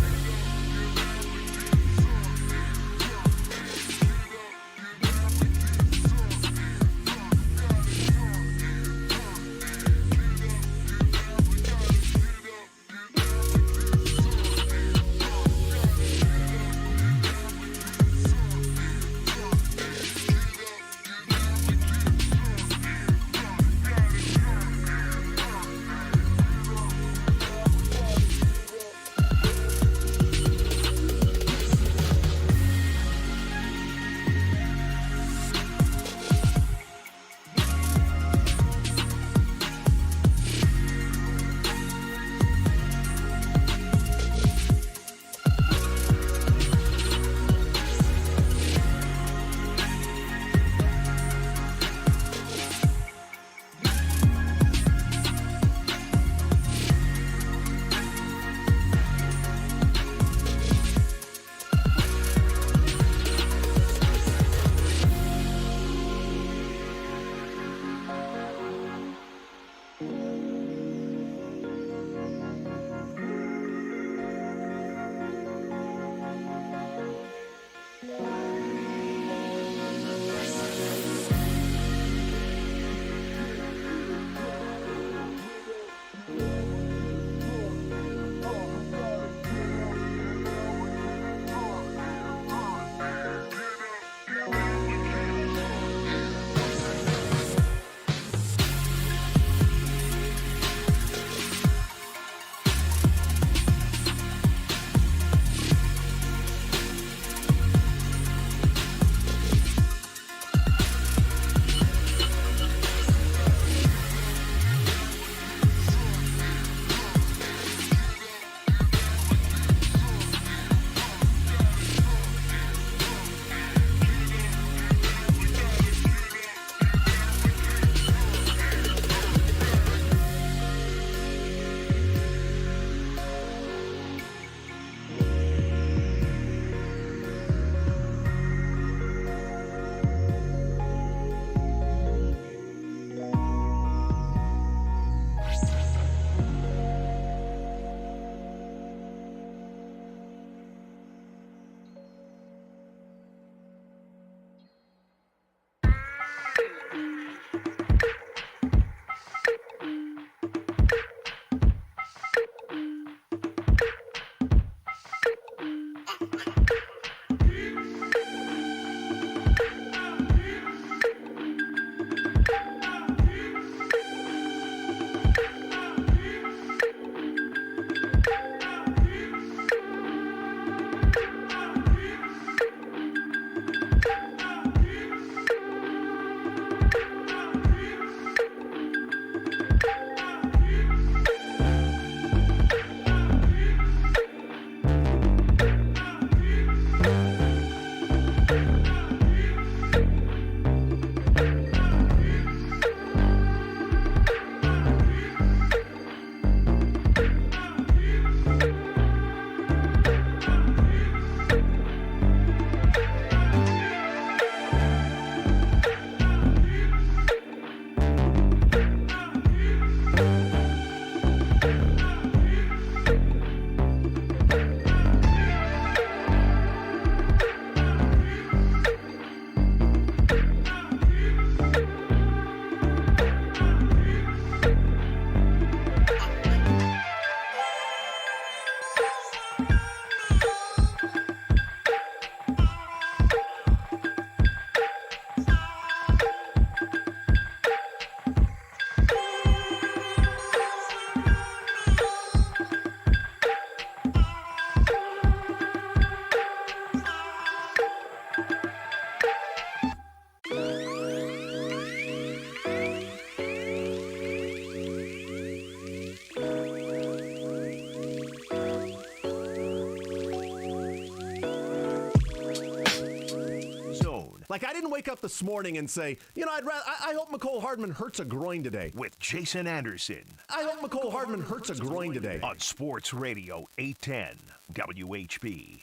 Like, I didn't wake up this morning and say, I hope McCole Hardman hurts a groin today. With Jason Anderson. I hope McCole Hardman hurts a groin today. On Sports Radio 810 WHB.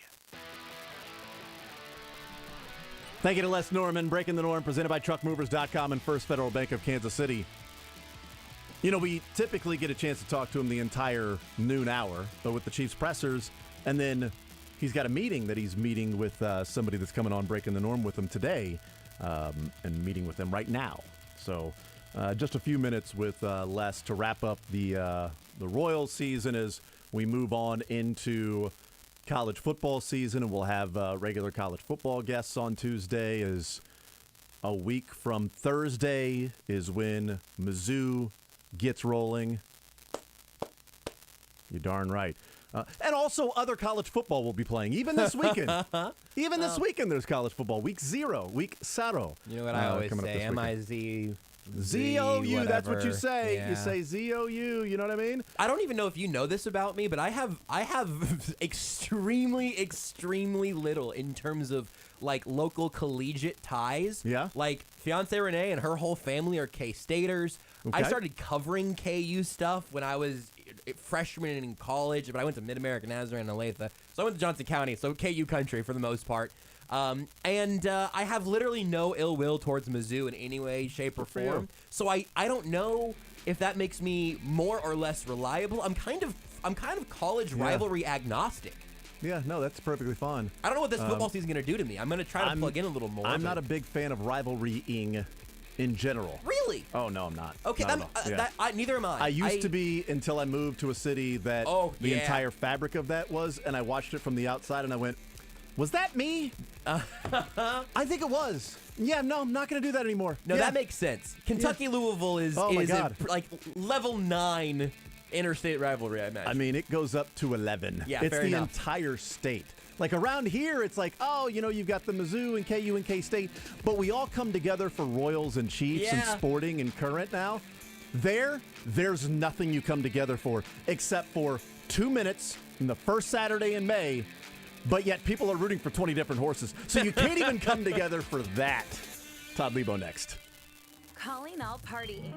Thank you to Les Norman. Breaking the Norm, presented by TruckMovers.com and First Federal Bank of Kansas City. We typically get a chance to talk to him the entire noon hour, but with the Chiefs pressers, and then he's got a meeting that he's meeting with somebody that's coming on Breaking the Norm with him today, and meeting with them right now. So just a few minutes with Les to wrap up the Royals season as we move on into college football season, and we'll have regular college football guests on Tuesday. As a week from Thursday is when Mizzou gets rolling. You're darn right. And also other college football will be playing, even this weekend. Even this weekend there's college football. Week 0, week 0. You know what I always say, M-I-Z... Z-O-U, that's what you say. Yeah. You say Z-O-U, you know what I mean? I don't even know if you know this about me, but I have extremely, extremely little in terms of, local collegiate ties. Yeah? Fiance Renee and her whole family are K-Staters. Okay. I started covering KU stuff when I was freshman in college, but I went to Mid-America, Nazarene, and Olathe. So I went to Johnson County, so KU country for the most part. And I have literally no ill will towards Mizzou in any way, shape, or form. So I don't know if that makes me more or less reliable. I'm kind of college rivalry agnostic. Yeah, no, that's perfectly fine. I don't know what this football season is going to do to me. I'm going to try to plug in a little more. I'm not a big fan of rivalrying in general. Really? Oh, no, I'm not. Okay, Not at all. neither am I. I used to be until I moved to a city that the entire fabric of that was, and I watched it from the outside, and I went, was that me? I think it was. Yeah, no, I'm not going to do that anymore. No, that makes sense. Kentucky-Louisville is level 9 interstate rivalry, I imagine. I mean, it goes up to 11. Yeah, it's fair the enough. entire state. Around here, it's you've got the Mizzou and KU and K-State, but we all come together for Royals and Chiefs and Sporting and Current now. There's nothing you come together for except for 2 minutes in the first Saturday in May, but yet people are rooting for 20 different horses. So you can't even come together for that. Todd Leabo next. Calling all party.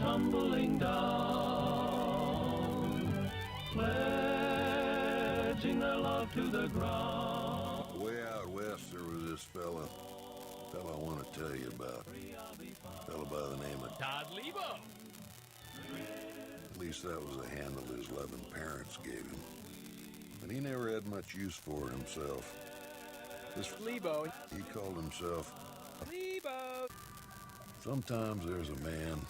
tumbling down, pledging their love to the ground. Way out west, there was this fella I want to tell you about. A fella by the name of Todd Leabo. At least that was the handle his loving parents gave him. But he never had much use for himself. This Leabo. He called himself Leabo. Sometimes there's a man.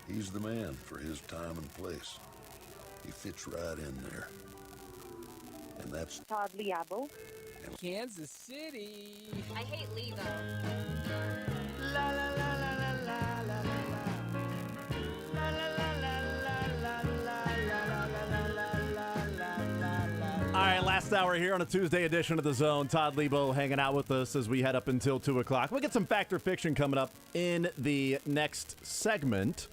He's the man for his time and place. He fits right in there. And that's Todd Leabo. Kansas City. I hate Levo. La la la la la la la la la la All right, last hour here on a Tuesday edition of The Zone. Todd Leabo hanging out with us as we head up until 2 o'clock. We'll get some Fact or Fiction coming up in the next segment.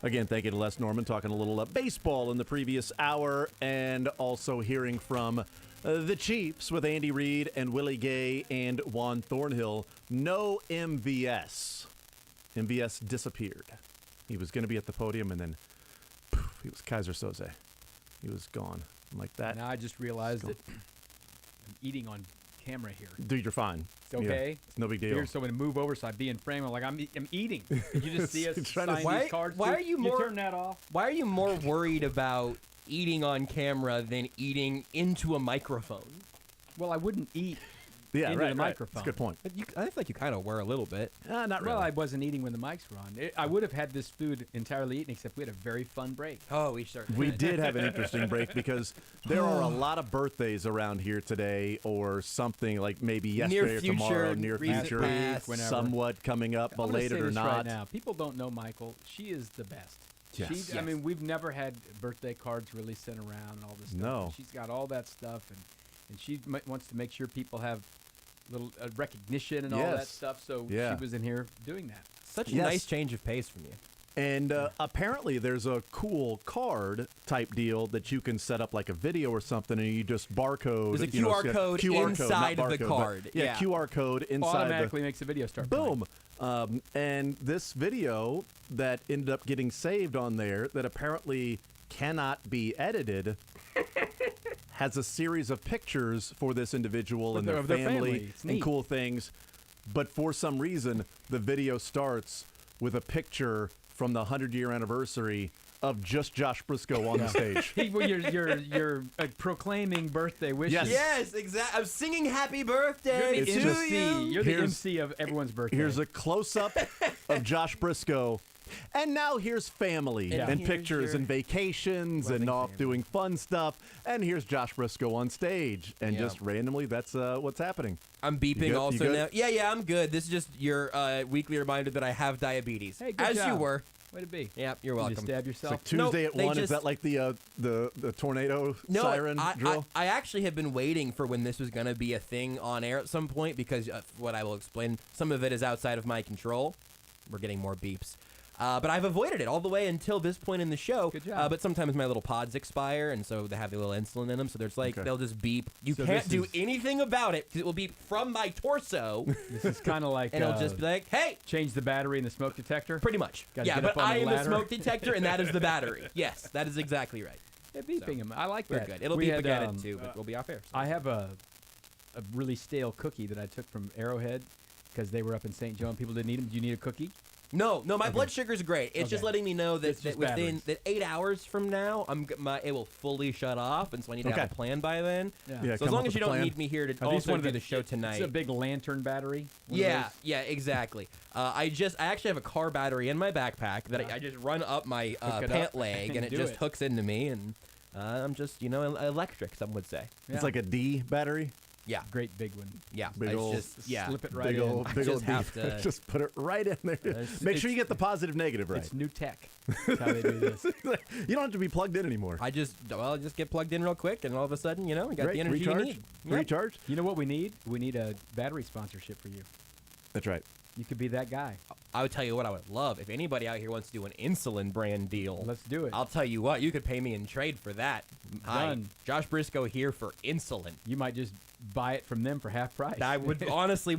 Again, thank you to Les Norman, talking a little baseball in the previous hour, and also hearing from the Chiefs with Andy Reid and Willie Gay and Juan Thornhill. No MVS. MVS disappeared. He was going to be at the podium, and then poof, he was Kaiser Soze. He was gone. Like that. Now I just realized that I'm eating on camera here. Dude, you're fine. It's okay. Yeah, it's no big deal. Here, so I'm going to move over so I'd be in frame. I'm like, I'm eating. Did you just see us sign Why, these cards? why too? are you You more turn that off? Why are you more worried about eating on camera than eating into a microphone? Well, I wouldn't eat Yeah, into right, the right. microphone. That's a good point. But I feel like you kind of were a little bit. Not Well, really. I wasn't eating when the mics were on. I would have had this food entirely eaten, except we had a very fun break. Oh, we sure We did have an interesting break because there are a lot of birthdays around here today, or something like maybe yesterday or future, tomorrow, near recent future, past, whenever. somewhat coming up, I'm but gonna later say or this not. right now. People don't know Michael. She is the best. Yes. She, I Yes. mean, we've never had birthday cards really sent around and all this stuff. No. And she's got all that stuff, and she wants to make sure people have little recognition and all that Yes. stuff. So Yeah. she was in here doing that. Such a Yes. nice change of pace from you. And apparently there's a cool card type deal that you can set up like a video or something, and you just barcode. There's a you know, QR code not inside of the barcode, but- card. Yeah, Yeah. QR code inside. Automatically makes the video start. Boom. And this video that ended up getting saved on there that apparently cannot be edited has a series of pictures for this individual and their of their family. family It's and neat. cool things. But for some reason, the video starts with a picture from the 100-year anniversary of just Josh Brisco on the stage. Well, you're proclaiming birthday wishes. Yes. Yes, exactly. I'm singing happy birthday You're the It's to just- MC. You're the Here's- MC of everyone's birthday. Here's a close-up of Josh Brisco. And now here's family And and here's pictures your and vacations and loving off family. doing fun stuff. And here's Josh Brisco on stage. And Yeah. just randomly, that's what's happening. I'm You beeping good? You also good? now. Yeah, I'm good. This is just your weekly reminder that I have diabetes. Hey, good As you job. were. Way to be. Yep, you're Did welcome. you stab It's yourself? like Tuesday Nope, at they 1. Is just- that like the tornado No, siren drill? I actually have been waiting for when this was going to be a thing on air at some point because what I will explain, some of it is outside of my control. We're getting more beeps. But I've avoided it all the way until this point in the show. Good job. But sometimes my little pods expire, and so they have the little insulin in them. So there's like, Okay. they'll just beep. You So can't this do is- anything about it because it will beep from my torso. This is kind of like And it'll just be like, hey, change the battery in the smoke detector. pretty much. Gotta Yeah, get but up on I the am the ladder. smoke detector, and that is the battery. Yes, that is exactly right. Yeah, beeping him. I like We're that. good. It'll We beep had, again too, but we'll be off air. I have a really stale cookie that I took from Arrowhead because they were up in St. Joe and people didn't eat them. Do you need a cookie? No, my blood sugar's great. It's just Okay. letting me know It's that just within batteries. 8 hours from now, it will fully shut off, and so I need to have Okay. a plan by then. Yeah. Yeah, So come as long up as with you a don't plan. need me here to Are these also one of do the show tonight. It's a big lantern battery. One of Yeah, those? yeah, exactly. I actually have a car battery in my backpack that I just run up my Hook it pant up leg, and it do just it. hooks into me, and I'm just electric. Some would say. Yeah. It's like a D battery. Yeah, Great big one. yeah. Big I old- just Slip it right Big in. old, I big just old D. have to- Just put it right in there. It's- Make sure you get the positive negative right. It's new tech. That's how they do this. You don't have to be plugged in anymore. I just get plugged in real quick, and all of a sudden, you got Great. the energy Recharge. you need. Yep. Recharge. You know what we need? We need a battery sponsorship for you. That's right. You could be that guy. I would tell you what I would love. If anybody out here wants to do an insulin brand deal, Let's do it. I'll tell you what, you could pay me in trade for that. Hi, Done. Josh Brisco here for insulin. You might just buy it from them for half price. I would honestly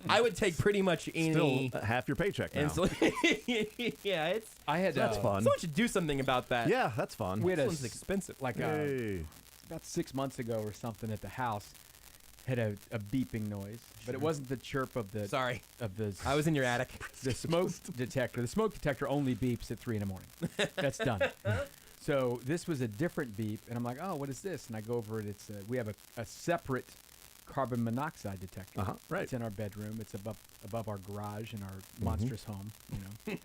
I would take pretty much any Still half your paycheck now. insulin. Yeah, it's That's fun. Someone should do something about that. Yeah, that's fun. We had Insulin's expensive. Like Hey. about 6 months ago or something at the house, had a beeping noise, but it wasn't the chirp of the. Sorry. Of the. I was in your attic. The smoke detector. The smoke detector only beeps at 3 in the morning. That's done. So this was a different beep, and I'm like, oh, what is this? And I go over it. It's we have a separate carbon monoxide detector. Right. It's in our bedroom. It's above our garage in our monstrous home. You know.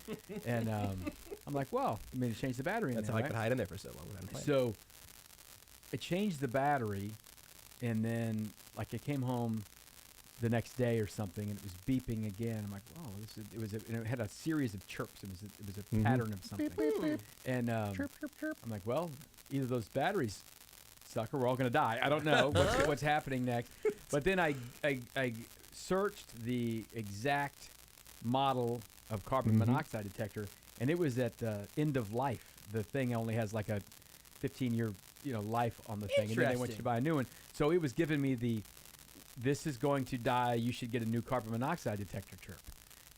And I'm like, well, I mean, to change the battery. That's in how there, I could right? hide in there for so long without playing. So I changed the battery, and then like I came home the next day or something, and it was beeping again. I'm like, oh, and it had a series of chirps. It was a pattern of something. Beep, beep, beep. And Chirp, chirp, chirp. I'm like, well, either those batteries suck or we're all gonna die. I don't know what's happening next. But then I searched the exact model of carbon monoxide detector, and it was at end of life. The thing only has like a 15-year life on the thing, and then they want you to buy a new one. So it was giving me this is going to die. You should get a new carbon monoxide detector chirp.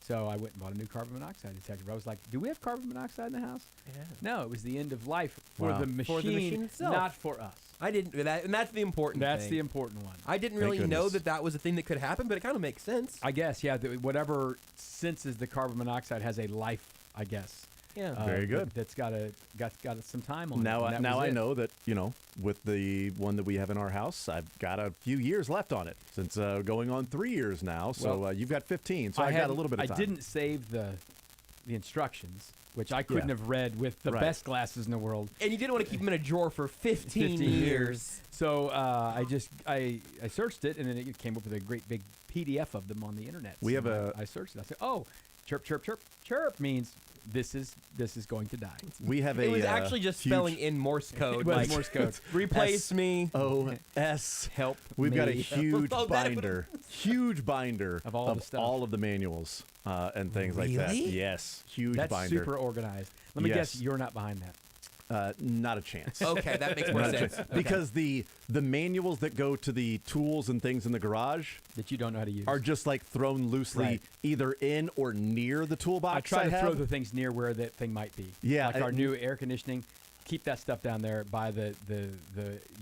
So I went and bought a new carbon monoxide detector. But I was like, do we have carbon monoxide in the house? Yeah. No, it was the end of life for Wow. the machine, For the machine itself. not for us. I didn't, and that's the important That's thing. the important one. I didn't Thank really know goodness. that was a thing that could happen, but it kind of makes sense. I guess, yeah. Whatever senses the carbon monoxide has a life, I guess. Yeah. Very good. That's got some time on Now, it. and that now was I it. know that with the one that we have in our house, I've got a few years left on it since going on 3 years now. So Well, you've got 15. So I got a little bit of time. I didn't save the instructions, which I couldn't Yeah. have read with the Right. best glasses in the world. And you didn't want to keep them in a drawer for 15 years. So I searched it, and then it came up with a great big PDF of them on the internet. We So have I searched it. I said, oh, chirp, chirp, chirp, chirp means this is going to die. We have It was actually just spelling in Morse code. It was like, Morse code. Replace me. OS. Help We've got a me. huge Oh, that- huge binder Of all the stuff. all of the manuals and things like that. Really? Yes, huge That's binder. super organized. Let me Yes. guess, you're not behind that. Not a chance. Okay, that makes more Not a sense. chance. Because the manuals that go to the tools and things in the garage That you don't know how to use. are just like thrown loosely Right. either in or near the toolbox. I try to have. throw the things near where that thing might be. Yeah, like our new air conditioning. Keep that stuff down there by the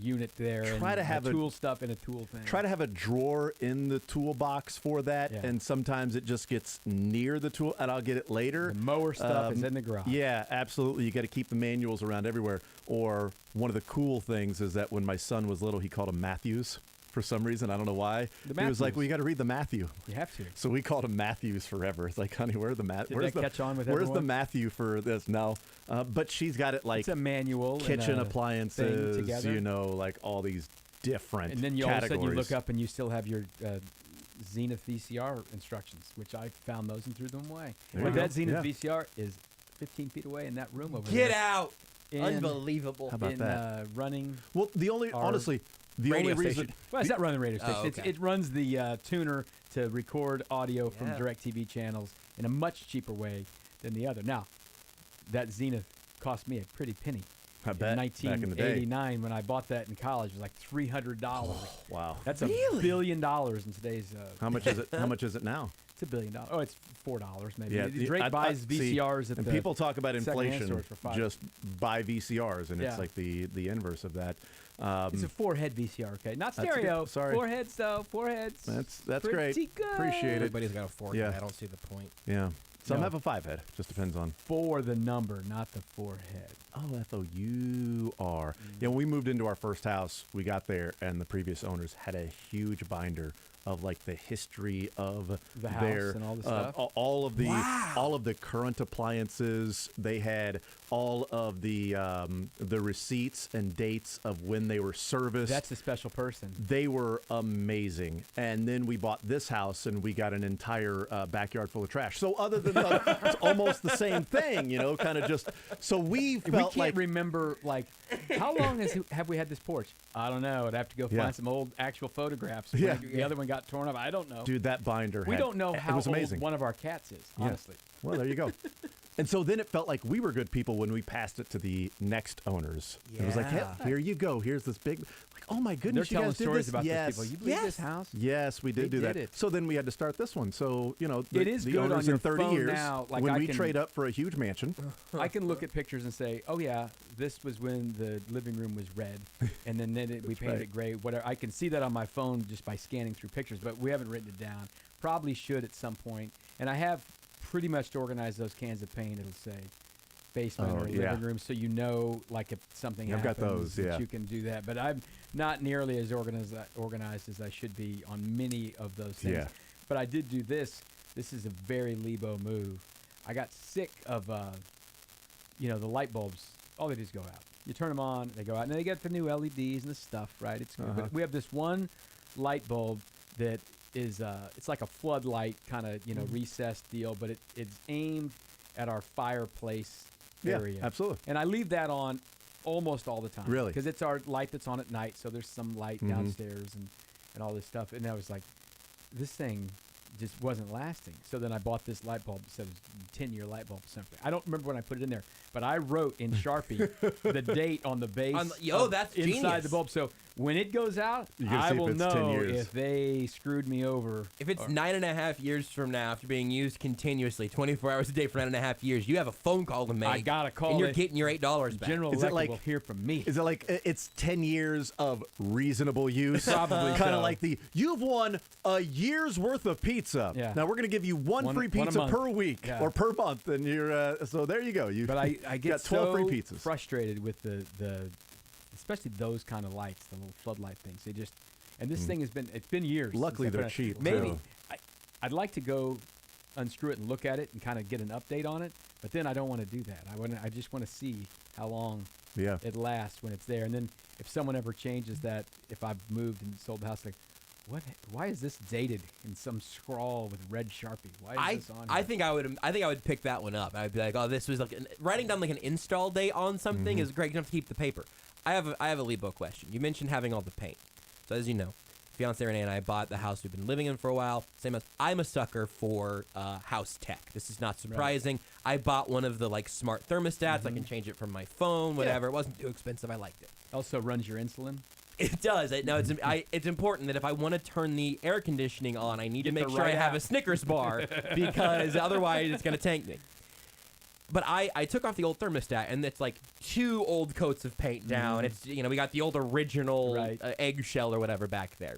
unit there. Try and to have the a- tool stuff in a tool thing. Try to have a drawer in the toolbox for that, Yeah. and sometimes it just gets near the tool, and I'll get it later. The mower stuff is in the garage. Yeah, absolutely. You got to keep the manuals around everywhere. Or one of the cool things is that when my son was little, he called them Matthews for some reason. I don't know why. The He was like, Matthews. "Well, you got to read the Matthew." You have to. So we called him Matthews forever. It's like, honey, where's the Did where's that the catch on with where's the everyone? Matthew for this? No, but she's got it like It's a manual. and kitchen a appliances. thing together. Like all these different And then you all of a categories. sudden you look up and you still have your Zenith VCR instructions, which I found those and threw them away. There But you go. that Zenith Yeah. VCR is 15 feet away in that room over Get there. out. In- Unbelievable. How about in, that? Running. Well, the only our honestly, the radio only reason. station. Well, it's not running the radio Oh, station. okay. It runs the tuner to record audio from Yeah. DirecTV channels in a much cheaper way than the other. Now, that Zenith cost me a pretty penny. I bet, back in the day. 1989, when I bought that in college, it was like $300. Wow. That's Really? $1 billion in today's. How much is it? How much is it now? It's $1 billion. Oh, it's $4 maybe. Yeah, Drake buys VCRs at and the people talk about secondhand inflation. stores for $5. Just buy VCRs, and Yeah. it's like the inverse of that. It's a 4-head VCR, okay? Not That's a good- stereo. sorry. 4 heads, though. 4 heads. That's Pretty great. good. Appreciate it. Everybody's got a fork. Yeah. I don't see the point. Yeah. Some No. have a 5-head. Just depends on. For the number, not the 4-head. Oh, FOUR. Yeah, when we moved into our first house, we got there, and the previous owners had a huge binder of like the history of The house their and all the stuff? all of the current appliances. They had all of the receipts and dates of when they were serviced. That's a special person. They were amazing. And then we bought this house, and we got an entire backyard full of trash. So other than it's almost the same thing, kind of just. So we felt We can't like remember, like, how long have we had this porch? I don't know. I'd have to go Yeah. find some old actual photographs. Yeah. When the other one got got torn up. I don't know. Dude, that binder. We don't know it how was amazing. old one of our cats is, Yeah. honestly. Well, there you go. And so then it felt like we were good people when we passed it to the next owners. It was like, Yeah. hey, here you go. Here's this big, like, oh my goodness, They're you telling guys did stories this? about Yes. this people. You believe this house? Yes, we did They do that. did it. So then we had to start this one. So, It is the good on owners your in 30 phone years, now. Like when I we can- trade up for a huge mansion. I can look at pictures and say, oh, yeah, this was when the living room was red, and then we painted right. it gray. Whatever. I can see that on my phone just by scanning through pictures, but we haven't written it down. Probably should at some point. And I have pretty much organized those cans of paint. It'll say basement or living room, so you know, like if something I've happens, got those, that yeah. you can do that. But I'm not nearly as organized as I should be on many of those things. Yeah. But I did do this. This is a very Leabo move. I got sick of, the light bulbs. All they do is go out. You turn them on, they go out, and they get the new LEDs and the stuff, right? It's good. But we have this one light bulb that is, it's like a floodlight kind of, recessed deal, but it's aimed at our fireplace area. Yeah, absolutely. And I leave that on almost all the time. Really? Because it's our light that's on at night, so there's some light downstairs and all this stuff. And I was like, this thing just wasn't lasting. So then I bought this light bulb. It said it was a 10-year light bulb simply. I don't remember when I put it in there, but I wrote in Sharpie the date on the base that's inside genius. the bulb. So when it goes out, You can I see if will it's 10 know years. if they screwed me over. If it's 9.5 years from now, after being used continuously, 24 hours a day for 9.5 years, you have a phone call to make. I got to call and you're it. getting your $8 back. General Is it Electric like- will hear from me. Is it like it's 10 years of reasonable use? Probably Kind of so. like you've won a year's worth of pizza. Yeah. Now we're going to give you one free one a pizza month. per week Yeah. or per month. And you're, so there you go. But I get got 12 so free pizzas. frustrated with the especially those kind of lights, the little floodlight things. They just and this thing it's been years. Luckily, since I they're put it- cheap, Maybe too. I'd like to go unscrew it and look at it and kind of get an update on it, but then I don't want to do that. I just want to see how long Yeah. it lasts when it's there, and then if someone ever changes that, if I've moved and sold the house, like. Why is this dated in some scrawl with red Sharpie? Why is this on here? I think I would pick that one up. I'd be like, oh, this was like writing down like an install date on something is great. You don't have to keep the paper. I have a Leabo question. You mentioned having all the paint. So as you know, fiance Renee and I bought the house we've been living in for a while. Same as I'm a sucker for house tech. This is not surprising. Right. I bought one of the like smart thermostats. I can change it from my phone, whatever. It wasn't too expensive. I liked it. Also runs your insulin. It does. It's important that if I want to turn the air conditioning on, I need to Get make the sure I right have app. a Snickers bar because otherwise it's going to tank me. But I took off the old thermostat, and it's like 2 old coats of paint down. It's we got the old original eggshell or whatever back there.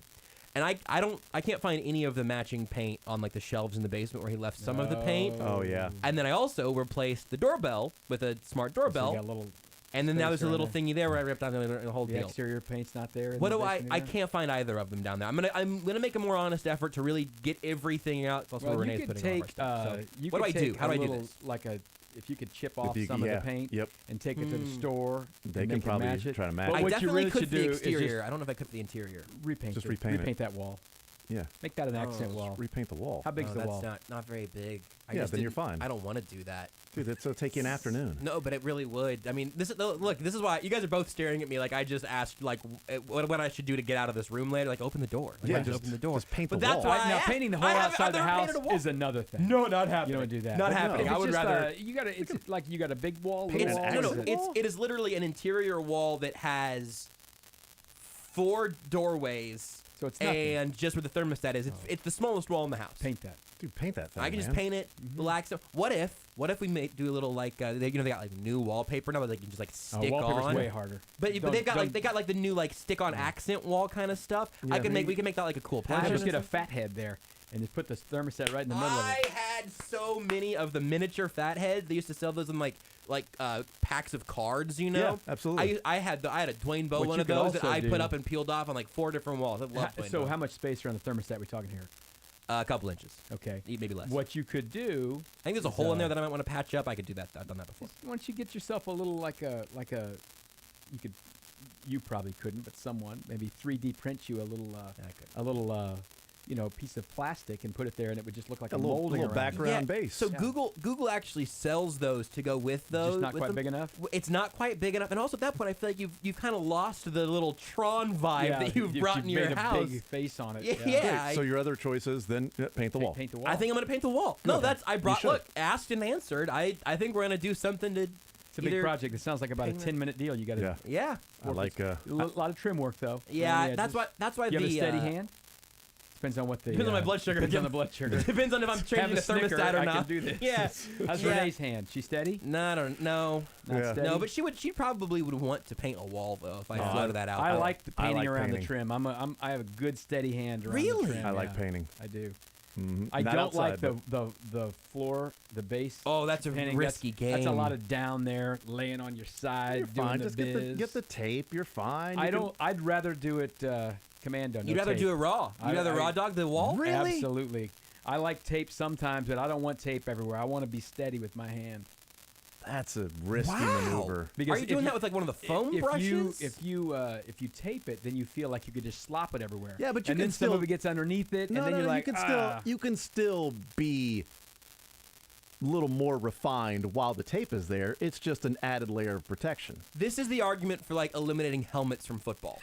And I can't find any of the matching paint on like the shelves in the basement where he left some of the paint. Oh, yeah. And then I also replaced the doorbell with a smart doorbell. So you got a little and then now there's a space little around there. thingy there where I ripped out the whole The deal. exterior paint's not there. in What the do I? basement I either? can't find either of them down there. I'm gonna make a more honest effort to really get everything out. It's also Well, where you Renee's could putting all of our take. stuff. So You what do could I do? take How do a I do little, this? Like if you could chip off you- some of yeah, the paint yep. and take it to the store, They and can they probably match it. try to match But it. I what you definitely really could should the do is exterior. just I don't know if I could the interior. repaint. Just it. repaint it. Repaint that wall. Yeah. Make that an accent wall. Repaint the wall. How big's Oh, the that's wall? not very big. Yeah, then you're fine. I don't want to do that. Dude, that'll take you an afternoon. No, but it really would. I mean, this is why you guys are both staring at me like I just asked like what I should do to get out of this room later. Like open the door. Like, Yeah, just open the door. just paint but the that's wall. why I Now asked. painting the whole I haven't- outside I've the never house painted a wall. is another thing. No, not happening. You don't do that. Not But happening. If I it's would just, rather. you got to. It's like you got a big wall. It's, Little wall. no, What is it? it is literally an interior wall that has 4 doorways. So it's nothing. and just where the thermostat is, it's the smallest wall in the house. Paint that. Dude, paint that thing. I can just man. paint it, relax it. What if we do a little like they got like new wallpaper now that they can just like stick wallpaper's on. way harder. But Don't- they've got don't- they got like the new like stick on accent wall kind of stuff. Yeah, We can make that like a cool Why don't pattern. you just get a fat head there and just put the thermostat right in the middle of I it? had so many of the miniature fat heads. They used to sell those in like packs of cards, you know. Yeah, absolutely. I had a Dwayne Bowe What one you of could those that also I do- put up and peeled off on like 4 different walls. I love Dwayne So Bowe. how much space around the thermostat we talking here? A couple inches, Okay. maybe less. What you could do, I think there's a is, hole in there that I might want to patch up. I could do that. I've done that before. once you get yourself a little you probably couldn't, but someone maybe 3D print you a little piece of plastic and put it there, and it would just look like a little molding around it. background base. So Google actually sells those to go with those. Just not with quite them. big enough? It's not quite big enough, and also at that point, I feel like you've kind of lost the little Tron vibe that you've brought in your made house. a big face on it. Yeah. Great. So your other choice is then paint the wall. Paint the wall. I think I'm going to paint the wall. No, You should. asked and answered. I think we're going to do something to. It's a big project. It sounds like about a 10-minute deal. You got to. Yeah. I like a lot of trim work though. Yeah, that's why. You have a steady hand. Depends on what the Depends on my blood sugar. Depends on the blood sugar. Depends on if I'm changing the thermostat or not. I can do this. Yeah. How's Renee's hand? She steady? No, I don't know. Not steady? No, but she probably would want to paint a wall though if I floated that out. I like the painting like around painting. the trim. I have a good steady hand around Really? the trim. I like painting. I do. Mm-hmm. I Not don't outside, like the floor, the base. Oh, that's a painting. risky game. That's a lot of down there, laying on your side, You're doing fine. the Just biz. get the tape. You're fine. I'd rather do it commando. You'd rather do it raw. You'd rather raw dog the wall? Really? Absolutely. I like tape sometimes, but I don't want tape everywhere. I want to be steady with my hand. That's a risky Wow. maneuver. Are you doing that with like one of the foam brushes? If you tape it, then you feel like you could just slop it everywhere. Yeah, but you and can then still, some of it gets underneath it, No, and then no, you're like, you can still be a little more refined while the tape is there. It's just an added layer of protection. This is the argument for like eliminating helmets from football.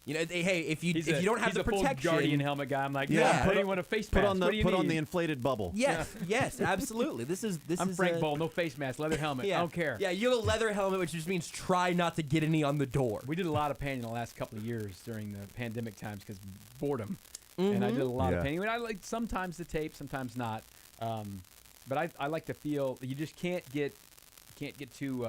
You know, hey, if you don't have the full protection, Guardian helmet guy. I'm like, Yeah. I don't even want a face Put mask. on What do you the need? inflated bubble. yes, absolutely. This I'm is Frank Bowl, no face mask, leather helmet. Yeah. I don't care. Yeah, you have a leather helmet, which just means try not to get any on the door. We did a lot of painting the last couple of years during the pandemic times because boredom, and I did a lot of painting. And I like sometimes the tape, sometimes not. But I like to feel you just can't get too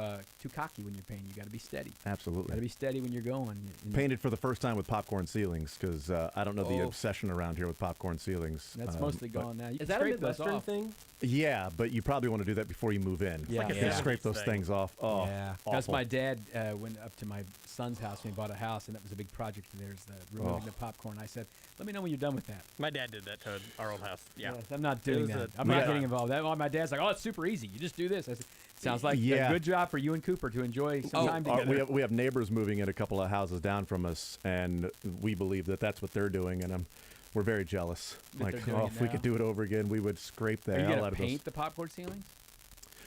cocky when you're painting. You got to be steady. Absolutely. Got to be steady when you're going. Painted for the first time with popcorn ceilings because I don't know the Oh. obsession around here with popcorn ceilings. That's mostly but- gone now. You Is can that a scrape those Midwestern off. thing? Yeah, but you probably want to do that before you move in. Yeah. like a You 70s scrape those thing. things off. Oh, Yeah. That's awful. my dad went up to my son's house when he bought a house, and that was a big project of theirs, removing the popcorn. I said, let me know when you're done with that. My dad did that to our old house. Yeah. Yes, I'm not doing was that. a- I'm not Yeah. getting involved. My dad's like, oh, it's super easy. You just do this. I said, sounds like Yeah. a good job for you and Cooper to enjoy some time together. we have neighbors moving in a couple of houses down from us, and we believe that that's what they're doing, and we're very jealous. That Like, they're doing it if we now? could do it over again, we would scrape the Are you hell going out to of those. paint the popcorn ceilings?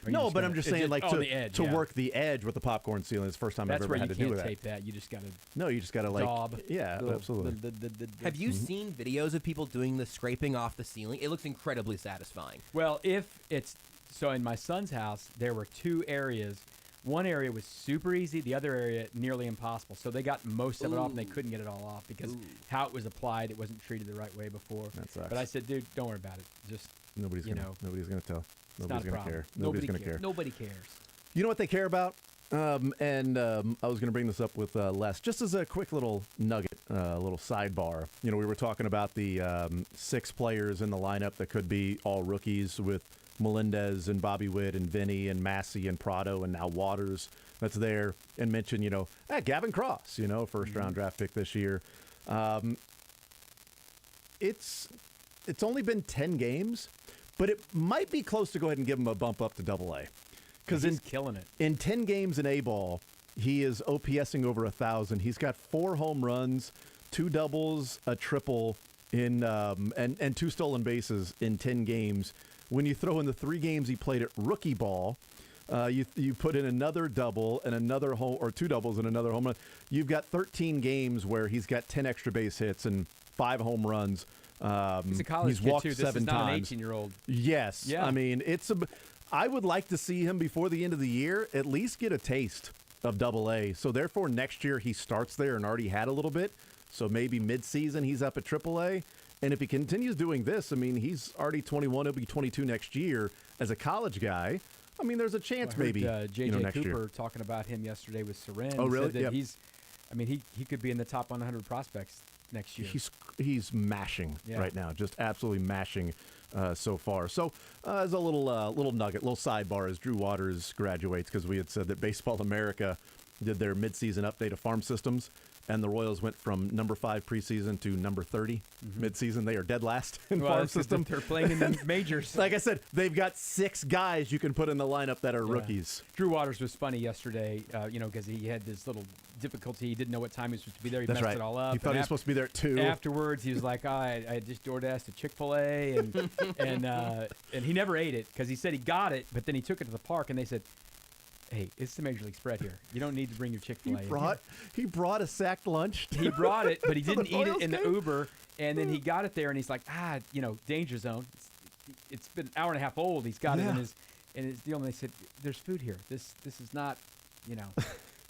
Or you No, just but gonna- I'm just it's saying, like, on the edge, to yeah. work the edge with the popcorn ceiling. It's the first time That's I've where ever you had to do can't that. tape that. You just got to No, you just got to, like, daub. yeah, Little- absolutely. Have you seen videos of people doing the scraping off the ceiling? It looks incredibly satisfying. Well, if it's so in my son's house, there were two areas. One area was super easy, the other area nearly impossible. So they got most of it off, and they couldn't get it all off because how it was applied, it wasn't treated the right way before. That sucks. But I said, dude, don't worry about it. Just Nobody's you gonna know, nobody's gonna tell. it's not Nobody's a gonna problem. care. Nobody's gonna cares. care. Nobody cares. You know what they care about? I was going to bring this up with Les, just as a quick little nugget, a little sidebar. You know, we were talking about the 6 players in the lineup that could be all rookies with Melendez and Bobby Witt and Vinny and Massey and Prado and now Waters that's there, and mention, Gavin Cross, first round draft pick this year. It's only been 10 games, but it might be close to go ahead and give him a bump up to AA. Because He's killing it. In 10 games in A-ball, he is OPSing over 1,000. He's got 4 home runs, 2 doubles, a triple, and 2 stolen bases in 10 games. When you throw in the 3 games he played at rookie ball, you put in another double and another home, or 2 doubles and another home run. You've got 13 games where he's got 10 extra base hits and 5 home runs. He's a college he's kid, walked too. This 7 is not times. an 18-year-old. Yes. Yeah. I mean, I would like to see him before the end of the year at least get a taste of AA. So therefore, next year he starts there and already had a little bit. So maybe mid-season he's up at AAA. And if he continues doing this, I mean, he's already 21. He'll be 22 next year as a college guy. I mean, there's a chance maybe J.J. next Cooper year. talking about him yesterday with Seren. Oh, He really? said that Yep. he could be in the top 100 prospects next year. He's mashing Yeah. right now, just absolutely mashing so far. So as a little nugget, little sidebar, as Drew Waters graduates, because we had said that Baseball America did their midseason update of farm systems. and the Royals went from number 5 preseason to number 30 midseason. They are dead last in farm it's 'cause system. they're playing in the majors. Like I said, they've got 6 guys you can put in the lineup that are rookies. Drew Waters was funny yesterday, because he had this little difficulty. He didn't know what time he was supposed to be there. He That's messed right. it all up. He thought he was supposed to be there at 2. Afterwards, he was like, I just DoorDashed a Chick-fil-A, and he never ate it because he said he got it, but then he took it to the park, and they said, hey, it's the Major League spread here. You don't need to bring your Chick-fil-A. He brought a sacked lunch. He brought it, but he To the didn't eat it Royals in the game? Uber, and then he got it there, and he's like, danger zone. It's been an hour and a half old. He's got it in his deal, and they said, there's food here. This is not,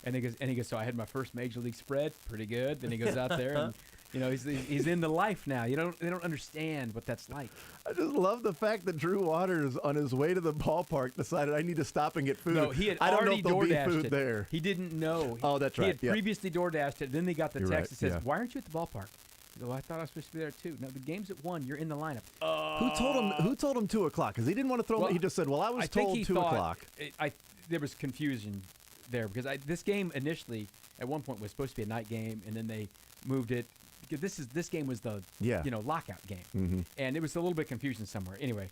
And he goes, so I had my first Major League spread, pretty good. Then he goes out there, and he's in the life now. They don't understand what that's like. I just love the fact that Drew Waters, on his way to the ballpark, decided I need to stop and get food. No, he had I don't know already if there'll be DoorDashed food it. there. He didn't know. Oh, that's right. He had previously DoorDashed it. Then they got the You're text right, that says, yeah. "Why aren't you at the ballpark?" He goes, well, I thought I was supposed to be there too. No, the game's at 1. You're in the lineup. Who told him 2 o'clock? Because he didn't want to throw him. He just said, "Well, I was think told he 2 thought- o'clock." There was confusion there because this game initially at one point was supposed to be a night game, and then they moved it. This game was the lockout game, and it was a little bit confusion somewhere. Anyway,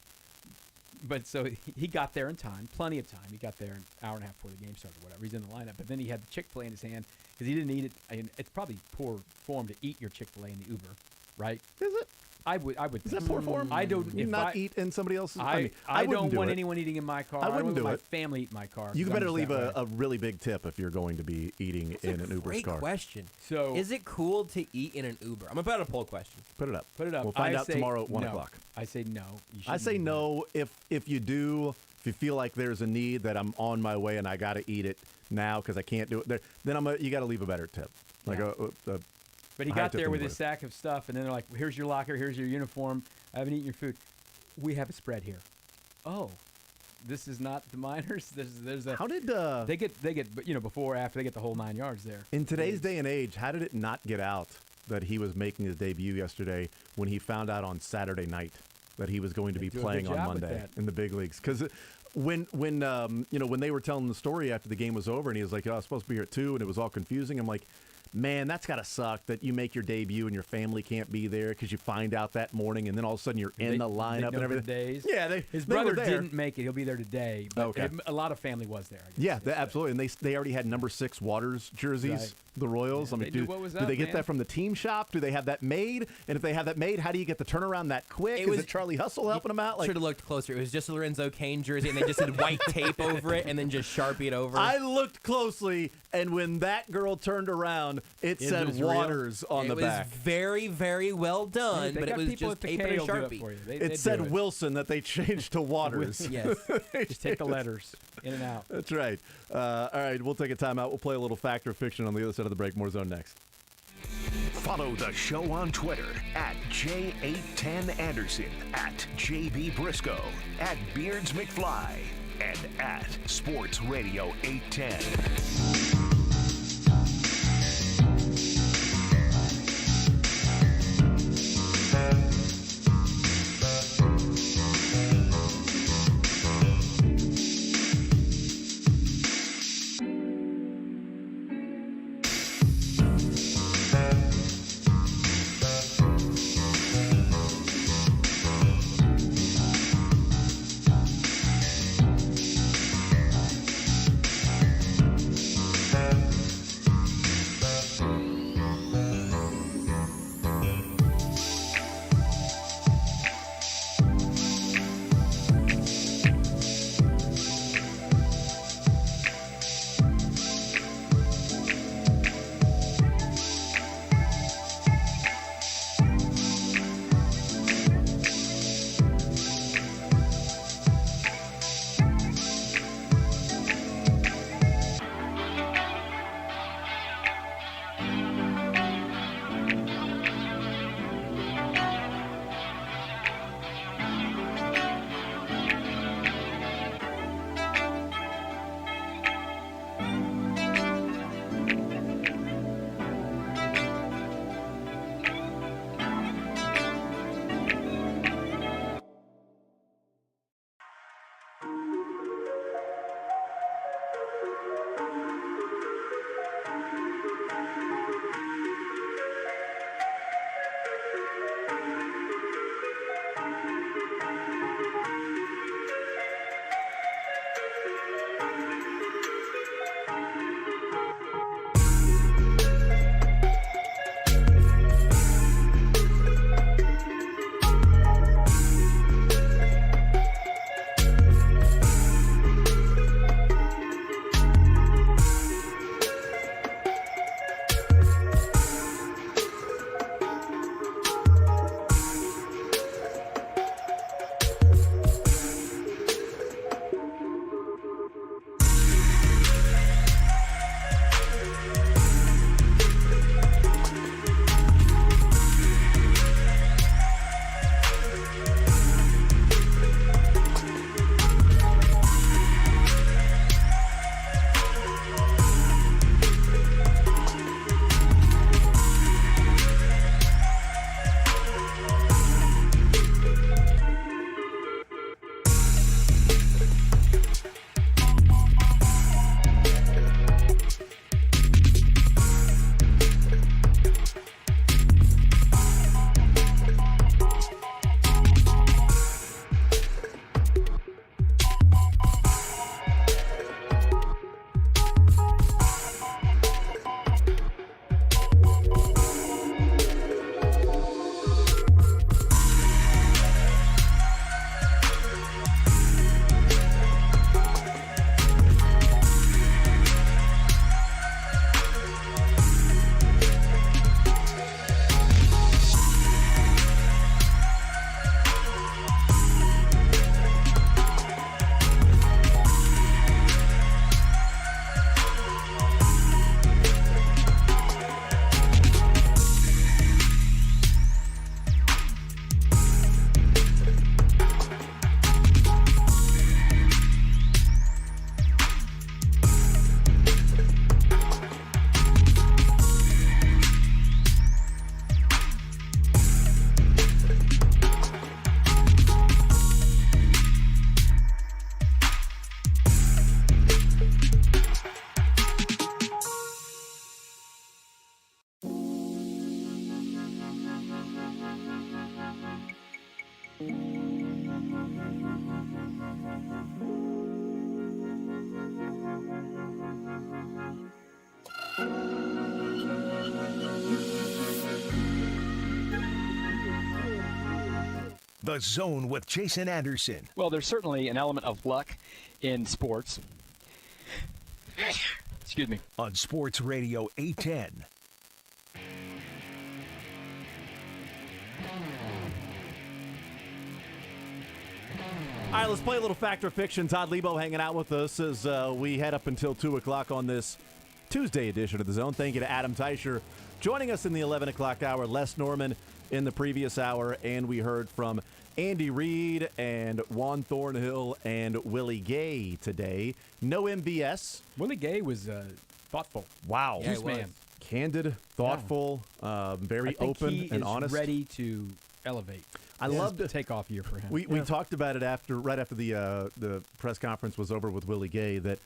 but so he got there in time, plenty of time. He got there an hour and a half before the game started, or whatever. He's in the lineup, but then he had the Chick-fil-A in his hand because he didn't eat it. I mean, it's probably poor form to eat your Chick-fil-A in the Uber, right? Is it? I would. Is that poor form? I don't. You if not I, eat in somebody else's. I wouldn't don't do want it. anyone eating in my car. I wouldn't don't do want it. my family eat in my car. You 'cause better I'm leave just that way. a really big tip if you're going to be eating in an Uber's Great car. question. So is it cool to eat in an Uber? I'm about to poll question. Put it up. Put it up. We'll find I out say tomorrow at 1 no. o'clock. I say no. You I shouldn't say do no if you do. If you feel like there's a need that I'm on my way and I got to eat it now because I can't do it there, then you got to leave a better tip. Like But he higher got tip there than with you his sack of stuff, and then they're like, "Here's your locker. Here's your uniform. I haven't eaten your food. We have a spread here." Oh, this is not the minors. There's a. How did they get before or after they get the whole 9 yards there? In today's day and age, how did it not get out that he was making his debut yesterday when he found out on Saturday night that he was going to be do a good playing on job with Monday that. in the big leagues? Because when they were telling the story after the game was over and he was like, "Oh, I was supposed to be here at 2," and it was all confusing. I'm like, man, that's got to suck that you make your debut and your family can't be there because you find out that morning and then all of a sudden you're in the lineup and everything. Days. Yeah, his they were brother there. didn't make it. He'll be there today. But Okay. a lot of family was there. I guess. Yeah, absolutely. And they already had number 6 Waters jerseys, Right. the Royals. Yeah, I mean, they knew what was do up, they get man. that from the team shop? Do they have that made? And if they have that made, how do you get the turnaround that quick? Is it Charlie Hustle helping them out? Should have looked closer. It was just a Lorenzo Cain jersey, and they just did white tape over it, and then just Sharpied over. I looked closely, and when that girl turned around, it It said was real. Waters on the back. It was very, very well done, They but it got was people just at the tape and a K will do it Sharpie. for you. It said Wilson that they changed to Waters. Yes. Just take the letters in and out. That's right. All right, we'll take a timeout. We'll play a little Fact or Fiction on the other side of the break. More Zone next. Follow the show on Twitter at J810Anderson, at JB Brisco, at Beards McFly, and at Sports Radio 810. The Zone with Jason Anderson. Well, there's certainly an element of luck in sports. Excuse me. On Sports Radio 810. All right, let's play a little Fact or Fiction. Todd Leabo hanging out with us as we head up until 2 o'clock on this Tuesday edition of The Zone. Thank you to Adam Teicher joining us in the 11 o'clock hour. Les Norman in the previous hour, and we heard from Andy Reid and Juan Thornhill and Willie Gay today. No MBS. Willie Gay was thoughtful. Wow. Juice man. Candid, thoughtful, very open he and is honest. Ready to elevate. I love the takeoff year for him. We talked about it right after the press conference was over with Willie Gay, that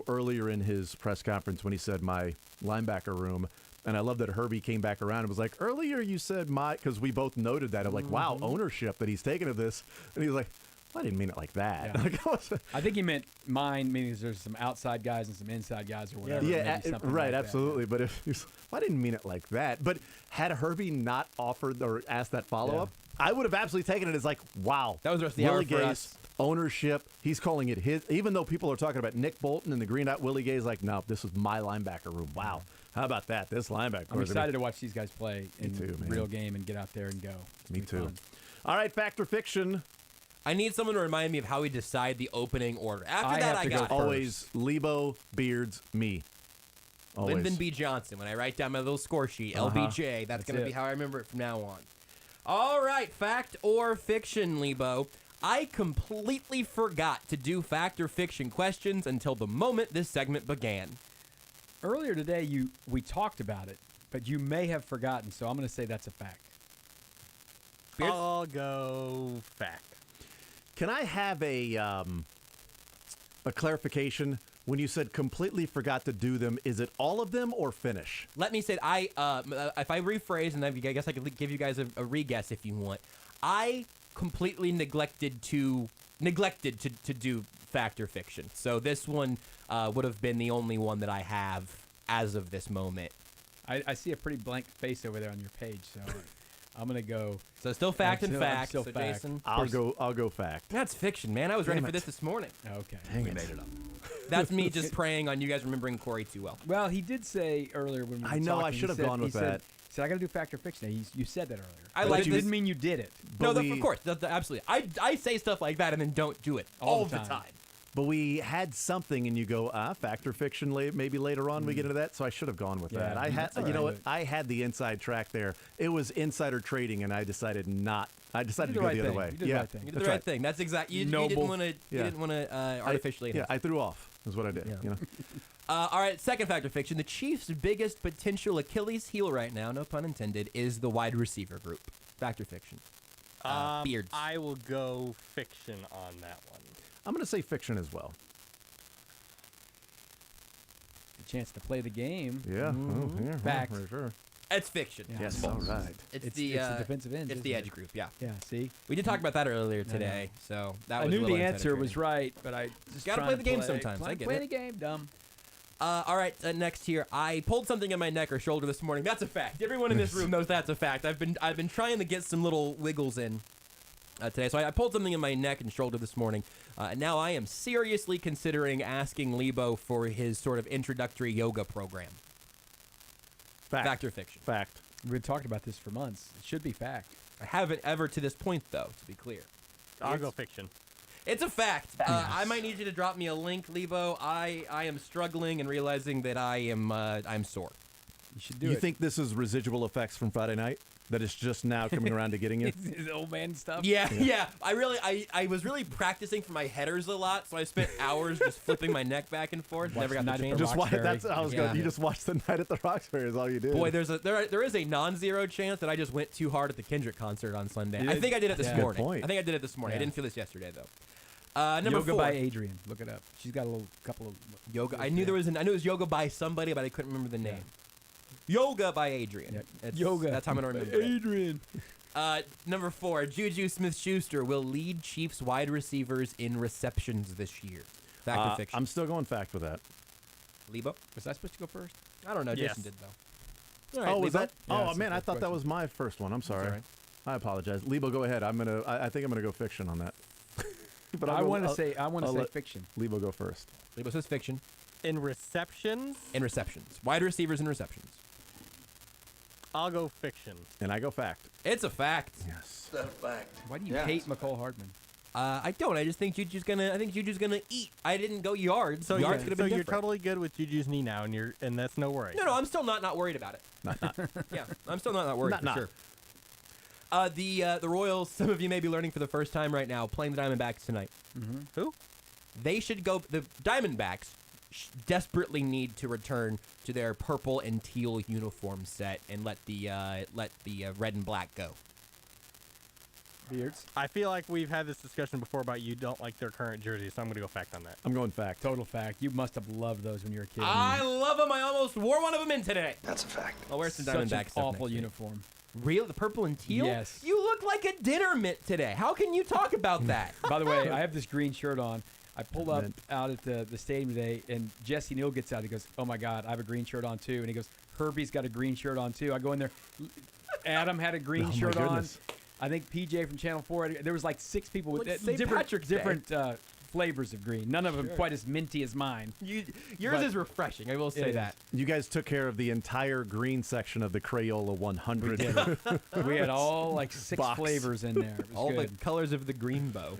earlier in his press conference when he said my linebacker room, and I love that Herbie came back around and was like, earlier you said because we both noted that. I'm like, wow, ownership that he's taken of this, and he was like, well, I didn't mean it like that. Yeah. I think he meant mine, meaning there's some outside guys and some inside guys or whatever. Yeah, right, like absolutely. But if he's, well, I didn't mean it like that. But had Herbie not offered or asked that follow-up, I would have absolutely taken it as like, wow. That was the rest of the hour for Gay's us. ownership. He's calling it his. Even though people are talking about Nick Bolton and the green dot, Willie Gay's like, no, this is my linebacker room. Wow. How about that? This linebacker. I'm excited to watch these guys play in too, man. real game and get out there and go. Me too. Fun. All right, Fact or Fiction. I need someone to remind me of how we decide the opening order. After that, I got it. Always Leabo, Beards, me. Always. Lyndon B. Johnson. When I write down my little score sheet, LBJ, that's going to be how I remember it from now on. All right, fact or fiction, Leabo. I completely forgot to do fact or fiction questions until the moment this segment began. Earlier today, we talked about it, but you may have forgotten, so I'm going to say that's a fact. Beards? I'll go fact. Can I have a clarification? When you said completely forgot to do them, is it all of them or finish? Let me say, if I rephrase, and I guess I could give you guys a re-guess if you want. I completely neglected to do fact or fiction. So this one would have been the only one that I have as of this moment. I see a pretty blank face over there on your page, so I'm gonna go. So still fact and fact. Still so fact. Jason, I'll go fact. That's fiction, man. I was ready for this morning. Okay, Dang we it. made it up. That's me just praying on you guys remembering Corey too well. Well, he did say earlier when we were I know, talking, I should have he said- gone with he that. He said, I got to do fact or fiction. You said that earlier. I But like it this. didn't mean you did it. No, of course, absolutely. I say stuff like that and then don't do it all the time. But we had something, and you go, fact or fiction, maybe later on we get into that, so I should have gone with that. I had, that's all you know right. what? I had the inside track there. It was insider trading, and I decided not. I decided You to did go the the right other way. thing. You did the right thing. You did the right thing. That's exactly. You didn't want to. You didn't want to artificially. I threw off. Is what I did. You know. All right, second fact or fiction. The Chiefs' biggest potential Achilles heel right now, no pun intended, is the wide receiver group. Fact or fiction? Beards. I will go fiction on that one. I'm going to say fiction as well. The chance to play the game. Yeah. Yeah. Fact. For sure. It's fiction. Yeah. Yes. All right. It's the defensive end. It's isn't the it? edge group. Yeah. Yeah. See. We did talk about that earlier today, so that I was. knew a little the answer insider was trading. right, but I just Gotta trying play to the game sometimes. I get play it. the game, dumb. All right, next here. I pulled something in my neck or shoulder this morning. That's a fact. Everyone in this room knows that's a fact. I've been trying to get some little wiggles in today. So I pulled something in my neck and shoulder this morning. Now I am seriously considering asking Leabo for his sort of introductory yoga program. Fact or fiction? Fact. We've been talking about this for months. It should be fact. I haven't ever to this point, though, to be clear. I'll go fiction. It's a fact. I might need you to drop me a link, Leabo. I am struggling and realizing that I'm sore. You should do You it. think this is residual effects from Friday night? That it's just now coming around to getting you? It's old man stuff. Yeah. I was really practicing for my headers a lot, so I spent hours just flipping my neck back and forth. Never got the chance. Just that's I was going. You just watched the Night at the Roxbury is all you did. Boy, there is a non-zero chance that I just went too hard at the Kendrick concert on Sunday. I think I did it this Good morning. point. I think I did it this morning. Yeah. I didn't feel this yesterday though. Number Yoga 4. by Adrian. Look it up. She's got a couple of Yoga. I knew it was yoga by somebody, but I couldn't remember the name. Yoga by Adrian. Yep. Yoga. That's how I'm gonna remember it. Adrian. Number 4, Juju Smith-Schuster will lead Chiefs wide receivers in receptions this year. Fact or fiction? I'm still going fact with that. Leabo? Was I supposed to go first? I don't know. Yes. Jason did though. All right, Oh, was Leabo? that? Yeah, Oh that's man, the I first thought that question. was my first one. I'm sorry. That's all right. I apologize. Leabo, go ahead. I think I'm gonna go fiction on that. But I want to say fiction. Leabo go first. Leabo says fiction. In receptions? In receptions. Wide receivers and receptions. I'll go fiction. And I go fact. It's a fact. Yes. That's a fact. Why do you hate McCole Hardman? I don't. I just think Juju's gonna eat. I didn't go yards. So, yards could have been you're different. totally good with Juju's knee now, and that's no worry. No, I'm still not worried about it. Yeah, I'm still not worried for sure. The Royals, some of you may be learning for the first time right now, playing the Diamondbacks tonight. Mm-hmm. Who? They should go. The Diamondbacks desperately need to return to their purple and teal uniform set and let the red and black go. Beards. I feel like we've had this discussion before about you don't like their current jerseys, so I'm going to go fact on that. I'm going fact. Total fact. You must have loved those when you were a kid. I love them. I almost wore one of them in today. That's a fact. I'll wear some Such Diamondback an stuff awful next uniform. Real, the purple and teal? Yes. You look like a dinner mitt today. How can you talk about that? By the way, I have this green shirt on. I pulled up out at the stadium today, and Jesse Neal gets out. He goes, "Oh my God, I have a green shirt on too." And he goes, "Herbie's got a green shirt on too." I go in there. Adam had a green shirt on. I think PJ from Channel 4. There was like 6 people with different flavors of green. None of them quite as minty as mine. Yours is refreshing. I will say that. You guys took care of the entire green section of the Crayola 100. We did. We had all like 6 flavors in there. It was all good. the colors of the green bow.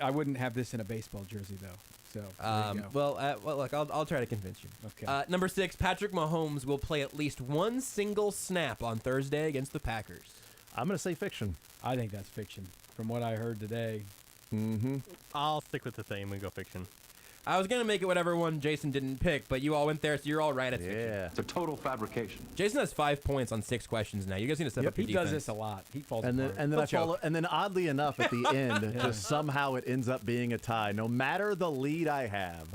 I wouldn't have this in a baseball jersey though. So there you go. Well, look, I'll try to convince you. Okay. Number 6, Patrick Mahomes will play at least one single snap on Thursday against the Packers. I'm going to say fiction. I think that's fiction. From what I heard today. Mm-hmm. I'll stick with the same and go fiction. I was going to make it whatever one Jason didn't pick, but you all went there, so you're all right at fiction. It's a total fabrication. Jason has 5 points on 6 questions now. You guys need to step up your He defense. does this a lot. He falls And apart. then oddly enough, at the end, just somehow it ends up being a tie, no matter the lead I have.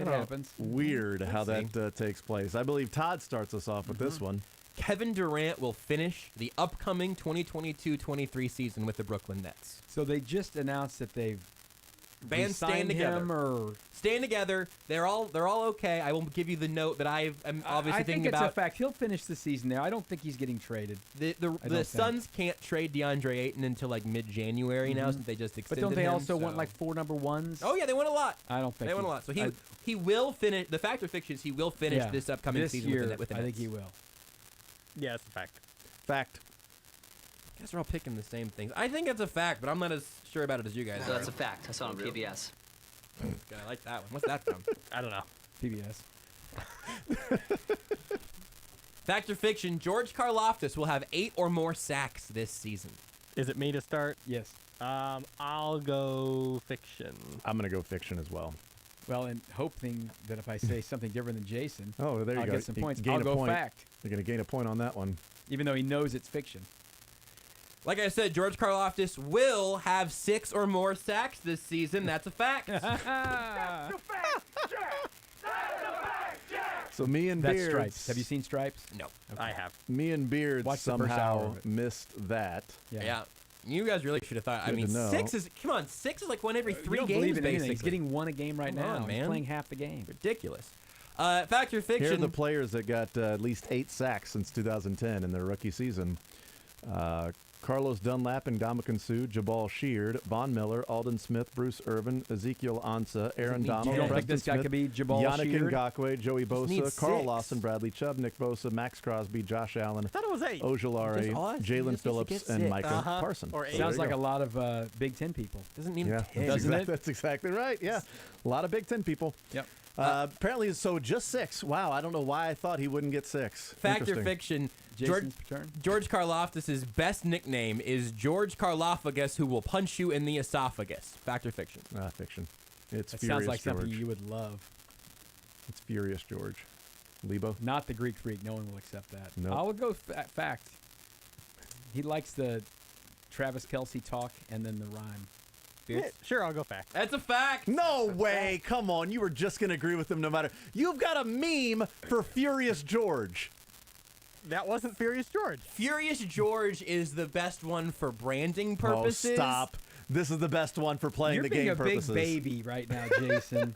It happens. Weird how that takes place. I believe Todd starts us off with this one. Kevin Durant will finish the upcoming 2022-23 season with the Brooklyn Nets. So they just announced that they've Bands stand together. Stand together. They're all okay. I will give you the note that I'm obviously thinking about. I think it's a fact. He'll finish the season there. I don't think he's getting traded. The Suns can't trade DeAndre Ayton until like mid-January now, since they just extended him. But don't they also want like 4 number 1s? Oh yeah, they won a lot. I don't think they won a lot. So he will finish. The fact or fiction is he will finish this upcoming season year, with the Nets. I think he will. Yeah, it's a fact. Fact. You guys are all picking the same things. I think it's a fact, but I'm not as sure about it as you guys So are. that's a fact. I saw it on PBS. I like that one. What's that from? I don't know. PBS. Fact or fiction, George Karlaftis will have 8 or more sacks this season. Is it me to start? Yes. I'll go fiction. I'm going to go fiction as well. Well, and hoping that if I say something different than Jason, there you I'll go. get some points. Gain I'll a go point. fact. You're going to gain a point on that one. Even though he knows it's fiction. Like I said, George Karlaftis will have 6 or more sacks this season. That's a fact. So me and That's Beards. Stripes. Have you seen Stripes? No. Okay. I have. Me and Beards Watch the first hour somehow of it. missed that. Yeah. You guys really should have thought. I Good mean, to know. 6 is like one every 3 You don't games, believe in anything. basically. He's getting 1 a game right Come now. on, man. He's playing half the game. Ridiculous. Fact or fiction? Here are the players that got at least 8 sacks since 2010 in their rookie season. Carlos Dunlap and Ndamukong Suh, Jabal Sheard, Von Miller, Alden Smith, Bruce Irvin, Ezekiel Ansah, Aaron Donald, You don't think Preston this guy Smith, could be Jabal Yannick Sheard? Ngakwe, Joey needs Bosa, Carl 6. Lawson, Bradley Chubb, Nick Bosa, Max Crosby, Josh Allen, I thought it was 8. Ojolari, Just us. He Jalen just needs to Phillips, get and 6. Micah Parsons. Or 8. So Sounds there like you a go. lot of Big Ten people. Doesn't need Yeah, 10. Doesn't it? That's exactly right. Yeah, a lot of Big Ten people. Yep. Apparently, so just 6. Wow, I don't know why I thought he wouldn't get 6. Fact or Interesting. fiction? Jason's turn. George Karlaftis' best nickname is George Karlophagus, who will punch you in the esophagus. Fact or fiction? Fiction. It's That Furious sounds like George. something you would love. It's Furious George. Leabo? Not the Greek freak. No one will accept that. Nope. I will go fact. He likes the Travis Kelce talk and then the rhyme. Yeah, sure, I'll go fact. That's a fact. No way. Come on. You were just going to agree with him no matter. You've got a meme for Furious George. That wasn't Furious George. Furious George is the best one for branding purposes. Oh, stop. This is the best one for playing You're the being game a purposes. big baby right now, Jason.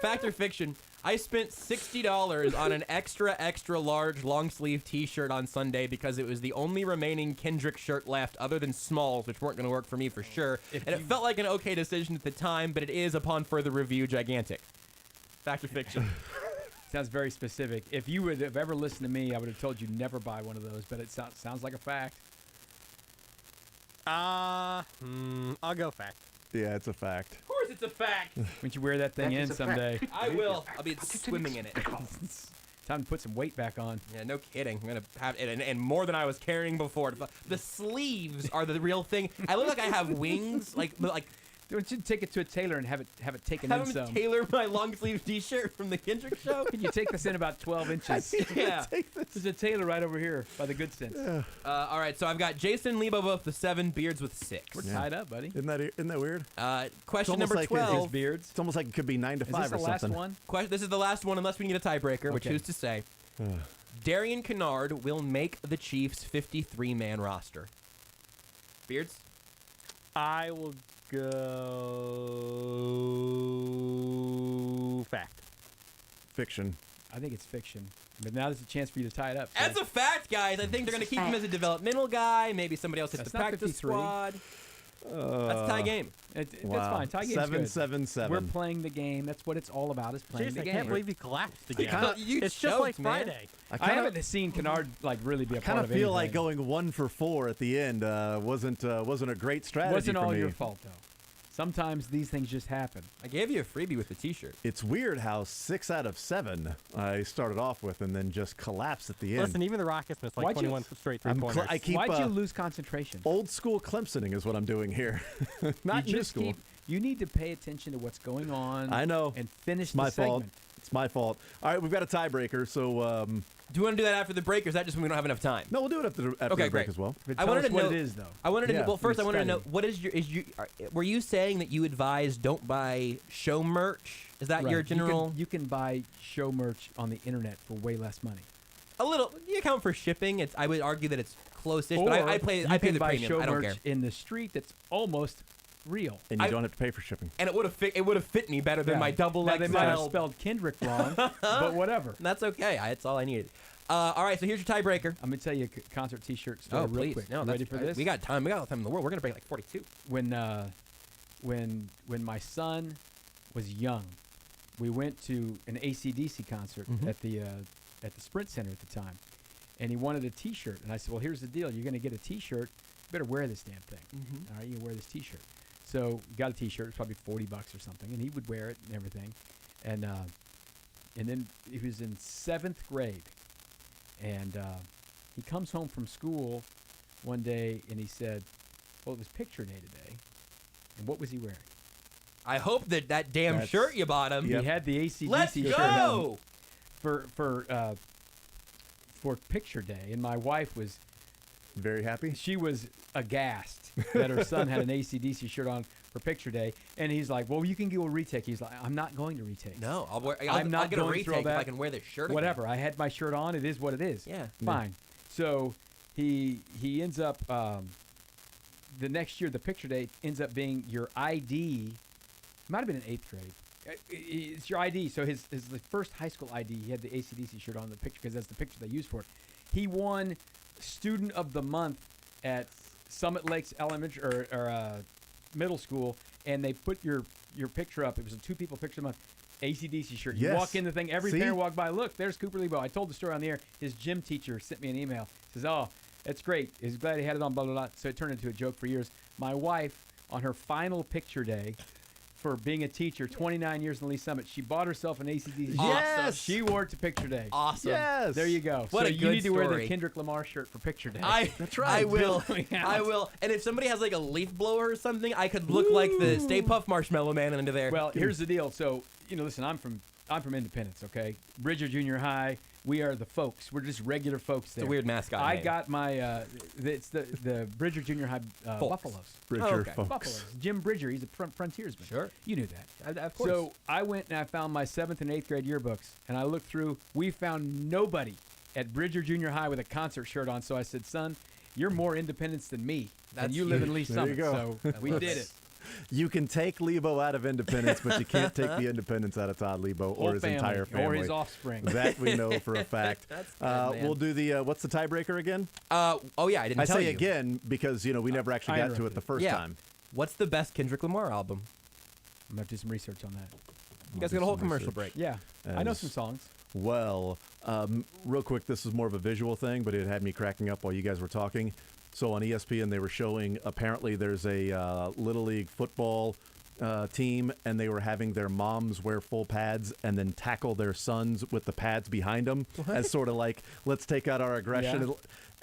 Fact or fiction? I spent $60 on an extra large long sleeve T-shirt on Sunday because it was the only remaining Kendrick shirt left, other than smalls, which weren't going to work for me for sure. And it felt like an okay decision at the time, but it is, upon further review, gigantic. Fact or fiction? Sounds very specific. If you would have ever listened to me, I would have told you never buy one of those, but it sounds like a fact. I'll go fact. Yeah, it's a fact. Of course it's a fact. Wouldn't you wear that thing in someday? I will. I'll be swimming in it. Time to put some weight back on. Yeah, no kidding. I'm going to have it, and more than I was carrying before. The sleeves are the real thing. I look like I have wings, like don't you take it to a tailor and have it taken in have some? him tailor my long sleeve T-shirt from the Kendrick show. Can you take this in about 12 inches? Yeah. There's a tailor right over here by the good sense. Yeah. All right, so I've got Jason and Leabo both with 7, Beards with 6. We're tied up, buddy. Isn't that weird? Question number like 12. Beards. It's almost like it could be 9 to 5 or something. Is this the last one? This is the last one, unless we need a tiebreaker, which who's to say. Darian Kennard will make the Chiefs' 53-man roster. Beards? I will go fact. Fiction. I think it's fiction. But now there's a chance for you to tie it up. That's a fact, guys. I think they're going to keep him as a developmental guy. Maybe somebody else hits the practice 53. squad. That's a tie game. That's Wow. fine. Tie game's good. 7-7-7. We're playing the game. That's what it's all about, is playing Jeez, the I game. can't believe you collapsed again. It's just like Friday. I haven't seen Kennard really be a I part kind of of feel anything. like going 1 for 4 at the end wasn't a great strategy Wasn't for all me. your fault, though. Sometimes these things just happen. I gave you a freebie with the T-shirt. It's weird how 6 out of 7 I started off with and then just collapsed at the end. Listen, even the Rockets missed like Why'd you- 21 straight three-pointers. Why'd you lose concentration? Old school Clemsoning is what I'm doing here. Not you new just school. You need to pay attention to what's going on. I know. And finish It's my the fault. segment. It's my fault. All right, we've got a tiebreaker, so Do you want to do that after the break, or is that just when we don't have enough time? no, we'll do it after the Okay, break great. as well. But I tell wanted us to what know it is, though. I wanted to Yeah, know, well, first I I'm wanted to know excited. what is were you saying that you advise don't buy show merch? Is that your Right. general? You can buy show merch on the internet for way less money. A little. You account for shipping. I would argue that it's close-ish, but Or I pay you the can buy premium. show I don't merch care. in the street that's almost real. And you don't have to pay for shipping. And it would have fit me better than Yeah. my double Now, XL. they might have spelled Kendrick wrong, but whatever. That's okay. That's all I needed. All right, so here's your tiebreaker. I'm gonna tell you a concert T-shirt story real please. quick. No, You that's ready for this? We got time. We got all the time in the world. We're gonna break like 42. When my was young, we went to an AC/DC concert at the Sprint Center at the time, and he wanted a T-shirt, and I said, "Well, here's the deal. You're gonna get a T-shirt. You better wear this damn thing. All right, you wear this T-shirt." So got a T-shirt. It's probably $40 or something, and he would wear it and everything, and then he was in 7th grade, and he comes home from school one day, and he said, "Well, it was picture day today." And what was he wearing? I hope that damn shirt you bought him. He had the AC/DC Let's shirt go! on for picture day, and my wife was very happy. She was aghast that her son had an AC/DC shirt on for picture day, and he's like, "Well, you can go retake." He's like, "I'm not going to retake. No, I'm I'll not get a going through all retake if that. I can wear this shirt again." Whatever. I had my shirt on. It is what it is. Yeah. Fine. So he ends up the next year. The picture day ends up being your ID. Might have been in 8th grade. It's your ID. So his the first high school ID. He had the AC/DC shirt on the picture because that's the picture they used for it. He won Student of the Month at Summit Lakes Elementary or middle school, and they put your picture up. It was a 2-people picture of the month. AC/DC shirt. You Yes. walk in the thing, every See? parent walked by. Look, there's Cooper Leabo. I told the story on the air. His gym teacher sent me an email. Says, "Oh, that's great. He's glad he had it on, blah, blah, blah." So it turned into a joke for years. My wife, on her final picture day for being a teacher, 29 years in Lee Summit, she bought herself an AC/DC shirt. Yes! She wore it to picture day. Awesome. Yes. There you go. What so a you good need to wear the story. Kendrick Lamar shirt for picture day. That's right. I will. Going out. I will. And if somebody has like a leaf blower or something, I could look like the Stay Puft Marshmallow Man under there. Well, here's the deal. So, listen, I'm from Independence, okay? Bridger Junior High. We are the folks. We're just regular folks there. It's a weird mascot I name. got my, it's the Bridger Junior High Buffaloes. Bridger okay. folks. Buffaloes. Jim Bridger, he's a frontiersman. Sure. You knew that. Of course. So I went and I found my 7th and 8th grade yearbooks, and I looked through. We found nobody at Bridger Junior High with a concert shirt on. So I said, "Son, you're more Independence than me, and That's you live in huge. Lee There Summit." you go. So we did it. You can take Leabo out of Independence, but you can't take the independence out of Todd Leabo or his entire family. Or his offspring. That we know for a fact. That's good, man. We'll do the, what's the tiebreaker again? I didn't tell you. I say again because, we never actually got to it the first time. What's the best Kendrick Lamar album? I'm going to do some research on that. You guys got a whole commercial break. Yeah. I know some songs. Well, real quick, this is more of a visual thing, but it had me cracking up while you guys were talking. So on ESPN, they were showing, apparently there's a Little League football team, and they were having their moms wear full pads and then tackle their sons with the pads behind them as sort of like, let's take out our aggression. Yeah.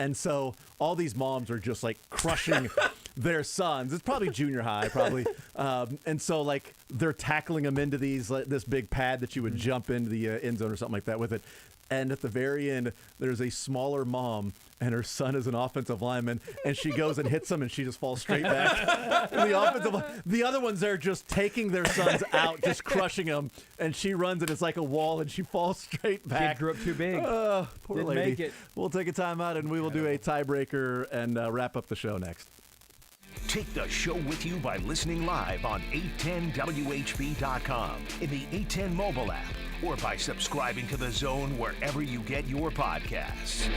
And so all these moms are just like crushing their sons. It's probably junior high, probably. And so like they're tackling them into this big pad that you would jump into the end zone or something like that with it. And at the very end, there's a smaller mom, and her son is an offensive lineman, and she goes and hits him, and she just falls straight back. And the other ones are just taking their sons out, just crushing them, and she runs, and it's like a wall, and she falls straight back. Kid grew up too big. Poor Didn't lady. make it. We'll take a timeout, and we will do a tiebreaker and wrap up the show next. Take the show with you by listening live on 810WHB.com, in the 810 mobile app, or by subscribing to The Zone wherever you get your podcasts.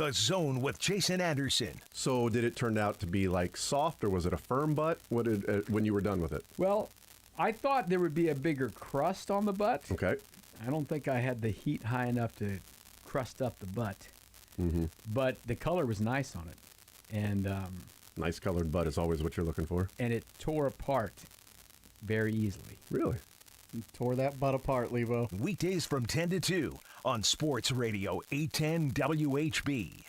The Zone with Jason Anderson. So did it turn out to be like soft, or was it a firm butt? What did when you were done with it? Well, I thought there would be a bigger crust on the butt. Okay. I don't think I had the heat high enough to crust up the butt. Mm-hmm. But the color was nice on it. And nice colored butt is always what you're looking for. And it tore apart very easily. Really? You tore that butt apart, Leabo. Weekdays from 10 to 2 on Sports Radio 810 WHB.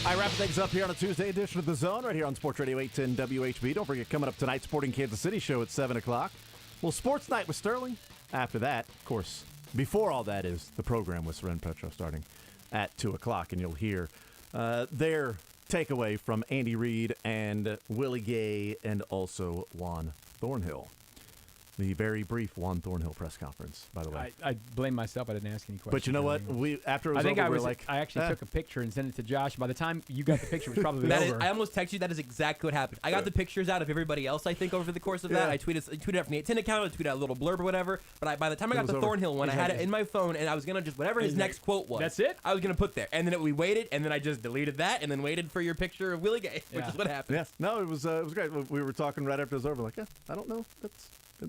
I wrap things up here on a Tuesday edition of The Zone, right here on Sports Radio 810 WHB. Don't forget, coming up tonight, Sporting Kansas City show at 7 o'clock. Well, Sports Night with Sterling. After that, of course, before all that is the program with Soren Petro starting at 2 o'clock, and you'll hear their takeaway from Andy Reid and Willie Gay and also Juan Thornhill. The very brief Juan Thornhill press conference, by the way. I blame myself. I didn't ask any questions. But you know what? After it was over, we were like, I actually took a picture and sent it to Josh. By the time you got the picture, it was probably over. I almost texted you. That is exactly what happened. I got the pictures out of everybody else, I think, over the course of that. I tweeted it from the 810 account. I tweeted out a little blurb or whatever. But by the time I got the Thornhill one, I had it in my phone, and I was going to just, whatever his next quote was. That's it? I was going to put there. And then we waited, and then I just deleted that, and then waited for your picture of Willie Gay, which is what happened. Yes. No, it was great. We were talking right after it was over, like, I don't know if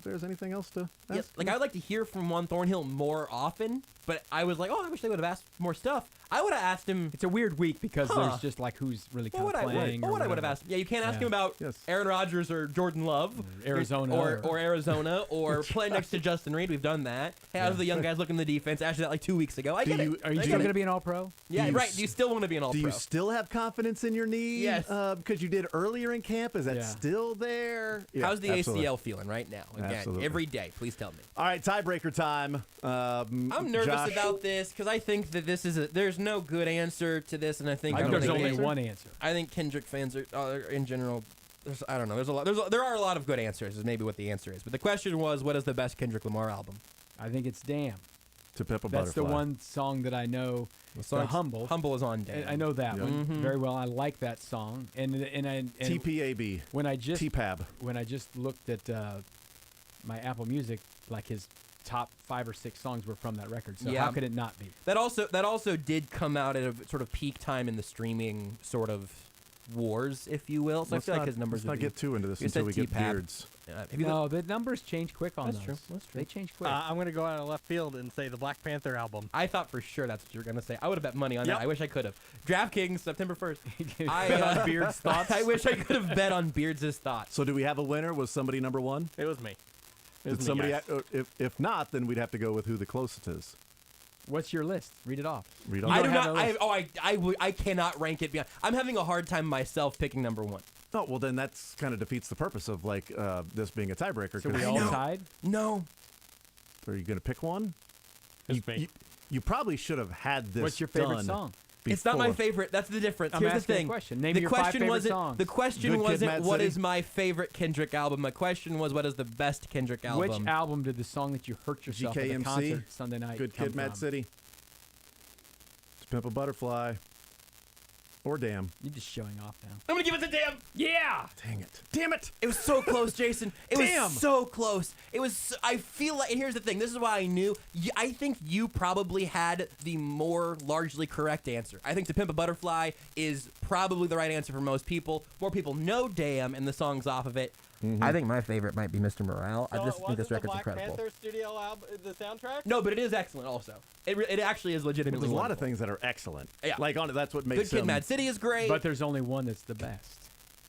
there's anything else to ask. Yes, like I would like to hear from Juan Thornhill more often, but I was like, I wish they would have asked more stuff. I would have asked him. It's a weird week because there's just like who's really kind of playing. What I would have asked him. Yeah, you can't ask him about Aaron Rodgers or Jordan Love, Arizona, or Arizona, or playing next to Justin Reid. We've done that. Hey, how's the young guys looking in the defense? Asked that like 2 weeks ago. I get it. Are you still going to be an All-Pro? Yeah, right. Do you still want to be an All-Pro? Do you still have confidence in your knee? Yes. Because you did earlier in camp. Is that still there? Yeah, how's the ACL feeling right now? Again, every day. Please tell me. All right, tiebreaker time. I'm nervous about this because I think that there's no good answer to this, and I think there's only one answer. I think Kendrick fans are in general. I don't know. There are a lot of good answers. Is maybe what the answer is. But the question was, what is the best Kendrick Lamar album? I think it's Damn. To Pimp a That's Butterfly. the one song that I know. The Humble. Humble is on Damn. I know that one very well. I like that song. And TPAB. When I just TPAB. When I just looked at my Apple Music, like his top 5 or 6 songs were from that record. So how could it not be? That also did come out at a sort of peak time in the streaming sort of wars, if you will. So I feel like his numbers. Let's not get too into this until we get Beards. No, the numbers change quick on That's those. true. That's true. They change quick. I'm going to go out of left field and say the Black Panther album. I thought for sure that's what you were going to say. I would have bet money on that. I wish I could have. DraftKings, September 1st. Bet on Beard's thoughts. I wish I could have bet on Beards' thoughts. So do we have a winner? Was somebody number one? It was me. Did somebody? If not, then we'd have to go with who the closest is. What's your list? Read it off. Read off. I do not. I cannot rank it beyond. I'm having a hard time myself picking number one. Oh well, then that's kind of defeats the purpose of like this being a tiebreaker. So we all tied? No. Are you going to pick one? It's me. You probably should have had this. What's your favorite song? It's not my favorite. That's the difference. I'm Here's the asking thing. a question. Name your 5 favorite songs. The question Good Kid, wasn't Mad what City. is my favorite Kendrick album. My question was what is the best Kendrick album. Which album did the song that you hurt yourself at the GKMC, concert Sunday night Good come Kid, Mad from? City. To Pimp a Butterfly. Or Damn. You're just showing off now. I'm gonna give it to Damn. Yeah. Dang it. Damn it. It was so close, Jason. It Damn. was so close. It was. I feel like. And here's the thing. This is why I knew. I think you probably had the more largely correct answer. I think To Pimp a Butterfly is probably the right answer for most people. More people know Damn and the songs off of it. I think my favorite might be Mr. Morale. I just think this record's incredible. Black Panther studio album, the soundtrack? No, but it is excellent. Also, it actually is legitimately. There's a lot wonderful. of things that are excellent. Yeah. Like that's what makes Good Kid, him. Mad City is great. But there's only one that's the best.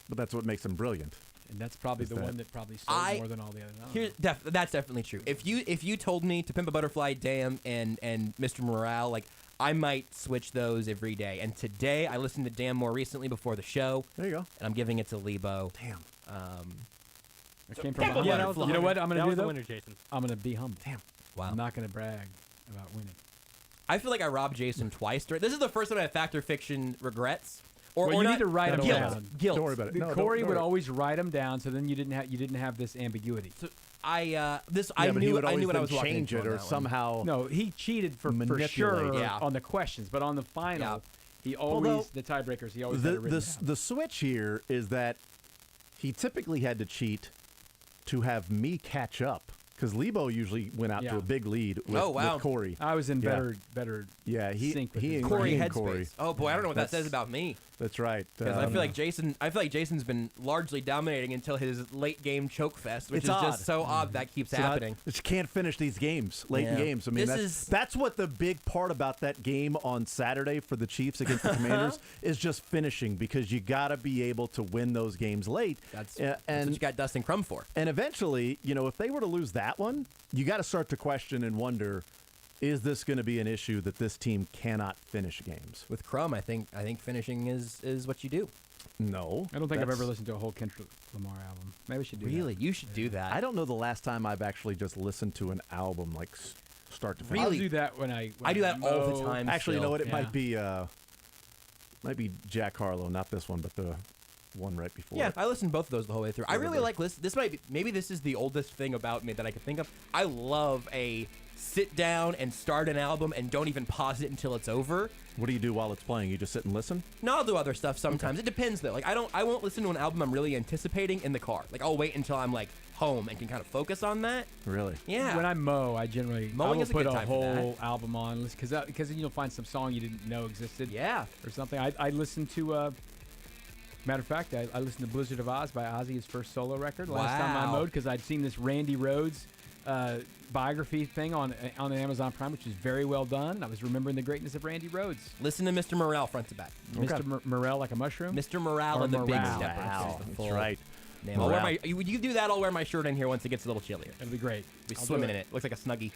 But that's what makes him brilliant. And that's probably Is the that- one that probably sold more than all the others. That's definitely true. If you told me To Pimp a Butterfly, Damn, and Mr. Morale, like I might switch those every day. And today I listened to Damn more recently before the show. There you go. And I'm giving it to Leabo. Damn. I came from Pimp a behind. Butterfly. You know what I'm going That to do was the though? winner, Jason. I'm going to be humble. Damn. Wow. I'm not going to brag about winning. I feel like I robbed Jason twice. This is the first time I have Fact or Fiction regrets. Or, Well, or you not, need to write them guilt. down. Guilt. Don't worry about it. No, Corey don't would worry. always write them down, so then you didn't have this ambiguity. So I Yeah, but I he knew would I always knew what I then was walking change into it on or that one. somehow. No, he cheated for Manipulate. sure Yeah. on the questions, but on the final, Yeah. he always the tiebreakers. He always had it written down. The switch here is that he typically had to cheat to have me catch up Because Leabo usually went out to a big lead with, with Corey. I was in better sync sync with he and Corey Corey. headspace. Oh boy, I don't know what that says about me. That's right. Because I feel like Jason's been largely dominating until his late game choke fest, which is just so odd that keeps happening. You can't finish these games, late in games. I mean, that's what the big part about that game on Saturday for the Chiefs against the Commanders is just finishing, because you got to be able to win those games late. That's what you got Dustin Crum for. And eventually, if they were to lose that one, you got to start to question and wonder, is this going to be an issue that this team cannot finish games? With Crum, I think finishing is what you do. No. I don't think I've ever listened to a whole Kendrick Lamar album. Maybe we should do that. Really? You should do that. I don't know the last time I've actually just listened to an album like start to finish. I'll do that when I do that all the time. Actually, you know what? It might be Jack Harlow, not this one, but the one right before. Yeah, I listened to both of those the whole way through. I really like this. This might be, maybe this is the oldest thing about me that I can think of. I love a sit down and start an album and don't even pause it until it's over. What do you do while it's playing? You just sit and listen? No, I'll do other stuff sometimes. It depends though. Like I won't listen to an album I'm really anticipating in the car. Like I'll wait until I'm like home and can kind of focus on that. Really? Yeah. When I mow, I generally Mowing is a put good a time for whole album on because then you'll find some song you didn't know existed. Yeah. Or something. I listened to. Matter of fact, I listened to Blizzard of Oz by Ozzy, his first solo record, last time I mowed, because I'd seen this Randy Rhoads biography thing on Amazon Prime, which is very well done. I was remembering the greatness of Randy Rhoads. Listen to Mr. Morale front to back. Mr. Morale like a mushroom? Mr. Morale and the Big Stepper. That's right. Man, I'll wear my, you do that, I'll wear my shirt in here once it gets a little chillier. It'll be great. Be swimming in it. Looks like a Snuggie.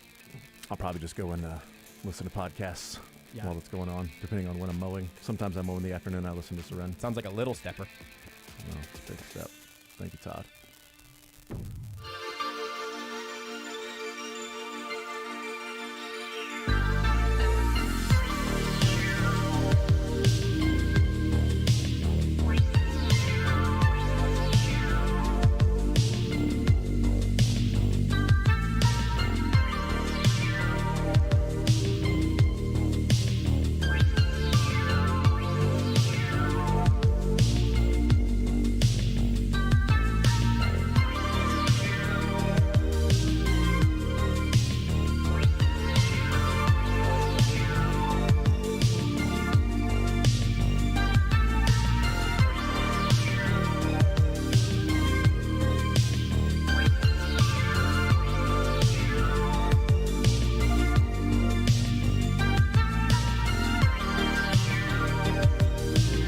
I'll probably just go and listen to podcasts while it's going on, depending on when I'm mowing. Sometimes I mow in the afternoon. I listen to Seren. Sounds like a little stepper. No, big step. Thank you, Todd.